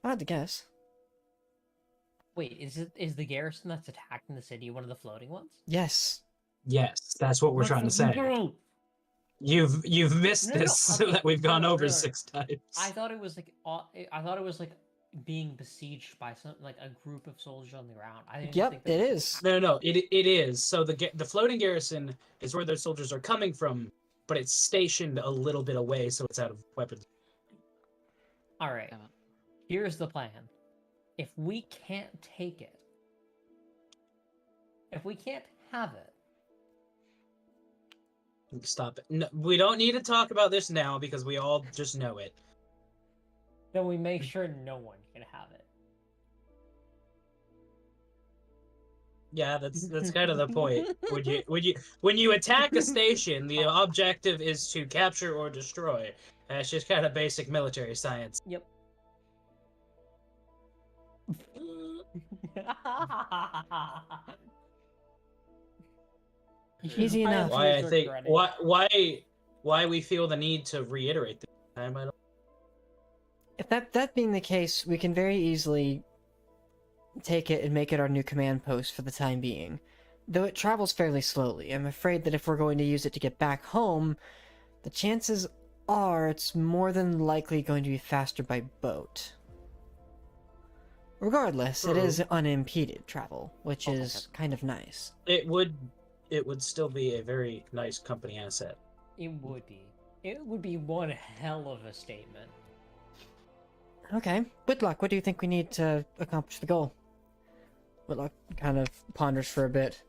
I had to guess. Wait, is the garrison that's attacking the city one of the floating ones? Yes. Yes, that's what we're trying to say. No, You've missed no, this so okay, that we've gone no, over no. 6 times. I thought it was like being besieged by a group of soldiers on the ground. I didn't Yep, think that it was is. No, it is. So the floating garrison is where those soldiers are coming from, but it's stationed a little bit away, so it's out of weapons. All right. Here's the plan. If we can't take it, if we can't have it, Stop it. No, we don't need to talk about this now because we all just know it. then we make sure no one can have it. Yeah, that's kind of the point. When you attack a station, the objective is to capture or destroy. That's just kind of basic military science. Yep. Easy enough. Why I think why we feel the need to reiterate this time, I don't. If that being the case, we can very easily take it and make it our new command post for the time being. Though it travels fairly slowly, I'm afraid that if we're going to use it to get back home, the chances are it's more than likely going to be faster by boat. Regardless, it is unimpeded travel, which is kind of nice. It would still be a very nice company asset. It would be. It would be one hell of a statement. Okay, Whitlock, what do you think we need to accomplish the goal? Whitlock kind of ponders for a bit.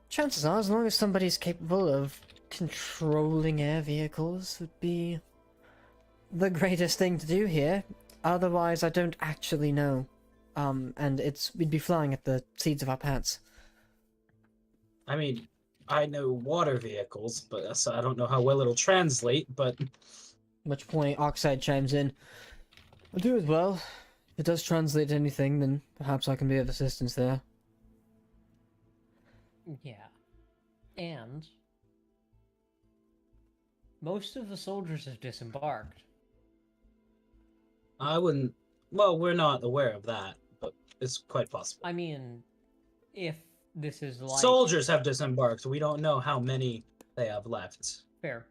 Chances are, as long as somebody's capable of controlling air vehicles, would be the greatest thing to do here. Otherwise, I don't actually know. And we'd be flying at the seats of our pants. I mean, I know water vehicles, but so I don't know how well it'll translate, but... At which point, Oxide chimes in. I'll do as well. If it does translate anything, then perhaps I can be of assistance there. Yeah. And most of the soldiers have disembarked. I wouldn't... Well, we're not aware of that, but it's quite possible. I mean, if this is like... Soldiers have disembarked. We don't know how many they have left. Fair.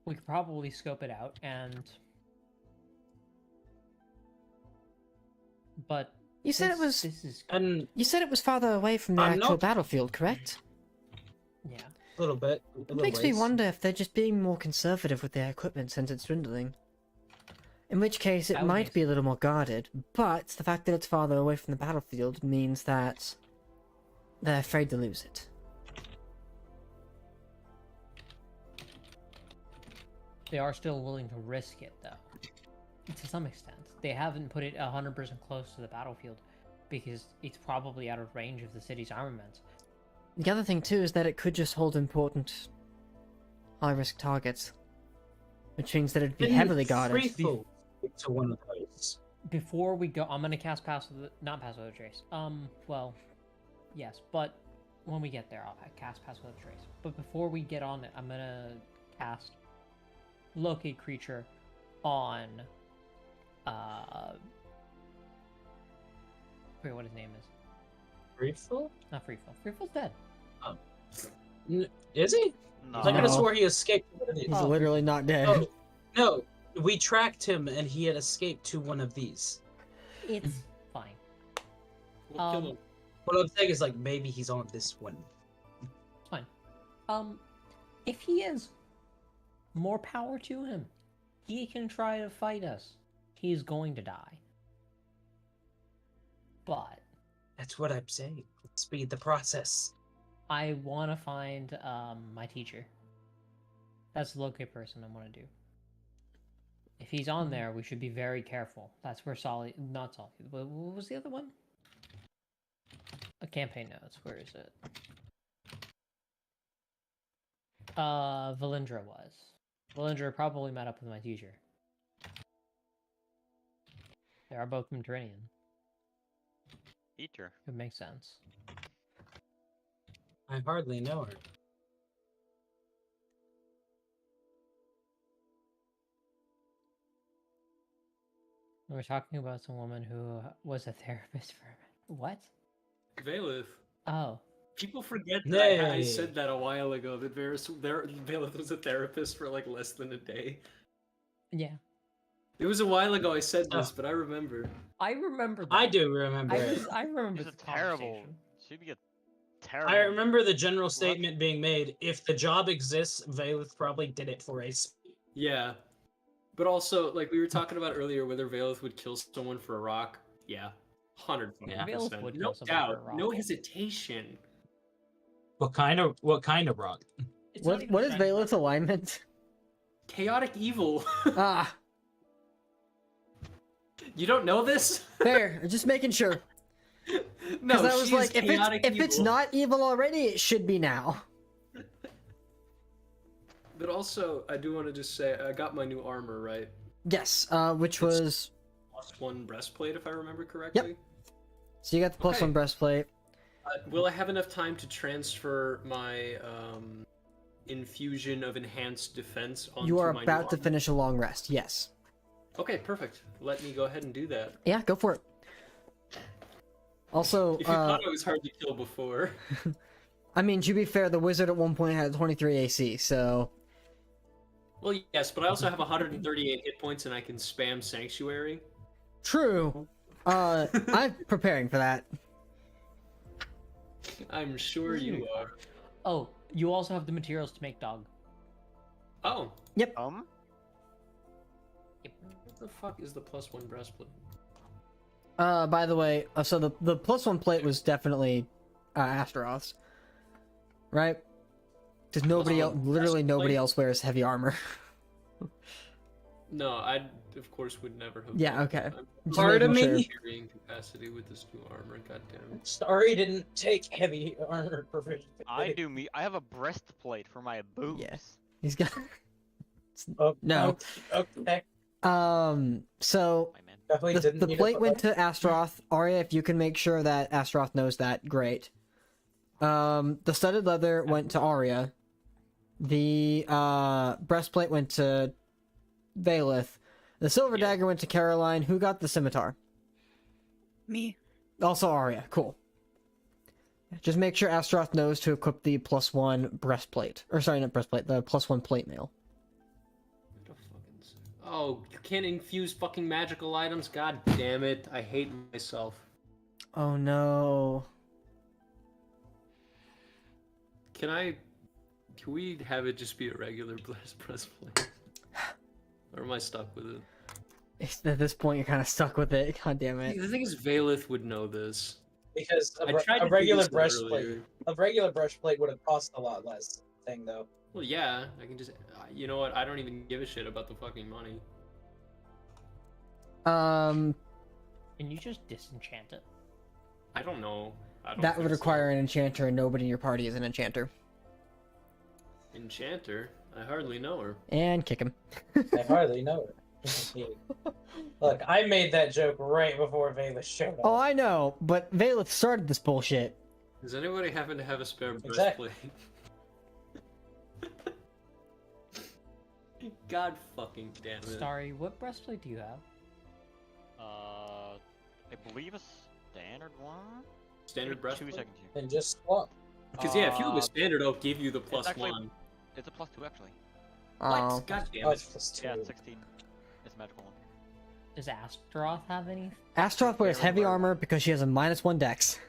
We could probably scope it out, and... But... You said it was... You said it was farther away from the actual battlefield, correct? Yeah. A little bit. It makes me wonder if they're just being more conservative with their equipment since it's dwindling. In which case, it might be a little more guarded, but the fact that it's farther away from the battlefield means that they're afraid to lose it. They are still willing to risk it, though. To some extent. They haven't put it 100% close to the battlefield, because it's probably out of range of the city's armaments. The other thing, too, is that it could just hold important high-risk targets. Which means that it'd be heavily guarded. To one of those. Before we go, I'm gonna cast not Pass Without a Trace. Well, yes, but when we get there, I'll cast Pass Without a Trace. But before we get on it, I'm gonna cast Locate Creature on, I forget what his name is. Freefall? Not Freefall. Freefall's dead. Is he? No. I could have swore he escaped. He's literally not dead. No, we tracked him and he had escaped to one of these. It's fine. We'll kill him. What I'm saying is, like, maybe he's on this one. It's fine. If he is, more power to him. He can try to fight us. He's going to die. But... That's what I'm saying. Speed the process. I want to find, my teacher. That's the locate person I want to do. If he's on there, we should be very careful. That's where not Solid, what was the other one? A campaign notes, where is it? Valindra was. Valindra probably met up with my teacher. They are both Mediterranean. Teacher. It makes sense. I hardly know her. We're talking about some woman who was a therapist for a minute. What? Valeth. Oh. People forget that I said that a while ago, that Valeth was a therapist for like less than a day. Yeah. It was a while ago I said this, but I remember. I remember that. I do remember I remember She's this a terrible. She'd be a terrible. I remember the general statement being made, if the job exists, Valeth probably did it for a... Yeah. But also, like we were talking about earlier, whether Valeth would kill someone for a rock. Yeah, 100%. Valeth would No kill someone for a doubt, rock. no hesitation. What kind of rock? What is Valeth's alignment? Chaotic evil. Ah, You don't know this? fair. Just making sure. No, Because I was she like, is chaotic if it's evil. not evil already, it should be now. But also, I do want to just say, I got my new armor, right? Yes, which was... +1 breastplate, if I remember correctly. Yep. So you got the +1 breastplate. Will I have enough time to transfer my infusion of enhanced defense onto You are my new about to armor? finish a long rest, yes. Okay, perfect. Let me go ahead and do that. Yeah, go for it. Also, If you thought I was hard to kill before. I mean, to be fair, the wizard at one point had 23 AC, so... Well, yes, but I also have 138 hit points and I can spam Sanctuary. True. I'm preparing for that. I'm sure you are. Oh, you also have the materials to make dog. Oh. Yep. What the fuck is the +1 breastplate? By the way, so the +1 plate was definitely Astaroth's, right? Because nobody else, literally nobody else wears heavy armor. No, I of course would never have. Yeah, okay. Just Part of making me. sure. Carrying capacity with this new armor. God damn it. Sorry, didn't take heavy armor proficiency. I have a breastplate for my boobs. Yes. He's got. Oh, No. Okay. So Definitely the didn't need it plate for went that. to Astaroth. Arya, if you can make sure that Astaroth knows that, great. The studded leather went to Arya. The breastplate went to Valeth. The silver dagger went to Caroline. Who got the scimitar? Me. Also Arya. Cool. Just make sure Astaroth knows to equip the +1 breastplate. Or sorry, not breastplate, the +1 plate mail. Oh, you can't infuse fucking magical items? God damn it. I hate myself. Oh no. Can we have it just be a regular breastplate? Or am I stuck with it? At this point, you're kind of stuck with it. God damn it. The thing is, Valeth would know this. Because I tried to a do regular this earlier. breastplate would have cost a lot less thing though. Well, yeah, I can just... You know what? I don't even give a shit about the fucking money. Can you just disenchant it? I don't know. I don't That would think require an enchanter, and nobody in your party is an enchanter. so. Enchanter? I hardly know her. And kick him. I hardly know it. Look, I made that joke right before Valeth showed up. Oh, I know, but Valeth started this bullshit. Does anybody happen to have a spare Exactly. breastplate? God fucking damn it. Starry, what breastplate do you have? I believe a standard one. Standard Give me breastplate? 2 seconds here. And just swap. Because yeah, if you have a standard, I'll give you the It's actually- +1. It's a +2 actually. Oh. What? God damn Oh, it. it's Yeah, +2. it's 16. It's a magical one. Does Astaroth have any? Astaroth wears heavy armor because she has a -1 dex.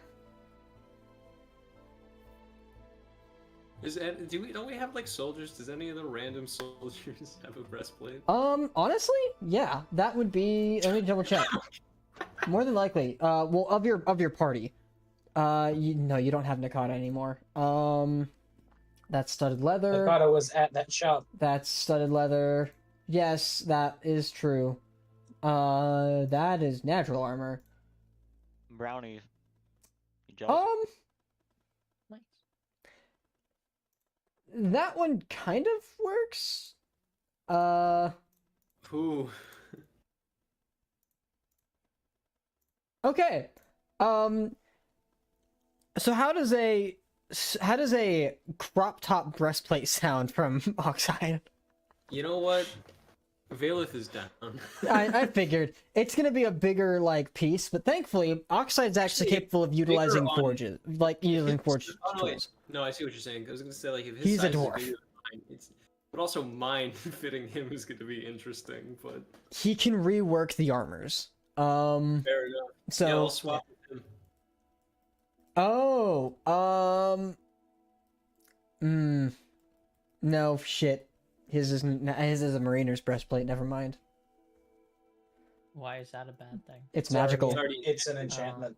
Don't we have like soldiers? Does any of the random soldiers have a breastplate? Honestly, yeah, that would be. Let me double check. More than likely. Well, of your party. No, you don't have Nakata anymore. That's studded leather. Nakata was at that shop. That's studded leather. Yes, that is true. That is natural armor. Brownies. You jealous? Nice. That one kind of works. Ooh. Okay. So how does a crop top breastplate sound from Oxide? You know what? Valeth is down. I figured it's gonna be a bigger like piece, but thankfully Oxide's actually capable of utilizing bigger on- forges, like using forge Oh, no, wait. tools. No, I see what you're saying. I was gonna say like if his He's a size is dwarf. bigger than mine, but also mine fitting him is gonna be interesting. But He can rework the armors. fair enough. So yeah, I'll swap with him. Oh, no shit. His is a mariner's breastplate. Never mind. Why is that a bad thing? It's magical. It's an enchantment.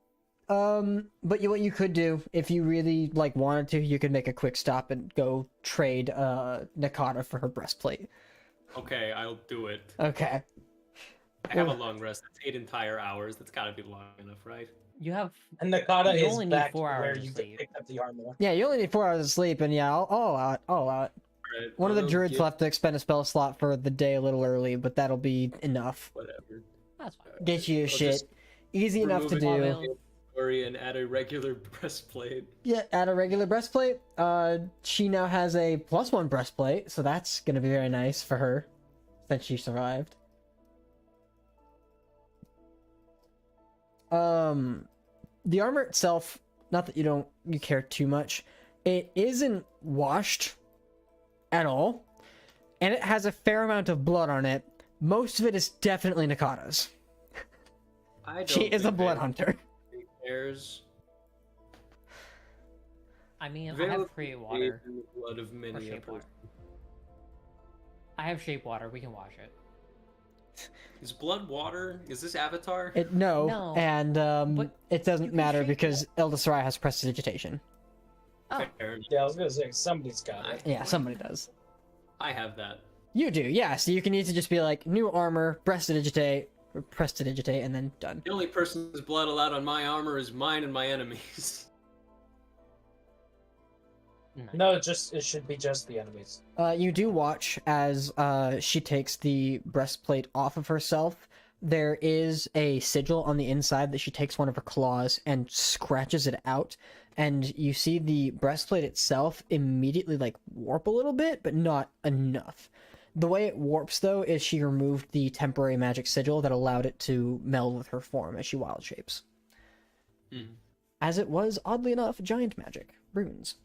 But what you could do, if you really like wanted to, you could make a quick stop and go trade Nakata for her breastplate. Okay, I'll do it. Okay. I have a long rest. That's 8 entire hours. That's gotta be long enough, right? You have. And Nakata You is only need back 4 where hours of you sleep. picked up the armor. Yeah, you only need 4 hours of sleep, and yeah, I'll allow it. I'll allow it. Right, One of the well, druids get- left to expend a spell slot for the day a little early, but that'll be enough. Whatever. That's fine. Get you your I'll shit. just Easy enough to remove do. it Story and add a regular breastplate. Yeah, add a regular breastplate. She now has a +1 breastplate, so that's gonna be very nice for her, since she survived. The armor itself, not that you care too much, it isn't washed at all, and it has a fair amount of blood on it. Most of it is definitely Nakata's. She is a blood hunter. Cares. I mean, I Veil have of free faith water. in the blood of Or many shape water. emperors. I have shape water. We can wash it. Is blood water? Is this Avatar? No, No, and but it doesn't can matter shape because Eldasarai has prestidigitation. Oh, Fair enough. Yeah, I was gonna say somebody's got it. Yeah, somebody does. I have that. You do, yeah. So you can need to just be like new armor, prestidigitate, and then done. The only person's blood allowed on my armor is mine and my enemies. nice. No, it should be just the enemies. You do watch as she takes the breastplate off of herself. There is a sigil on the inside that she takes one of her claws and scratches it out, and you see the breastplate itself immediately like warp a little bit, but not enough. The way it warps though is she removed the temporary magic sigil that allowed it to meld with her form as she wild shapes. Mhm. As it was, oddly enough, giant magic runes.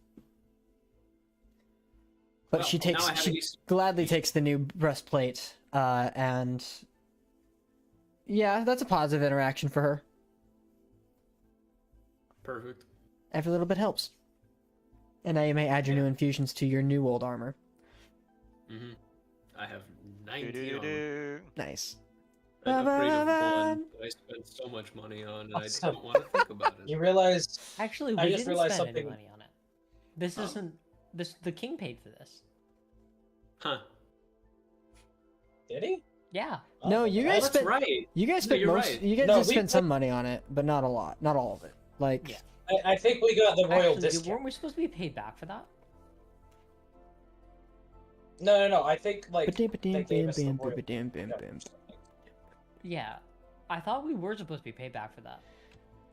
But Well, she now I have she these- gladly takes the new breastplate, and yeah, that's a positive interaction for her. Perfect. Every little bit helps. And now you may add your new infusions to your new old armor. Mm-hmm. I have 19 armor. Do-do-do-do. Nice. An upgrade of one that I spent so much money on, and I Also- don't want to think about it. You realize Actually, we I just didn't realized spend any something- money on it. This isn't. The king paid for this. Huh. did he? Yeah. No, you okay. guys That's spent. right. You guys No, spent you're most. right. You guys No, did we spend put- some money on it, but not a lot. Not all of it. Like. Yeah. I think we got the royal Actually, discount. weren't we supposed to be paid back for that? No. I think like they Ba-dim-ba-dim, gave us the bam, royal bam, bam, bam. Yeah. I thought we were supposed to be paid back for that.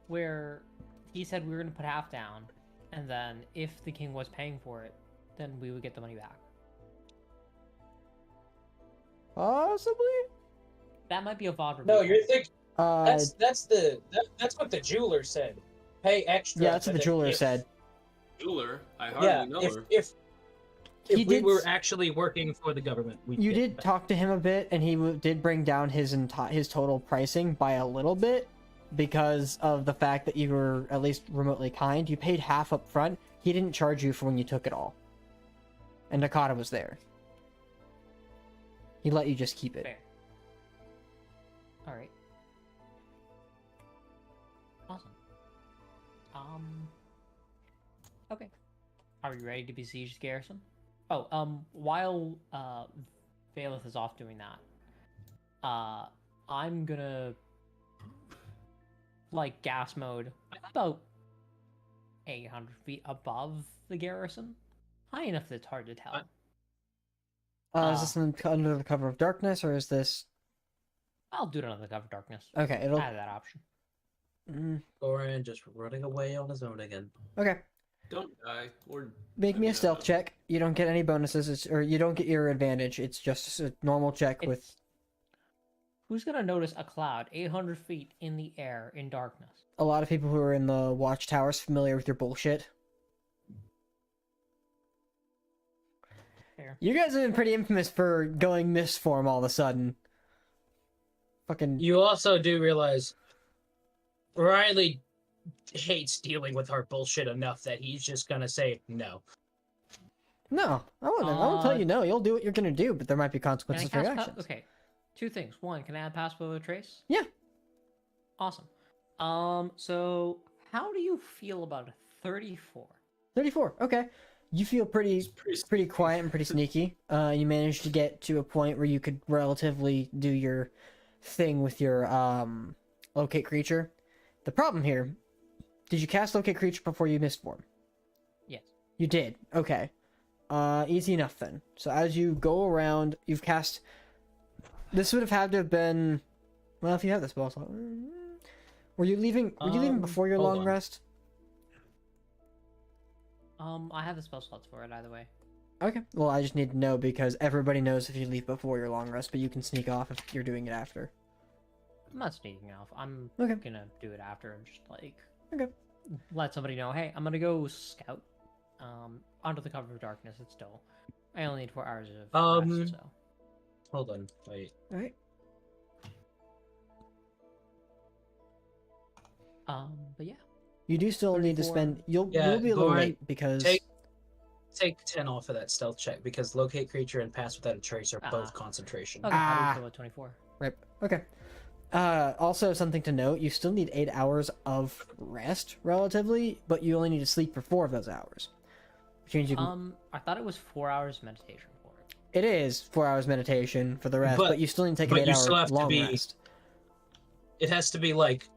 Where he said we were going to put half down, and then if the king was paying for it, then we would get the money back. Possibly. That might be a VOD No, review. you're thinking Uh, that's what the jeweler said. Pay extra. yeah, that's what but the jeweler if- said. Jeweler? I hardly Yeah, know if her. if He we did were s- actually working for the government, we You did talk to him a bit, and he did bring down his total pricing by a little bit because of the fact that you were at least remotely kind. You paid half up front. He didn't charge you for when you took it all. And Nakata was there. He let you just keep it. Fair. Alright. Awesome. Okay. Are we ready to besiege the garrison? Oh, while Valeth is off doing that, I'm gonna like gas mode about 800 feet above the garrison. High enough that it's hard to tell. Is this under the cover of darkness, or is this... I'll do it under the cover of darkness. Okay, it'll... I have that option. Goran just running away on his own again. Okay. Don't die. Or Make me a I mean, stealth check. You don't get any bonuses, or you don't get your advantage. It's just a normal check with... It's- Who's gonna notice a cloud 800 feet in the air in darkness? A lot of people who are in the watchtowers familiar with your bullshit. Fair. You guys have been pretty infamous for going mist form all of a sudden. Fucking... You also do realize Riley hates dealing with our bullshit enough that he's just gonna say no. No, I won't tell you no. You'll do what you're gonna do, but there might be Can I consequences for your cast actions. okay, two things. One, can I add pass without a trace? Yeah. Awesome. So how do you feel about a 34? 34. Okay. You feel pretty quiet and pretty sneaky. You managed to get to a point where you could relatively do your thing with your locate creature. The problem here, did you cast locate creature before you missed form? Yes. You did. Okay. Easy enough then. So as you go around, you've cast. This would have had to have been. Well, if you have the spell slot. Were you leaving? Were you leaving before your long rest? I have the spell slots for it either way. Okay. Well, I just need to know because everybody knows if you leave before your long rest, but you can sneak off if you're doing it after. I'm not sneaking off. I'm Okay. gonna do it after and just like Okay. let somebody know, hey, I'm gonna go scout. Under the cover of darkness. It's still. I only need 4 hours of rest, so. Hold on. Wait. All right. But yeah. You do still need to 34. spend. You'll be a little Goran, late because. Take 10 off of that stealth check because locate creature and pass without a trace are both concentration. Okay, I'll do 24. Right. Okay. Also, something to note: you still need 8 hours of rest, relatively, but you only need to sleep for 4 of those hours. Which means you can... I thought it was 4 hours meditation for it. It is 4 hours meditation for the rest, but you still need to take an 8-hour long rest. It has to be like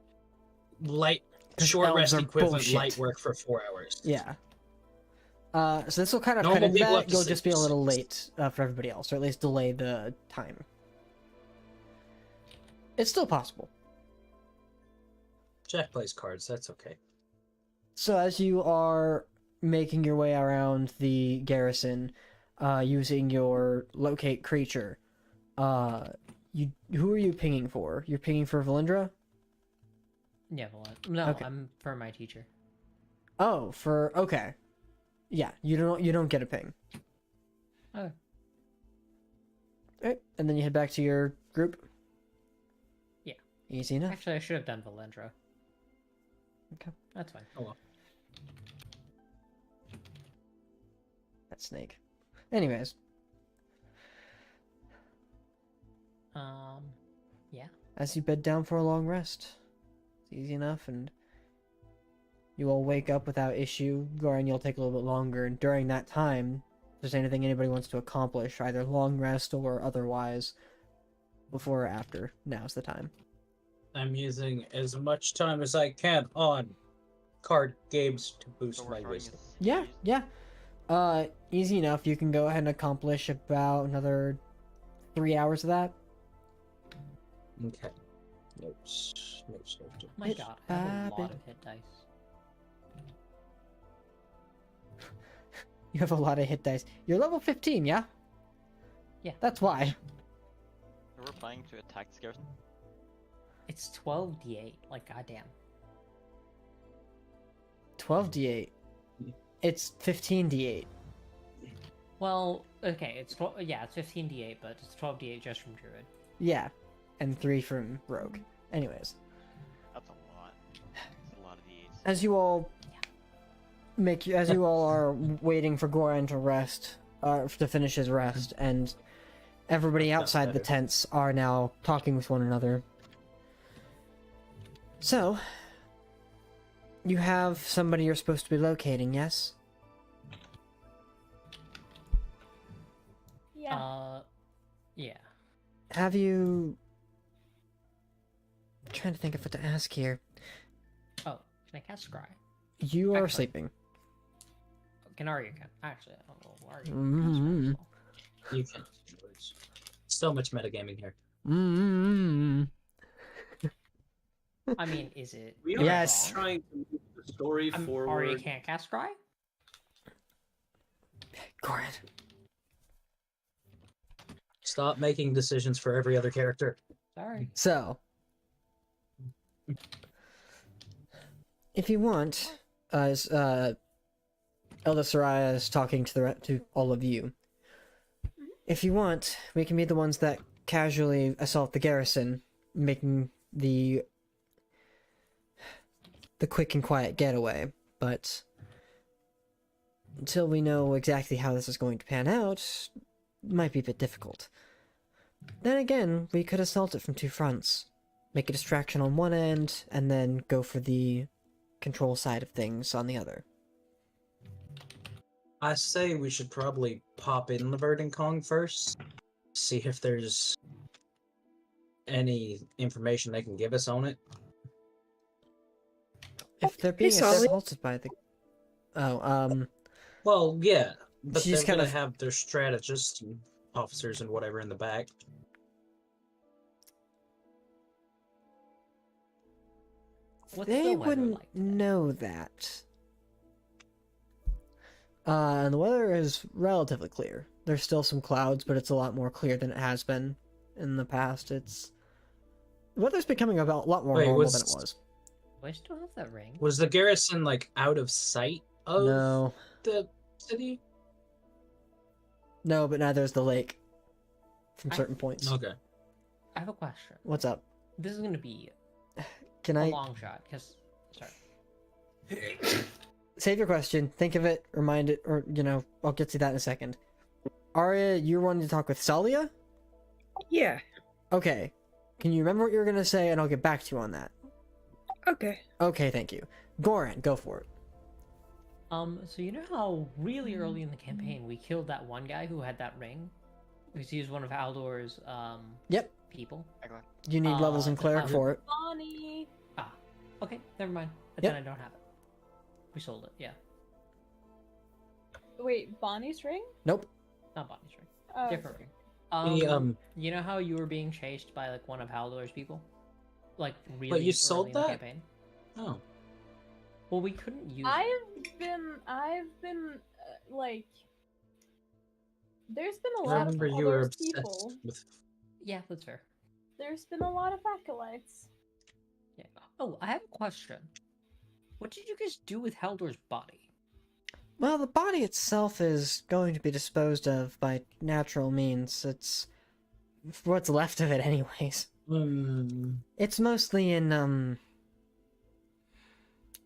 light, short elves rest are equivalent bullshit. light work for 4 hours. Yeah. So this will kind of Normal cut into people have that. to You'll sleep just be a for little 6. late for everybody else, or at least delay the time. It's still possible. Jack plays cards. That's okay. So as you are making your way around the garrison, using your locate creature, who are you pinging for? You're pinging for Valindra? Yeah, no, Okay. I'm for my teacher. Oh, okay. Yeah, you don't get a ping. Okay. Right, and then you head back to your group. Yeah. Easy enough. Actually, I should have done Valendra. Okay. That's fine. Oh well. That snake. Anyways. Yeah. As you bed down for a long rest. It's easy enough, and you all wake up without issue. Goran, you'll take a little bit longer, and during that time, if there's anything anybody wants to accomplish, either long rest or otherwise, before or after, now's the time. I'm using as much time as I can on card games to boost my wisdom. Yeah. Easy enough. You can go ahead and accomplish about another 3 hours of that. Okay. Notes. Oh my god, I have a lot of hit dice. You have a lot of hit dice. You're level 15, yeah? Yeah. That's why. We're planning to attack this garrison. It's 12d8. Like, goddamn. 12d8. It's 15d8. Well, okay, it's 15d8, but it's 12d8 just from Druid. Yeah, and 3 from Rogue. Anyways. That's a lot. That's a lot of d8s. As you all are waiting for Goran to rest, to finish his rest, and everybody outside the tents are now talking with one another. So, you have somebody you're supposed to be locating, yes? Yeah. Yeah. Have you... I'm trying to think of what to ask here. Oh, can I cast Scry? You are Actually- sleeping. Can Arya can? Actually, I don't know. Arya Mm-hmm. can cast Scry as well. You can. So much metagaming here. Mm-hmm. I mean, is it? We are Yes. trying to move the story forward. Arya can't cast Scry? Goran. Stop making decisions for every other character. Sorry. So, if you want, as Elder Soraya is talking to all of you, if you want, we can be the ones that casually assault the garrison, making the quick and quiet getaway. But until we know exactly how this is going to pan out, might be a bit difficult. Then again, we could assault it from two fronts. Make a distraction on one end, and then go for the control side of things on the other. I say we should probably pop in the Verdant Kong first, see if there's any information they can give us on it. If they're being solid. assaulted by the... Oh, Well, yeah, but She's they're kind gonna of- have their strategists and officers and whatever in the back. What's they the weather wouldn't like today? know that. And the weather is relatively clear. There's still some clouds, but it's a lot more clear than it has been in the past. The weather's becoming a lot more Wait, normal was- than it was. Do I still have that ring? Was the garrison like out of sight of No. the city? No, but neither is the lake. From I- certain points. Okay. I have a question. What's up? This is gonna be Can a I long shot, because... Sorry. save your question? Think of it, remind it, or, I'll get to that in a second. Arya, you wanted to talk with Salia? Yeah. Okay. Can you remember what you were going to say, and I'll get back to you on that? Okay. Okay, thank you. Goran, go for it. So you know how really early in the campaign we killed that one guy who had that ring? Because he was one of Haldor's, Yep. people? You need levels in the cleric clown- for it. Bonnie. Ah, okay, never mind. Yep. Then I don't have it. We sold it, yeah. Wait, Bonnie's ring? Nope. Not Bonnie's ring. Oh, Different ring. You know how you were being chased by like one of Haldor's people? Like really you early sold in the that? campaign? Oh. Well, we couldn't use it. I've been like, there's been a I lot of remember you were Haldor's obsessed people. with. Yeah, that's fair. There's been a lot of acolytes. Yeah. Oh, I have a question. What did you guys do with Haldor's body? Well, the body itself is going to be disposed of by natural means. It's what's left of it anyways. It's mostly in,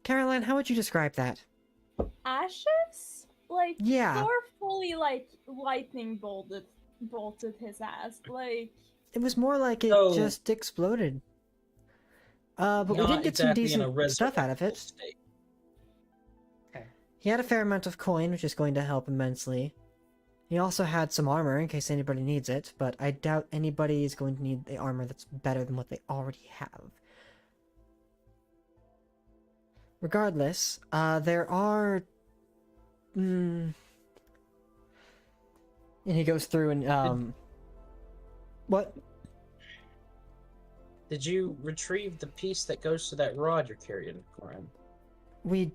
Caroline, how would you describe that? Ashes? Like, Yeah. Thor fully like lightning bolted his ass. Like, It was more like it So- just exploded. But we Not did get some exactly in a decent stuff out of resurrectable it. state. Okay. He had a fair amount of coin, which is going to help immensely. He also had some armor in case anybody needs it, but I doubt anybody is going to need the armor that's better than what they already have. Regardless, there are... And he goes through and, What? Did you retrieve the piece that goes to that rod you're carrying, Corin? We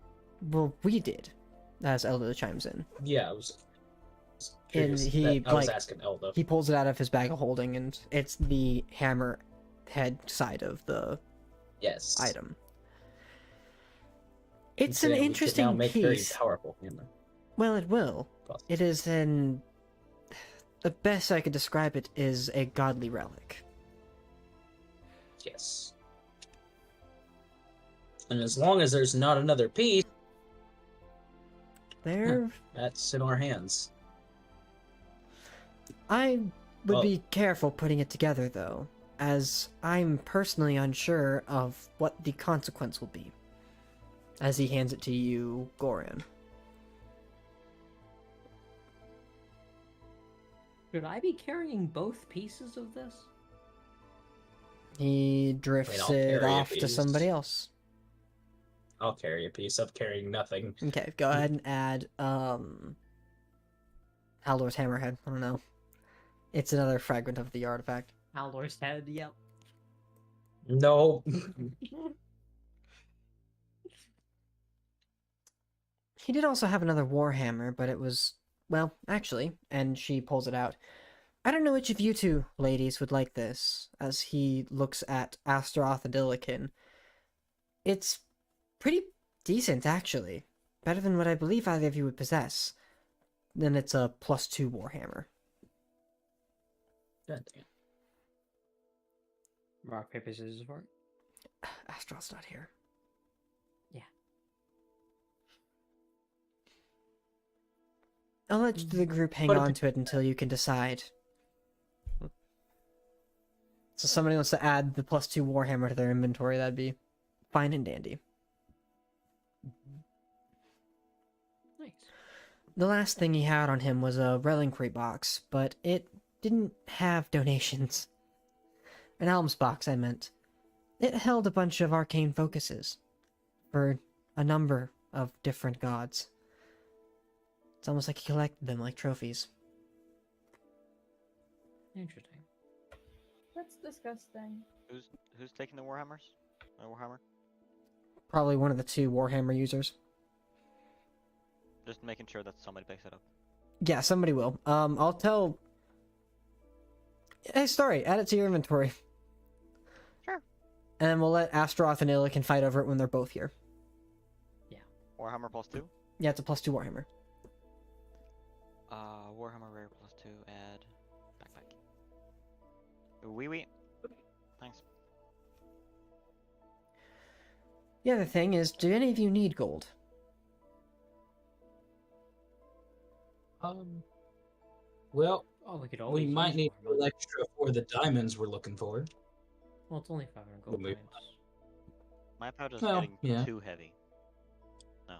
did, as Elda chimes in. Yeah, I was. And curious. he, I was like, asking Elda. He pulls it out of his bag of holding, and it's the hammer head side of the Yes. item. It's So an we can interesting now make very piece. powerful hammer. Well, it will. It is an... The best I could describe it is a godly relic. Yes. And as long as there's not another piece, There... that's in our hands. I would Well- be careful putting it together, though, as I'm personally unsure of what the consequence will be. As he hands it to you, Goran. Should I be carrying both pieces of this? He drifts I'll it carry a off to piece. somebody else. I'll carry a piece. I'm carrying nothing. Okay, go ahead and add, Haldor's Hammerhead. I don't know. It's another fragment of the artifact. Haldor's head, yep. No. He did also have another Warhammer, but it was... Well, actually, and she pulls it out. I don't know which of you two ladies would like this, as he looks at Astaroth and Illikin. It's pretty decent, actually. Better than what I believe either of you would possess. Then it's a +2 Warhammer. God damn. Rock, paper, scissors for it? Astaroth's not here. Yeah. I'll let the group hang But- on to it until you can decide. So somebody wants to add the +2 Warhammer to their inventory, that'd be fine and dandy. Nice. The last thing he had on him was a reliquary box, but it didn't have donations. An alms box, I meant. It held a bunch of arcane focuses for a number of different gods. It's almost like he collected them like trophies. Interesting. That's disgusting. Who's taking the Warhammers? My Warhammer? Probably one of the 2 Warhammer users. Just making sure that somebody picks it up. Yeah, somebody will. I'll tell... Hey, Starry, add it to your inventory. Sure. And then we'll let Astaroth and Illican fight over it when they're both here. Warhammer +2? Yeah, it's a +2 Warhammer. Warhammer Rare +2, add backpack. Wee. Thanks. The other thing is, do any of you need gold? Well, Oh, we could always we might use need more a money. little extra for the diamonds we're looking for. Well, it's only 500 gold Maybe. points. My pouch is Well, getting yeah. too heavy. No.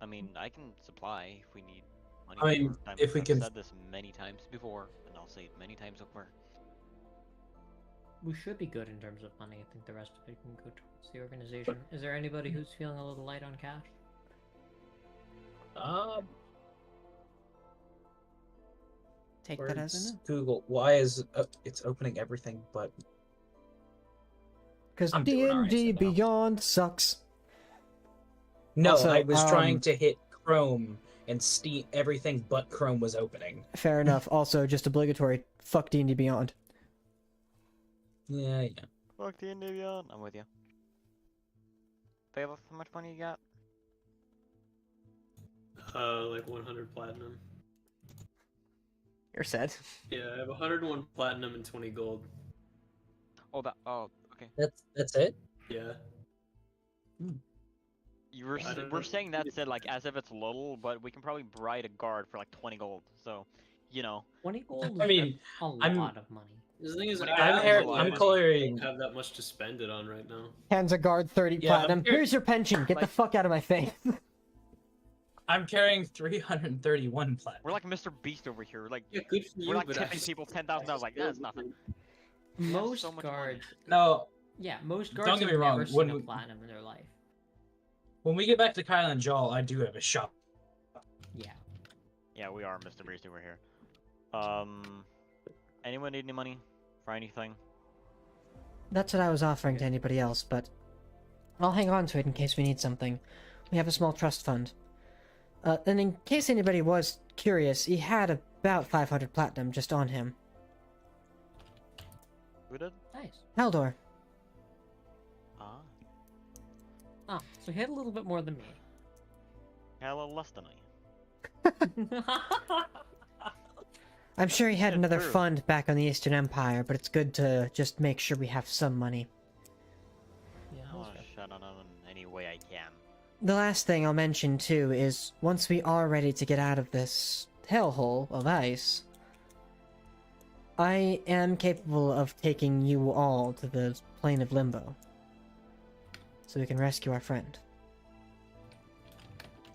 I mean, I can supply if we need money. I mean, for diamonds. if we I've can- said this many times before, and I'll say it many times over. We should be good in terms of money. I think the rest of it can go towards the organization. Is there anybody who's feeling a little light on cash? Take that as a Where's no. Google. Why is it's opening everything but Because I'm doing alright, D&D so no. Beyond sucks. no? Also, I was trying to hit Chrome and Steam. Everything but Chrome was opening. Fair enough. Also, just obligatory. Fuck D&D Beyond. Yeah. Fuck the Beyond. I'm with you. Babe, how much money you got? Like 100 platinum. You're said. Yeah, I have 101 platinum and 20 gold. Oh, okay. That's it. Yeah. We're saying that said like as if it's little, but we can probably bribe a guard for like 20 gold. So, you know. 20 gold I is mean, a lot of money. The thing is, I'm I'm I coloring. don't have that much to spend it on right now. Hands a guard 30 Yeah, platinum. here- Here's your pension. Get the Like- fuck out of my face. I'm carrying 331 platinum. We're like Mr. Beast over here. Like, Yeah, good for you, we're like but tipping people $10,000. Like, that's nothing. have Most so much money. guards, No, yeah, most Don't guards get have me wrong, never when seen a we- platinum in their life. when we get back to Kylen-Jaal, I do have a shop. Yeah. Yeah, we are Mr. Beast over here. Anyone need any money for anything? That's what I was offering to anybody else, but I'll hang on to it in case we need something. We have a small trust fund. And in case anybody was curious, he had about 500 platinum just on him. Who did? Nice. Haldor. Ah, Ah, so he had a little bit more than me. yeah, a little less than I. I'm sure he had Yeah, another true. fund back on the Eastern Empire, but it's good to just make sure we have some money. Yeah, I that was want to good. shut on him in any way I can. The last thing I'll mention too is once we are ready to get out of this hellhole of ice, I am capable of taking you all to the plane of limbo, so we can rescue our friend.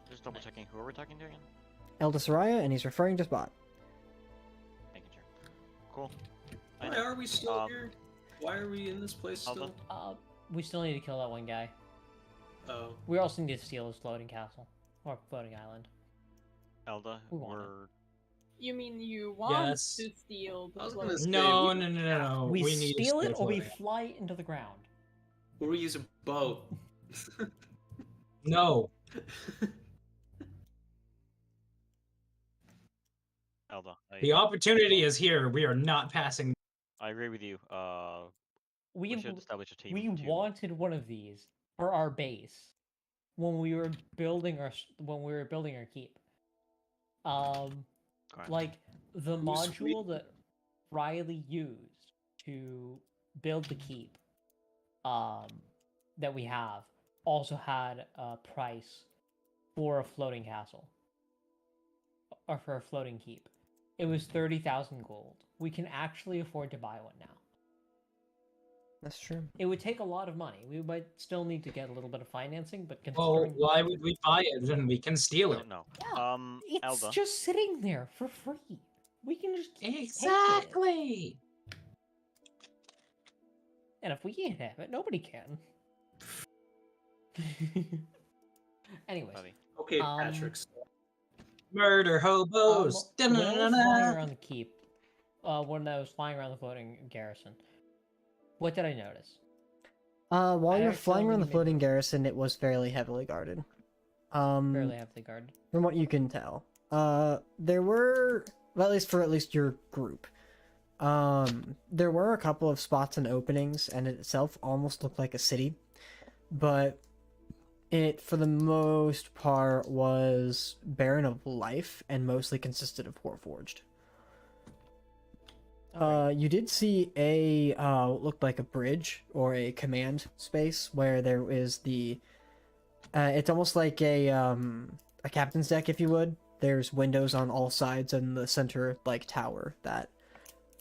Just double checking who are we talking to again? Eldest Soraya, and he's referring to Spot. Making sure. Cool. I Why know. are we still here? Why are we in this place Alpha? still? We still need to kill that one guy. Oh. We also need to steal his floating castle. Or floating island. Elda, We want we're... You mean you want Yes. to steal the I was floating- gonna say, No, we- no. we need to steal stay it or we floating. fly it into the ground. Or we use a boat. No. Elda, The opportunity is here. We are not passing. I agree with you. We We should establish a team. we to- wanted one of these for our base when we were building our keep. Correct. Like the Who's module that Riley used to build the keep, that we have also had a price for a floating castle. or for a floating keep. It was 30,000 gold. We can actually afford to buy one now. That's true. It would take a lot of money. We might still need to get a little bit of financing, but Well, considering why would we buy it when we can steal I it? don't know. it's Elda. just sitting there for free. We can just take it. Exactly. And if we can't have it, nobody can. Anyways. Buddy. Okay, Patrick. Murder hobos. When I was flying around the keep, when I was flying around the floating garrison, what did I notice? While you were I flying around the accidentally floating garrison, it was fairly heavily guarded. Fairly heavily guarded. From what you can tell. There were, well, at least your group. There were a couple of spots and openings, and it itself almost looked like a city. But it, for the most part, was barren of life, and mostly consisted of Warforged. You did see a, what looked like a bridge, or a command space, where there is the, it's almost like a captain's deck, if you would. There's windows on all sides and the center, like, tower that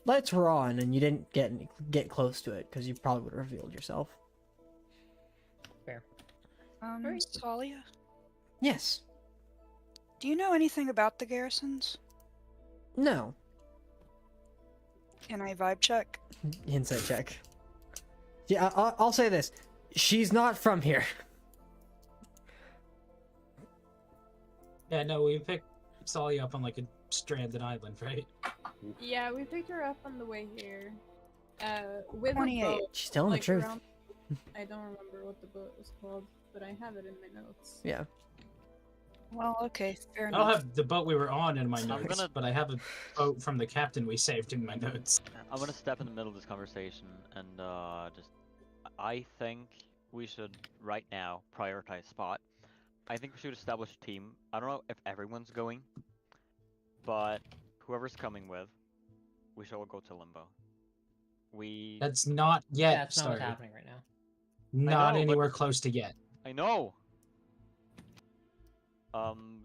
lights were on, and you didn't get close to it, because you probably would have revealed yourself. Fair. Salia? Yes. Do you know anything about the garrisons? No. Can I vibe check? Insight check. Yeah, I'll say this. She's not from here. Yeah, no, we picked Sally up on like a stranded island, right? Yeah, we picked her up on the way here. With 28. a boat. She's telling the truth. I don't remember what the boat was called, but I have it in my notes. Yeah. Well, okay, fair I enough. don't have the boat we were on in my notes, gonna- but I have a boat from the captain we saved in my notes. I'm gonna step in the middle of this conversation and I think we should right now prioritize spot. I think we should establish a team. I don't know if everyone's going, but whoever's coming with, we shall go to Limbo. That's not yet That's not what's started. happening right now. Not know, but- anywhere close to yet. I know.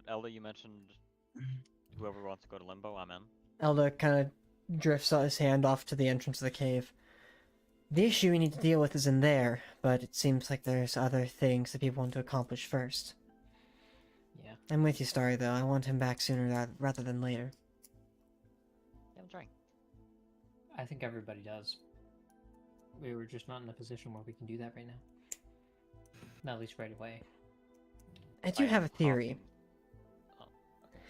Elda, you mentioned whoever wants to go to Limbo. I'm in. Elda kind of drifts his hand off to the entrance of the cave. The issue we need to deal with is in there, but it seems like there's other things that people want to accomplish first. Yeah. I'm with you, Starry, though. I want him back sooner rather than later. Yeah, I'm trying. I think everybody does. We were just not in a position where we can do that right now. Not at least right away. I do have a theory. Oh, okay.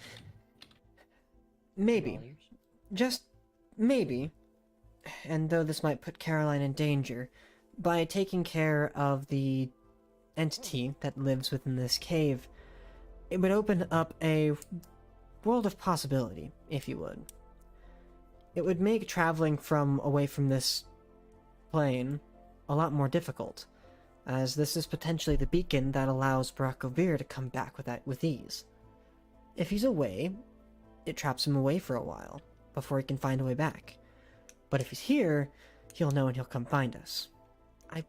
Maybe. All ears? Just maybe, and though this might put Caroline in danger, by taking care of the entity that lives within this cave, it would open up a world of possibility, if you would. It would make traveling away from this plane a lot more difficult, as this is potentially the beacon that allows Barack O'Veer to come back with ease. If he's away, it traps him away for a while, before he can find a way back. But if he's here, he'll know and he'll come find us. I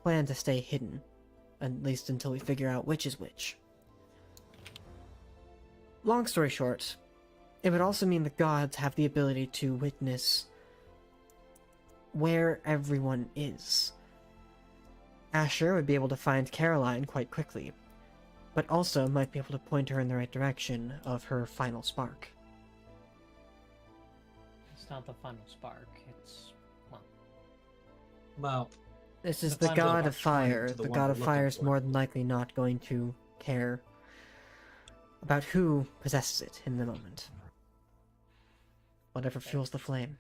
plan to stay hidden, at least until we figure out which is which. Long story short, it would also mean the gods have the ability to witness where everyone is. Asher would be able to find Caroline quite quickly, but also might be able to point her in the right direction of her final spark. It's not the final spark. It's Well, This is The the final god of spark pointing fire. to the The one god we're of looking fire is for. more than likely not going to care about who possesses it in the moment. Whatever fuels the flame.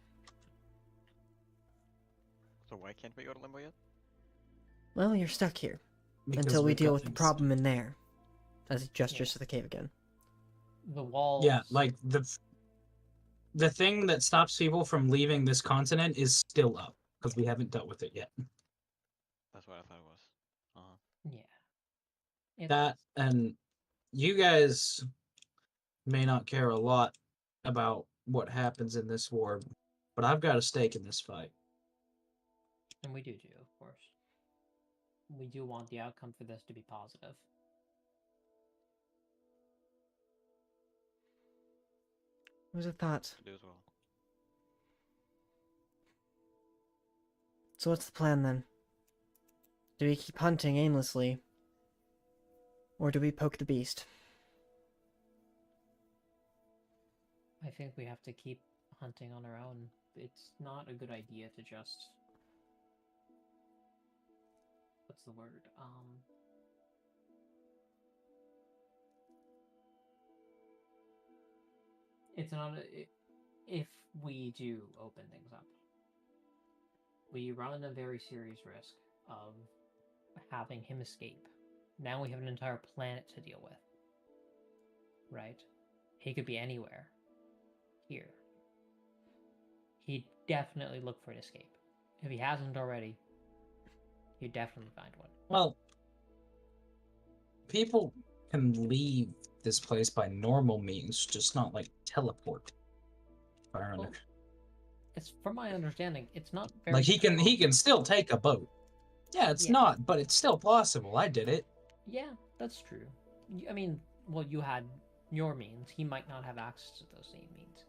So why can't we go to Limbo yet? Well, you're stuck here because until we we've deal got with the things- problem in there. As he gestures to the cave again. the walls. Yeah, like the thing that stops people from leaving this continent is still up because we haven't dealt with it yet. That's what I thought it was. Yeah. It's- That and you guys may not care a lot about what happens in this war, but I've got a stake in this fight. And we do, of course. We do want the outcome for this to be positive. Who's a thought? I do as well. So what's the plan then? Do we keep hunting aimlessly? Or do we poke the beast? I think we have to keep hunting on our own. It's not a good idea to just... What's the word? It's not... If we do open things up, we run a very serious risk of having him escape. Now we have an entire planet to deal with. Right? He could be anywhere. Here. He'd definitely look for an escape. If he hasn't already, he'd definitely find one. Well, people can leave this place by normal means, just not like teleport. Well, it's from my understanding, it's not very like he can still take a boat. Yeah, it's not, but it's still possible. I did it. Yeah, that's true. I mean, well, you had your means. He might not have access to those same means.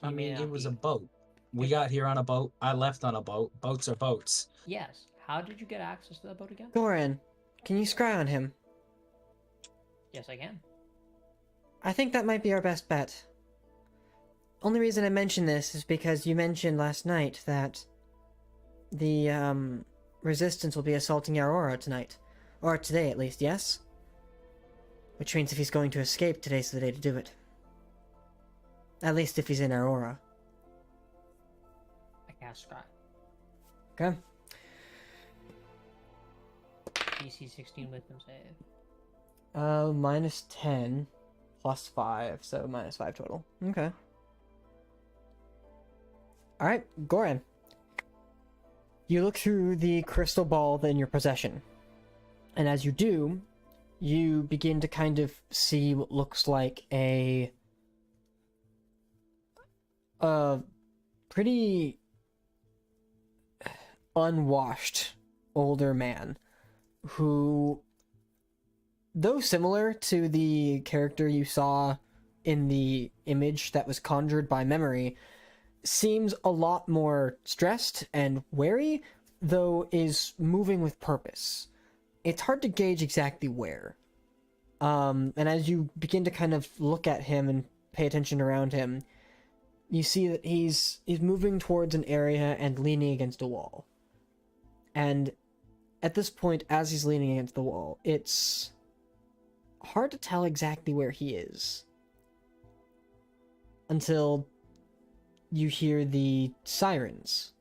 I mean, it was a boat. We got here on a boat. I left on a boat. Boats are boats. Yes. How did you get access to that boat again? Goran, can you scry on him? Yes, I can. I think that might be our best bet. Only reason I mention this is because you mentioned last night that the, Resistance will be assaulting Aurora tonight. Or today, at least, yes? Which means if he's going to escape, today's the day to do it. At least if he's in Aurora. I cast Scry. Okay. DC 16 Wisdom save. -10 plus 5, so -5 total. Okay. Alright, Goran. You look through the crystal ball in your possession. And as you do, you begin to kind of see what looks like a pretty unwashed older man who, though similar to the character you saw in the image that was conjured by memory, seems a lot more stressed and wary, though is moving with purpose. It's hard to gauge exactly where. And as you begin to kind of look at him and pay attention around him, you see that he's moving towards an area and leaning against a wall. And at this point, as he's leaning against the wall, it's hard to tell exactly where he is. Until you hear the sirens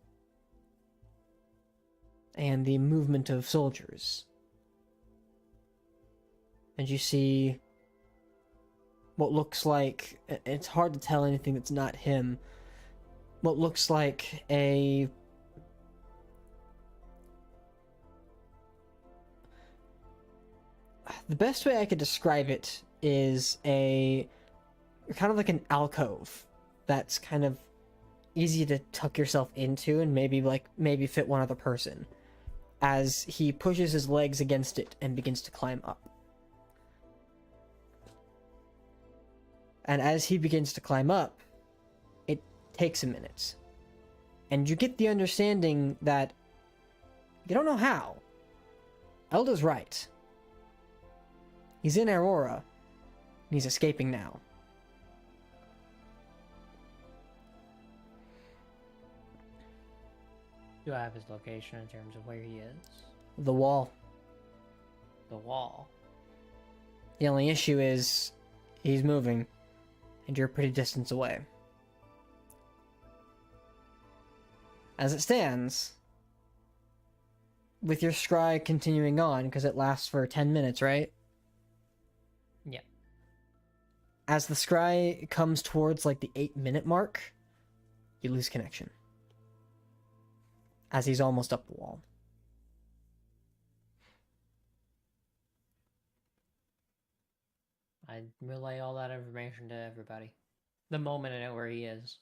and the movement of soldiers. And you see what looks like, it's hard to tell anything that's not him, what looks like the best way I could describe it is kind of like an alcove that's kind of easy to tuck yourself into and maybe fit one other person, as he pushes his legs against it and begins to climb up. And as he begins to climb up, it takes a minute. And you get the understanding that you don't know how. Elda's right. He's in Aurora, and he's escaping now. Do I have his location in terms of where he is? The wall. The wall. The only issue is he's moving, and you're a pretty distance away. As it stands, with your scry continuing on, because it lasts for 10 minutes, right? Yeah. As the scry comes towards like the 8-minute mark, you lose connection. As he's almost up the wall. I relay all that information to everybody. The moment I know where he is.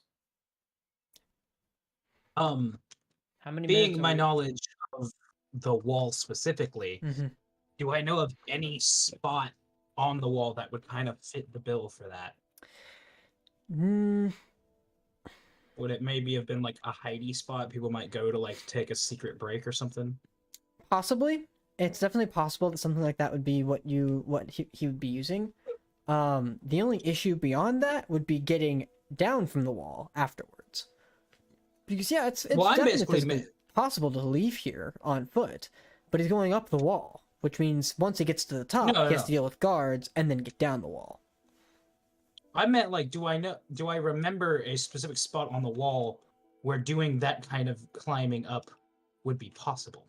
How many being my knowledge of the wall specifically, Mm-hmm. do I know of any spot on the wall that would kind of fit the bill for that? Hmm. Would it maybe have been like a hidey spot people might go to like take a secret break or something? Possibly. It's definitely possible that something like that would be what he would be using. The only issue beyond that would be getting down from the wall afterwards. Because yeah, it's Well, I'm definitely basically physically possible to leave here on foot, but he's going up the wall, which means once he gets to the top, No, he has no. to deal with guards and then get down the wall. I meant like, do I remember a specific spot on the wall where doing that kind of climbing up would be possible?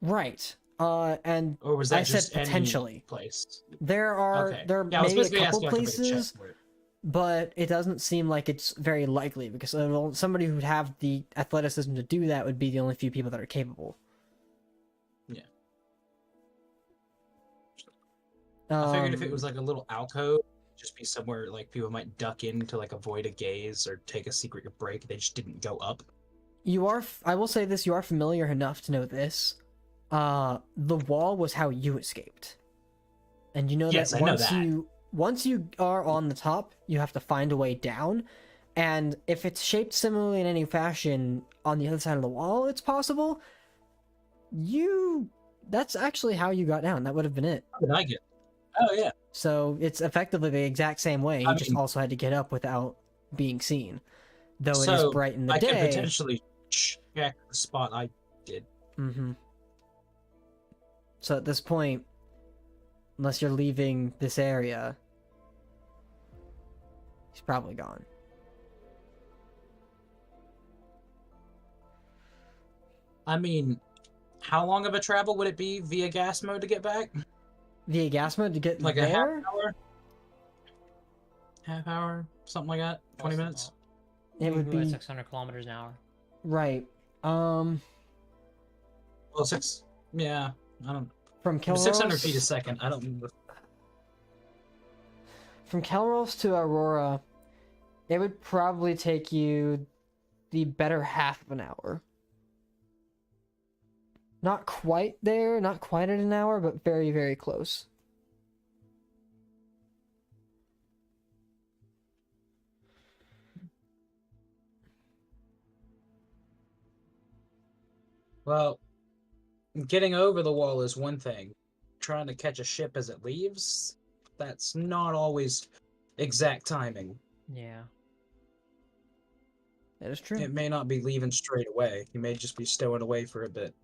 Right. And Or was that I said just any potentially. place? There Okay. are Yeah, I was maybe a basically couple asking like a big places, checkpoint. but it doesn't seem like it's very likely because somebody who'd have the athleticism to do that would be the only few people that are capable. Yeah. I figured if it was like a little alcove, just be somewhere like people might duck in to like avoid a gaze or take a secret break. They just didn't go up. I will say this, you are familiar enough to know this. The wall was how you escaped. And you know Yes, that I know that. once you are on the top, you have to find a way down. And if it's shaped similarly in any fashion on the other side of the wall, it's possible. That's actually how you got down. That would have been it. How did I get? Oh yeah. So it's effectively the exact same way. You I just mean- also had to get up without being seen. Though it is So bright in the I day. could potentially check the spot I did. Mm-hmm. So at this point, unless you're leaving this area, he's probably gone. I mean, how long of a travel would it be via gas mode to get back? Via gas mode to get Like there? a half hour? Half hour? Something like that? 20 minutes? It would be 600 kilometers an hour. right. Well, yeah, I don't. From 600 Kelros, feet a second. I don't remember. From Kelros to Aurora, it would probably take you the better half of an hour. Not quite there, not quite at an hour, but very, very close. Well, getting over the wall is one thing. Trying to catch a ship as it leaves, that's not always exact timing. Yeah. That is true. It may not be leaving straight away. You may just be stowing away for a bit.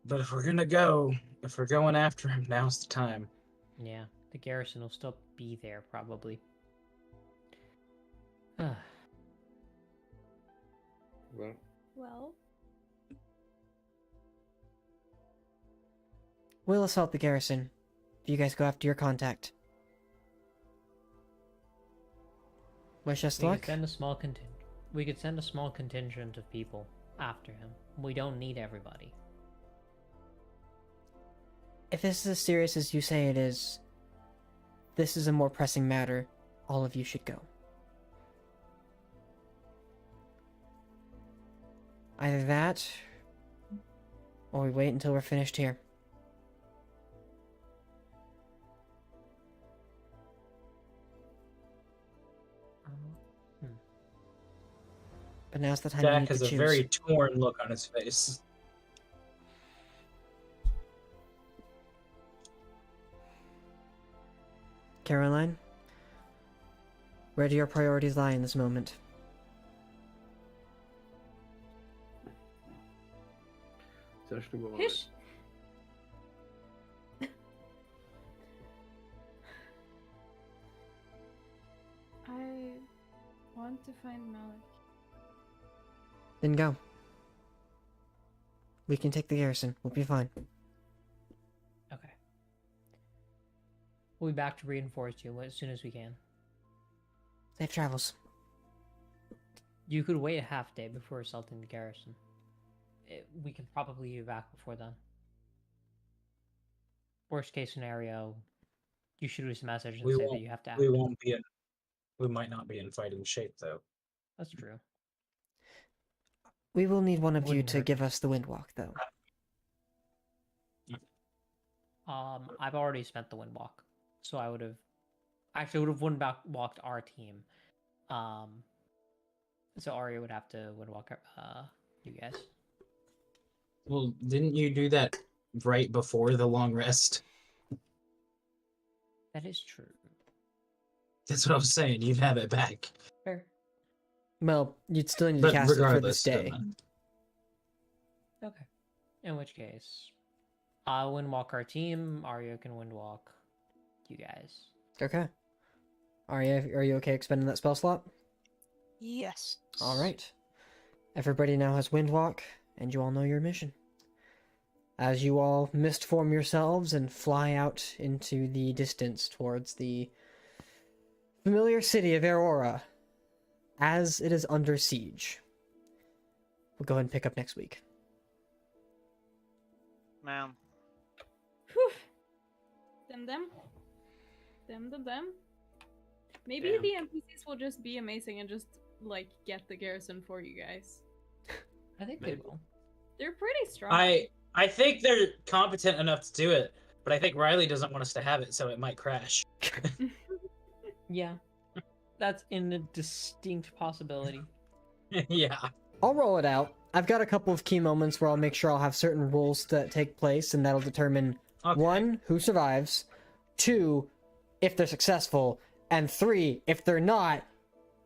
But if we're going after him, now's the time. Yeah, the garrison will still be there, probably. Well, We'll assault the garrison. You guys go after your contact. Wish us We luck. could send a small contingent of people after him. We don't need everybody. If this is as serious as you say it is, this is a more pressing matter. All of you should go. Either that, or we wait until we're finished here. But now's the time you Jack need has to a choose. very torn look on his face. Caroline, where do your priorities lie in this moment? Zacznę go Hish. I want to find Malik. Then go. We can take the garrison. We'll be fine. Okay. We'll be back to reinforce you as soon as we can. Safe travels. You could wait a half day before assaulting the garrison. We can probably be back before then. Worst case scenario, you shoot us a message and say that you have to act. We might not be in fighting shape though. That's true. We will need one of you Wouldn't to hurt. give us the windwalk, though. I've already spent the wind walk, so I would have wind walked our team. So Arya would have to wind walk you guys. Well, didn't you do that right before the long rest? That is true. That's what I was saying. You'd have it back. Fair. Well, you'd still need to But cast it for this regardless, day. Okay. In which case, I'll wind walk our team. Arya can wind walk you guys. Okay. Arya, are you okay expending that spell slot? Yes. All right. Everybody now has wind walk, and you all know your mission. As you all mist form yourselves and fly out into the distance towards the familiar city of Aurora, as it is under siege. We'll go ahead and pick up next week. Man. Whew. Them. Maybe Damn. the NPCs will just be amazing and just, like, get the garrison for you guys. I think Maybe. they will. They're pretty strong. I think they're competent enough to do it, but I think Riley doesn't want us to have it, so it might crash. Yeah. That's in a distinct possibility. Yeah. I'll roll it out. I've got a couple of key moments where I'll make sure I'll have certain rules that take place, and that'll determine Okay. 1, who survives, 2, if they're successful, and 3, if they're not,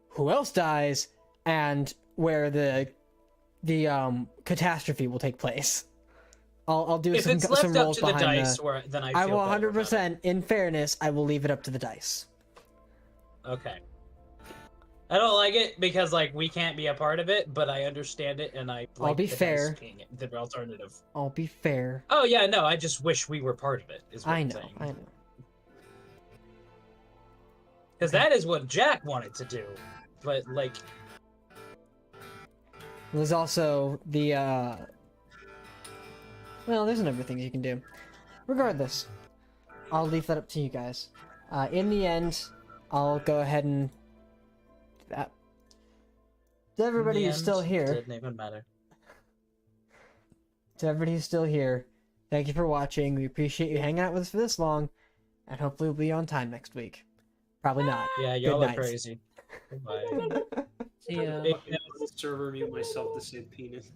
who else dies, and where the catastrophe will take place. I'll do If some it's left up rolls to the behind dice, the... then I I feel will better about 100%, in fairness, I will leave it up to the dice. it. Okay. I don't like it because, like, we can't be a part of it, but I understand it, and I like be the fair. dice being the alternative. I'll be fair. Oh, yeah, no, I just wish we were part of it, is what I I'm know, saying. I know. Because that is what Jack wanted to do, but, like... There's also the, well, there's a number of things you can do. Regardless, I'll leave that up to you guys. In the end, I'll go ahead and... To everybody who's still here... Didn't even matter. To everybody who's still here, thank you for watching. We appreciate you hanging out with us for this long, and hopefully we'll be on time next week. Probably not. Yeah, y'all Good are night. crazy. Goodbye. See ya. Server mute myself to say penis.